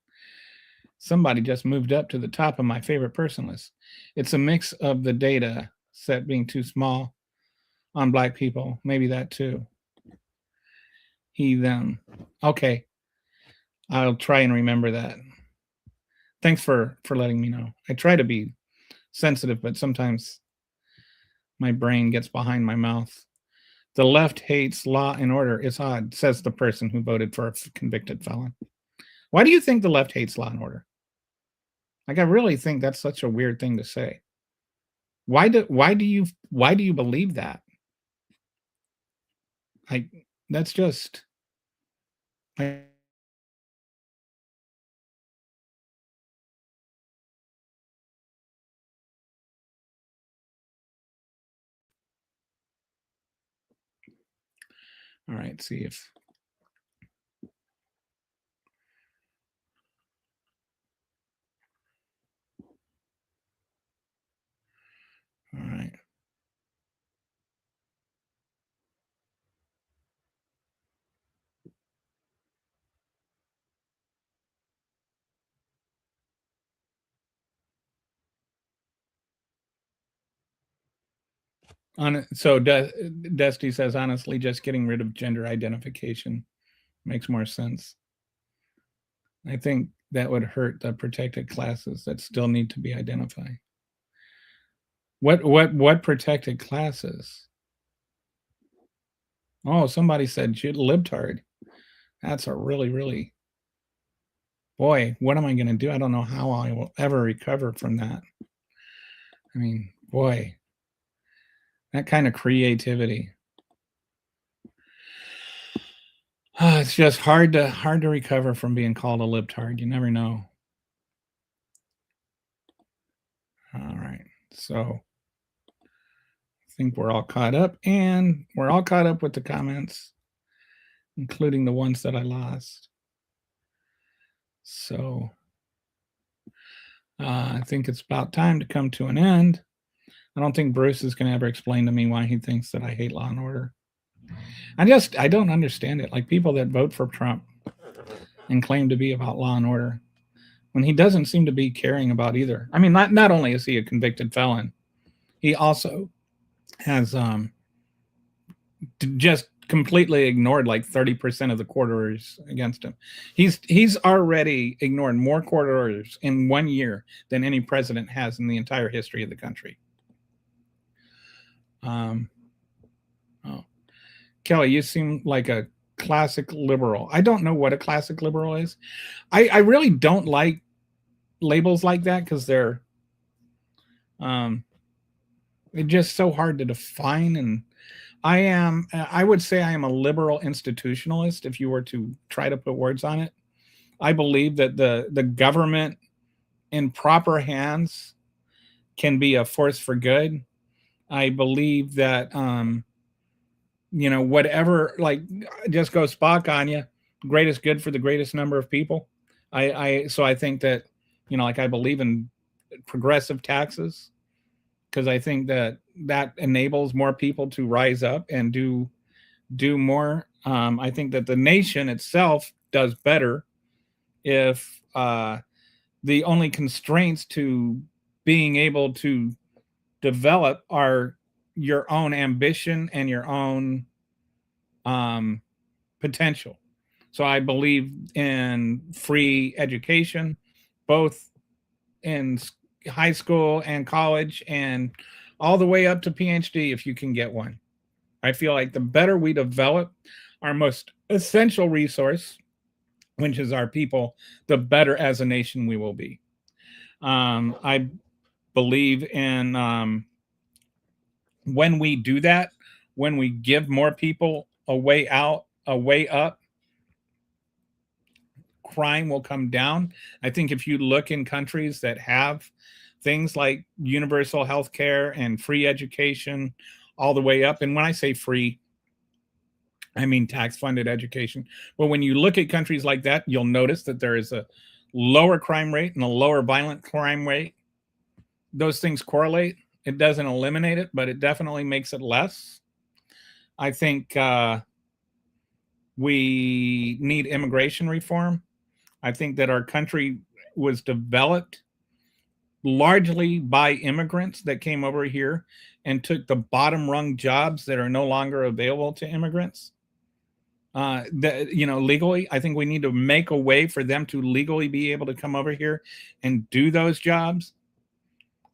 somebody just moved up to the top of my favorite person list. It's a mix of the data set being too small on Black people. Maybe that too. He, them. Okay. I'll try and remember that. Thanks for letting me know. I try to be sensitive, but sometimes my brain gets behind my mouth. The left hates law and order. It's odd, says the person who voted for a convicted felon. Why do you think the left hates law and order? Like, I really think that's such a weird thing to say. Why do you believe that? That's just I, all right, see if all right. So Dusty says, honestly, just getting rid of gender identification makes more sense. I think that would hurt the protected classes that still need to be identified. What protected classes? Oh, somebody said libtard. That's a really, boy, what am I going to do? I don't know how I will ever recover from that. I mean, boy, that kind of creativity. It's just hard to recover from being called a libtard. You never know. All right. So I think we're all caught up, and we're all caught up with the comments, including the ones that I lost. So I think it's about time to come to an end. I don't think Bruce is going to ever explain to me why he thinks that I hate law and order. I don't understand it. Like, people that vote for Trump and claim to be about law and order, when he doesn't seem to be caring about either. I mean, not only is he a convicted felon, he also has just completely ignored like 30% of the court orders against him. He's already ignored more court orders in 1 year than any president has in the entire history of the country. Kelly, you seem like a classic liberal. I don't know what a classic liberal is. I really don't like labels like that because they're just so hard to define. And I would say I am a liberal institutionalist if you were to try to put words on it. I believe that the government in proper hands can be a force for good. I believe that whatever, like, just go Spock on you, greatest good for the greatest number of people. So I think that, like, I believe in progressive taxes because I think that enables more people to rise up and do more. I think that the nation itself does better if the only constraints to being able to develop are your own ambition and your own potential. So I believe in free education, both in high school and college and all the way up to PhD if you can get one. I feel like the better we develop our most essential resource, which is our people, the better as a nation we will be. I believe in when we do that, when we give more people a way out, a way up, crime will come down. I think if you look in countries that have things like universal health care and free education all the way up, and when I say free, I mean tax-funded education. But when you look at countries like that, you'll notice that there is a lower crime rate and a lower violent crime rate. Those things correlate. It doesn't eliminate it, but it definitely makes it less. I think we need immigration reform. I think that our country was developed largely by immigrants that came over here and took the bottom rung jobs that are no longer available to immigrants. Legally, I think we need to make a way for them to legally be able to come over here and do those jobs.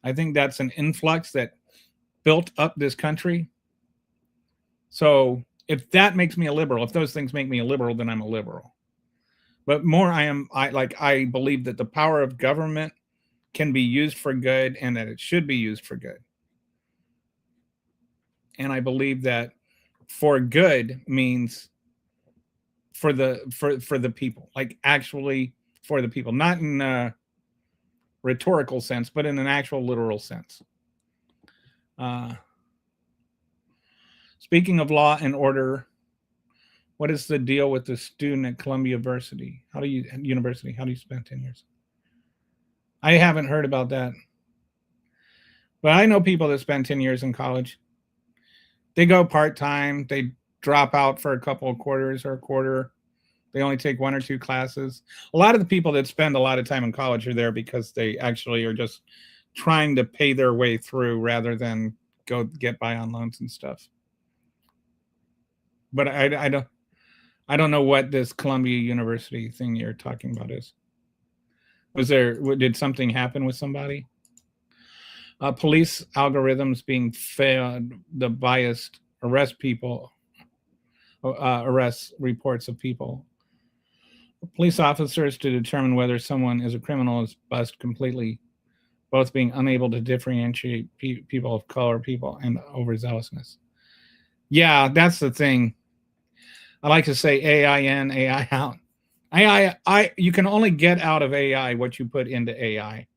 I think that's an influx that built up this country. So if that makes me a liberal, if those things make me a liberal, then I'm a liberal. But more, I believe that the power of government can be used for good and that it should be used for good. And I believe that for good means for the people, like actually for the people, not in a rhetorical sense, but in an actual literal sense. Speaking of law and order, what is the deal with the student at Columbia University? How do you spend 10 years? I haven't heard about that. But I know people that spend 10 years in college. They go part-time. They drop out for a couple of quarters or a quarter. They only take 1 or 2 classes. A lot of the people that spend a lot of time in college are there because they actually are just trying to pay their way through rather than go get by on loans and stuff. But I don't know what this Columbia University thing you're talking about is. Did something happen with somebody? Police algorithms being fed the biased arrest reports of people. Police officers to determine whether someone is a criminal is bust completely, both being unable to differentiate people of color, people, and overzealousness. Yeah, that's the thing. I like to say AI in, AI out. You can only get out of AI what you put into AI.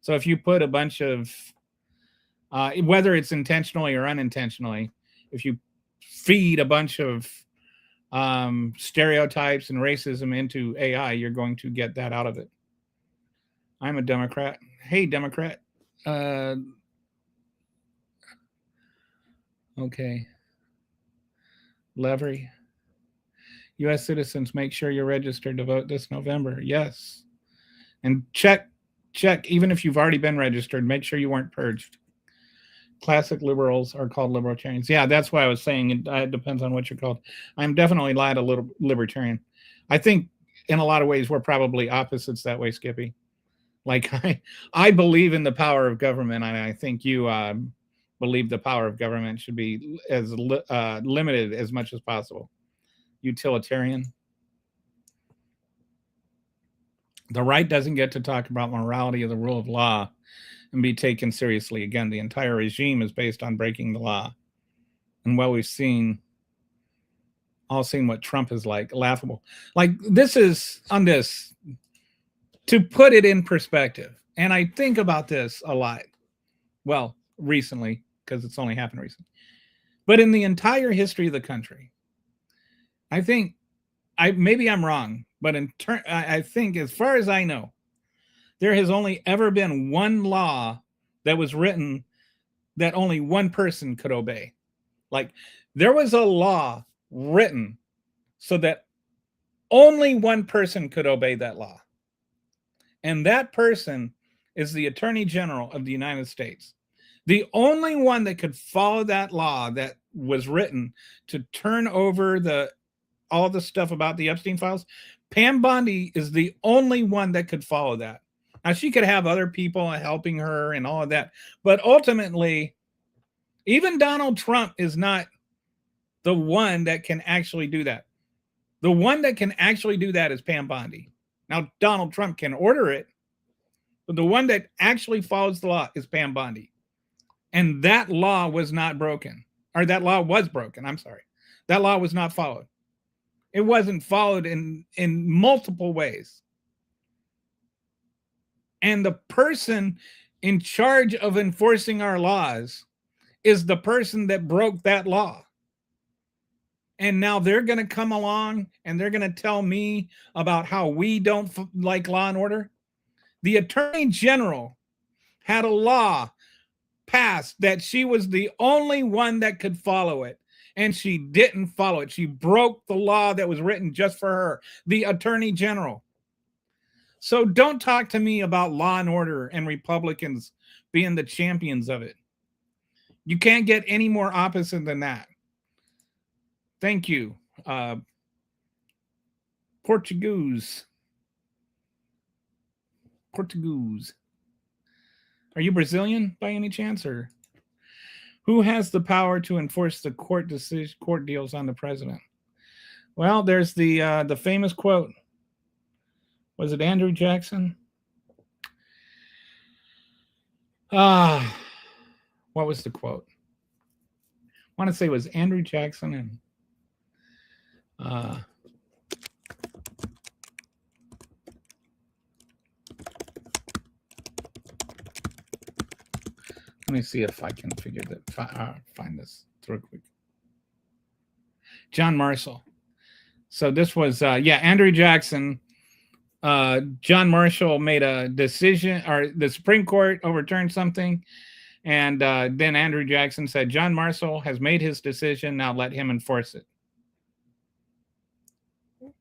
So if you put a bunch of, whether it's intentionally or unintentionally, if you feed a bunch of stereotypes and racism into AI, you're going to get that out of it. I'm a Democrat. Hey, Democrat. Okay. Levery. U.S. citizens, make sure you're registered to vote this November. Yes. And check, even if you've already been registered, make sure you weren't purged. Classic liberals are called libertarians. Yeah, that's why I was saying it depends on what you're called. I'm definitely not a little libertarian. I think in a lot of ways we're probably opposites that way, Skippy. Like I believe in the power of government, and I think you believe the power of government should be as limited as much as possible. Utilitarian. The right doesn't get to talk about morality or the rule of law and be taken seriously. Again, the entire regime is based on breaking the law. And what we've all seen what Trump is like, laughable. Like this is on this, to put it in perspective. And I think about this a lot. Well, recently, because it's only happened recently. But in the entire history of the country, I think, maybe I'm wrong, but I think as far as I know, there has only ever been one law that was written that only one person could obey. Like there was a law written so that only one person could obey that law. And that person is the Attorney General of the United States. The only one that could follow that law that was written to turn over all the stuff about the Epstein files, Pam Bondi is the only one that could follow that. Now, she could have other people helping her and all of that. But ultimately, even Donald Trump is not the one that can actually do that. The one that can actually do that is Pam Bondi. Now, Donald Trump can order it, but the one that actually follows the law is Pam Bondi. And that law was not broken. Or that law was broken. I'm sorry. That law was not followed. It wasn't followed in multiple ways. And the person in charge of enforcing our laws is the person that broke that law. And now they're going to come along and they're going to tell me about how we don't like law and order. The Attorney General had a law passed that she was the only one that could follow it. And she didn't follow it. She broke the law that was written just for her, the Attorney General. So don't talk to me about law and order and Republicans being the champions of it. You can't get any more opposite than that. Thank you. Portuguese. Are you Brazilian by any chance? Or who has the power to enforce the court deals on the president? Well, there's the famous quote. Was it Andrew Jackson? What was the quote? I want to say it was Andrew Jackson and let me see if I can find this real quick. John Marshall. So this was Andrew Jackson. John Marshall made a decision, or the Supreme Court overturned something, and then Andrew Jackson said, John Marshall has made his decision, now let him enforce it.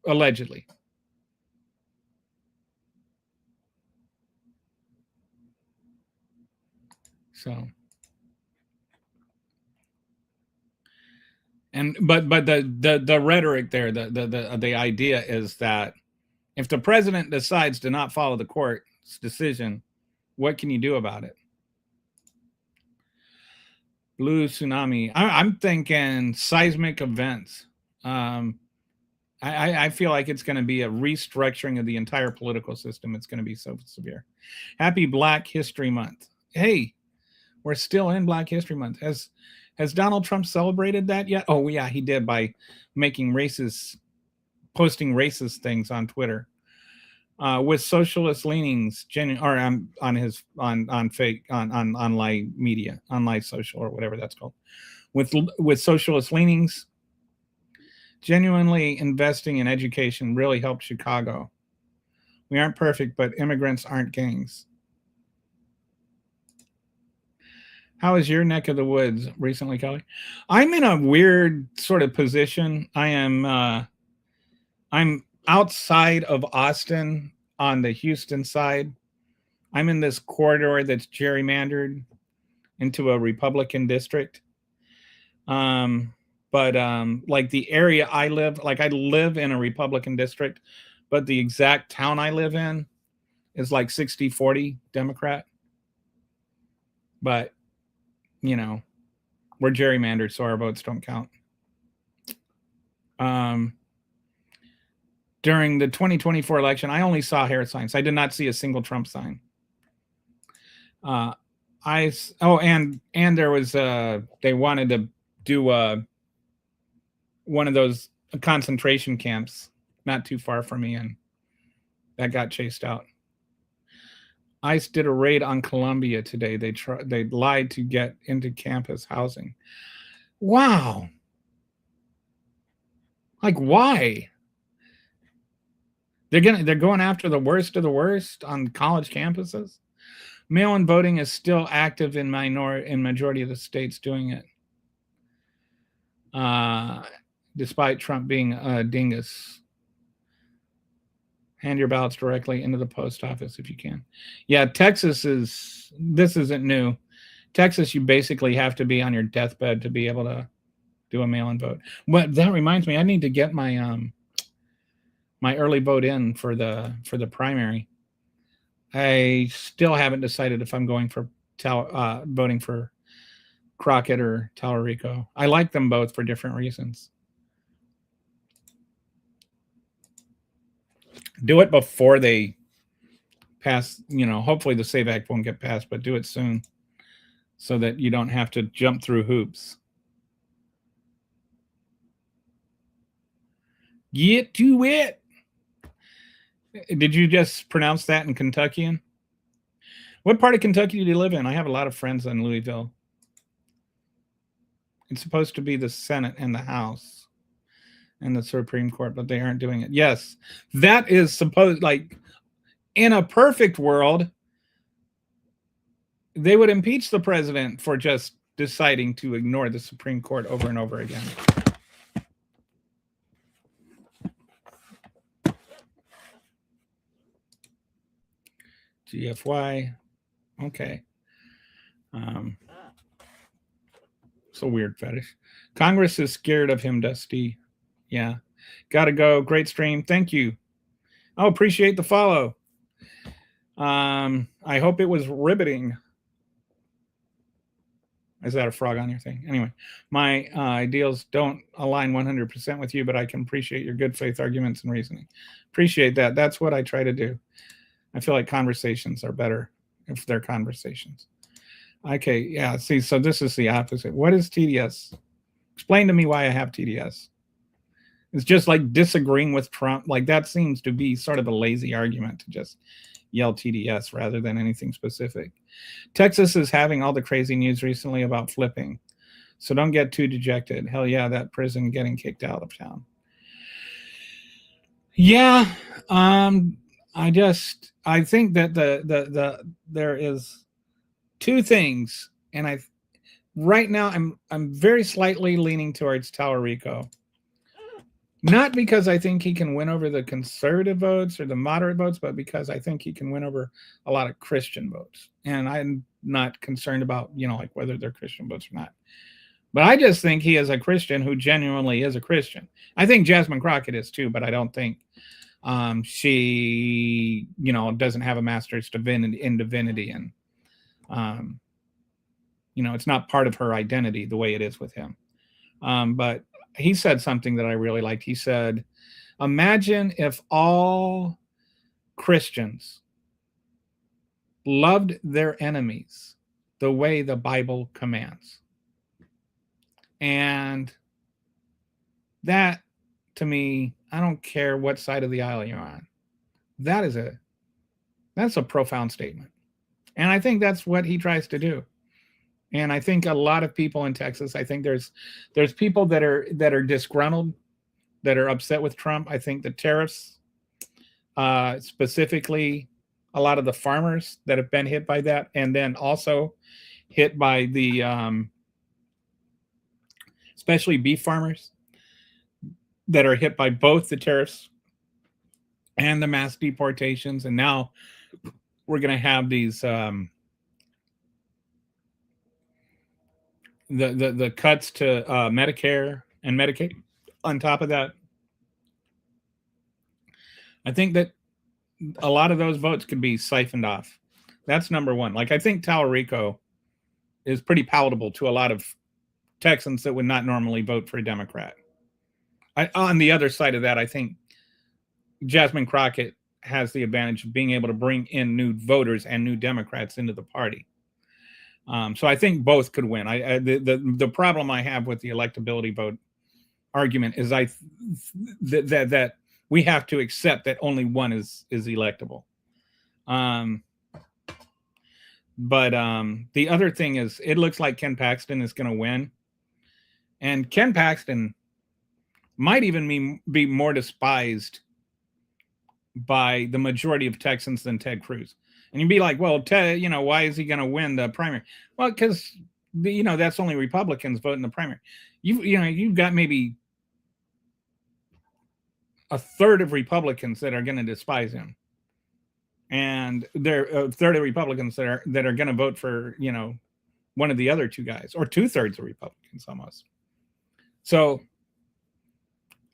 Allegedly. So, but the rhetoric there, the idea is that if the president decides to not follow the court's decision, what can you do about it? Blue tsunami. I'm thinking seismic events. I feel like it's going to be a restructuring of the entire political system. It's going to be so severe. Happy Black History Month. Hey, we're still in Black History Month. Has Donald Trump celebrated that yet? Oh yeah, he did by posting racist things on Twitter with socialist leanings, on online media, online social, or whatever that's called, with socialist leanings. Genuinely investing in education really helped Chicago. We aren't perfect, but immigrants aren't gangs. How is your neck of the woods recently, Kelly? I'm in a weird sort of position. I'm outside of Austin on the Houston side. I'm in this corridor that's gerrymandered into a Republican district. But like the area I live, like I live in a Republican district, but the exact town I live in is like 60-40 Democrat. But, you know, we're gerrymandered, so our votes don't count. During the 2024 election, I only saw hair signs. I did not see a single Trump sign. And there was they wanted to do one of those concentration camps not too far from me, and that got chased out. ICE did a raid on Columbia today. They lied to get into campus housing. Wow. Like, why? They're going after the worst of the worst on college campuses. Mail-in voting is still active in majority of the states doing it. Despite Trump being a dingus. Hand your ballots directly into the post office if you can. Yeah, this isn't new. Texas, you basically have to be on your deathbed to be able to do a mail-in vote. But that reminds me, I need to get my my early vote in for the primary. I still haven't decided if I'm going for voting for Crockett or Tallarico. I like them both for different reasons. Do it before they pass, hopefully the SAVE Act won't get passed, but do it soon so that you don't have to jump through hoops. Get to it. Did you just pronounce that in Kentuckian? What part of Kentucky do you live in? I have a lot of friends in Louisville. It's supposed to be the Senate and the House and the Supreme Court, but they aren't doing it. Yes, that is supposed, like, in a perfect world, they would impeach the president for just deciding to ignore the Supreme Court over and over again. GFY. Okay. So weird fetish. Congress is scared of him, Dusty. Yeah. Gotta go. Great stream. Thank you. Oh, appreciate the follow. I hope it was riveting. Is that a frog on your thing? Anyway, my ideals don't align 100% with you, but I can appreciate your good faith arguments and reasoning. Appreciate that. That's what I try to do. I feel like conversations are better if they're conversations. Okay, yeah, see, so this is the opposite. What is TDS? Explain to me why I have TDS. It's just like disagreeing with Trump. Like, that seems to be sort of a lazy argument to just yell TDS rather than anything specific. Texas is having all the crazy news recently about flipping, so don't get too dejected. Hell yeah, that prison getting kicked out of town. Yeah, I think that there is two things, and right now I'm very slightly leaning towards Tallarico. Not because I think he can win over the conservative votes or the moderate votes, but because I think he can win over a lot of Christian votes. And I'm not concerned about, like whether they're Christian votes or not. But I just think he is a Christian who genuinely is a Christian. I think Jasmine Crockett is too, but I don't think she, doesn't have a master's in divinity. And, it's not part of her identity the way it is with him. But he said something that I really liked. He said, imagine if all Christians loved their enemies the way the Bible commands. And that, to me, I don't care what side of the aisle you're on. That's a profound statement. And I think that's what he tries to do. And I think a lot of people in Texas, I think there's people that are disgruntled, that are upset with Trump. I think the tariffs, specifically a lot of the farmers that have been hit by that, and then also hit by the, especially beef farmers that are hit by both the tariffs and the mass deportations. And now we're going to have these, the cuts to Medicare and Medicaid on top of that. I think that a lot of those votes could be siphoned off. That's number one. Like, I think Tallarico is pretty palatable to a lot of Texans that would not normally vote for a Democrat. On the other side of that, I think Jasmine Crockett has the advantage of being able to bring in new voters and new Democrats into the party. So I think both could win. The problem I have with the electability vote argument is that we have to accept that only one is electable. But the other thing is, it looks like Ken Paxton is going to win, and Ken Paxton might even be more despised by the majority of Texans than Ted Cruz. And you'd be like, well, Ted, why is he going to win the primary? Well, because, that's only Republicans voting the primary. You've got maybe a third of Republicans that are going to despise him. And there are a third of Republicans that are going to vote for, one of the other two guys, or 2/3 of Republicans almost. So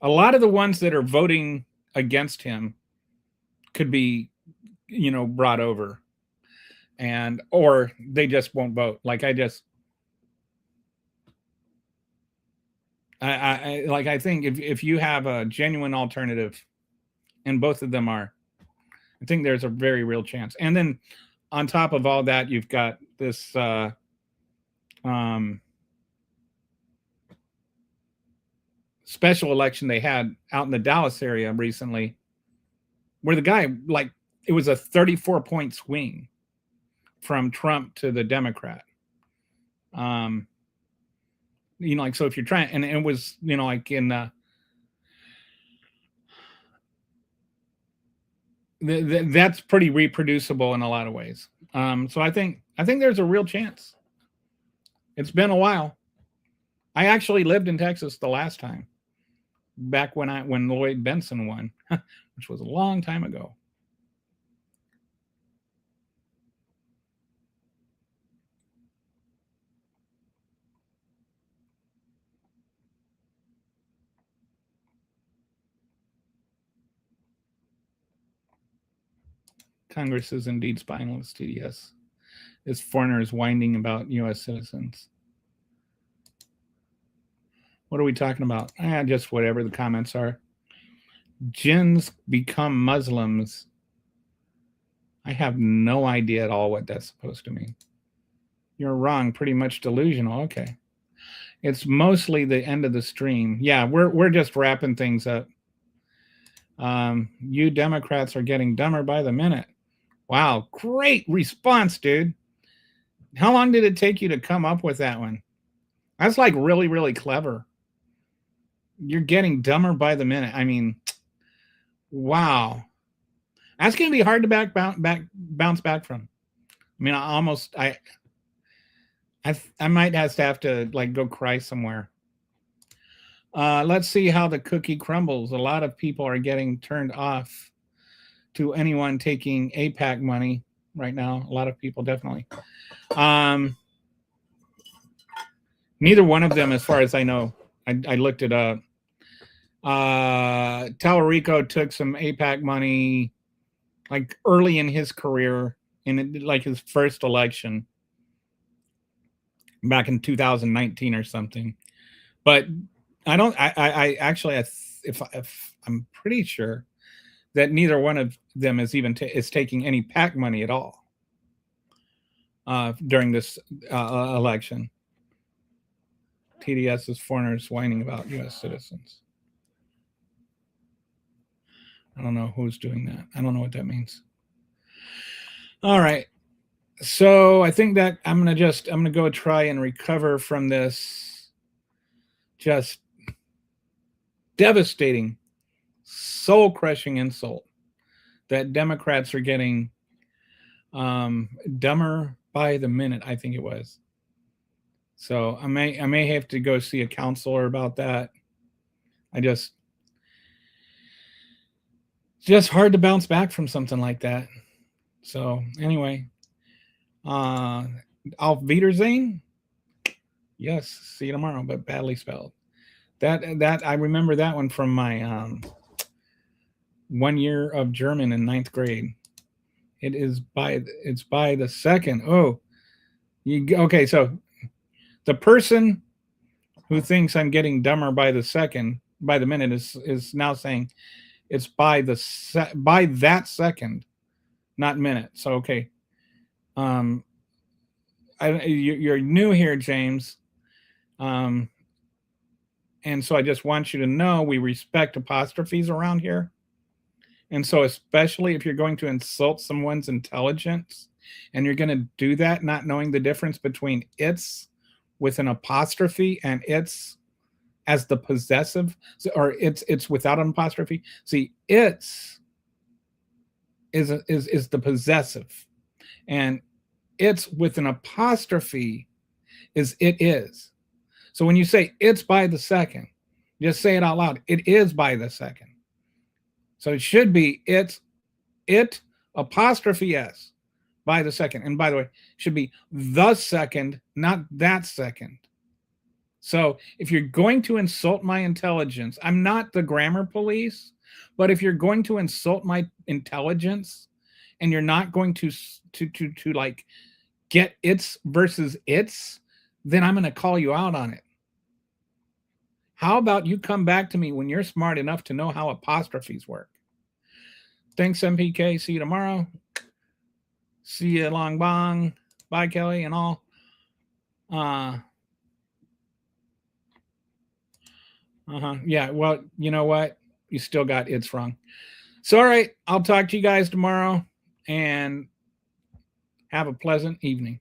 a lot of the ones that are voting against him could be, brought over, or they just won't vote. Like, I think if you have a genuine alternative, and both of them are, I think there's a very real chance. And then on top of all that, you've got this special election they had out in the Dallas area recently, where the guy, like, it was a 34-point swing from Trump to the Democrat. Like, so if you're trying, and it was, like in that's pretty reproducible in a lot of ways. So I think there's a real chance. It's been a while. I actually lived in Texas the last time, back when Lloyd Benson won, which was a long time ago. Congress is indeed spineless, TDS. As foreigners whining about U.S. citizens. What are we talking about? Just whatever the comments are. Jinns become Muslims. I have no idea at all what that's supposed to mean. You're wrong. Pretty much delusional. Okay. It's mostly the end of the stream. Yeah, we're just wrapping things up. You Democrats are getting dumber by the minute. Wow, great response, dude. How long did it take you to come up with that one? That's like really, really clever. You're getting dumber by the minute. I mean, wow. That's going to be hard to bounce back from. I mean, I might have to like go cry somewhere. Let's see how the cookie crumbles. A lot of people are getting turned off to anyone taking APAC money right now. A lot of people definitely. Neither one of them, as far as I know. I looked it up. Tallarico took some APAC money like early in his career, in like his first election back in 2019 or something. But I'm pretty sure that neither one of them is even is taking any PAC money at all during this election. TDS is foreigners whining about U.S. citizens. I don't know who's doing that. I don't know what that means. All right. So I think that I'm gonna go try and recover from this just devastating, soul-crushing insult that Democrats are getting dumber by the minute, I think it was. So I may have to go see a counselor about that. Just hard to bounce back from something like that. So anyway, Auf Wiedersehen. Yes, see you tomorrow, but badly spelled. That I remember that one from my 1 year of German in 9th grade. It's by the second. Oh, okay. So the person who thinks I'm getting dumber by the minute is now saying it's by that second, not minute. So okay. You're new here, James. And so I just want you to know we respect apostrophes around here. And so especially if you're going to insult someone's intelligence and you're going to do that not knowing the difference between it's with an apostrophe and it's as the possessive, or it's without an apostrophe. See, it's is the possessive, and it's with an apostrophe is it is. So when you say it's by the second, just say it out loud. It is by the second. So it should be it apostrophe s by the second. And by the way, it should be the second, not that second. So if you're going to insult my intelligence, I'm not the grammar police, but if you're going to insult my intelligence and you're not going to like get it's versus it's, then I'm going to call you out on it. How about you come back to me when you're smart enough to know how apostrophes work? Thanks, MPK. See you tomorrow. See you, Long Bong. Bye, Kelly, and all. Yeah. Well, you know what? You still got It's Wrong. So, all right. I'll talk to you guys tomorrow and have a pleasant evening.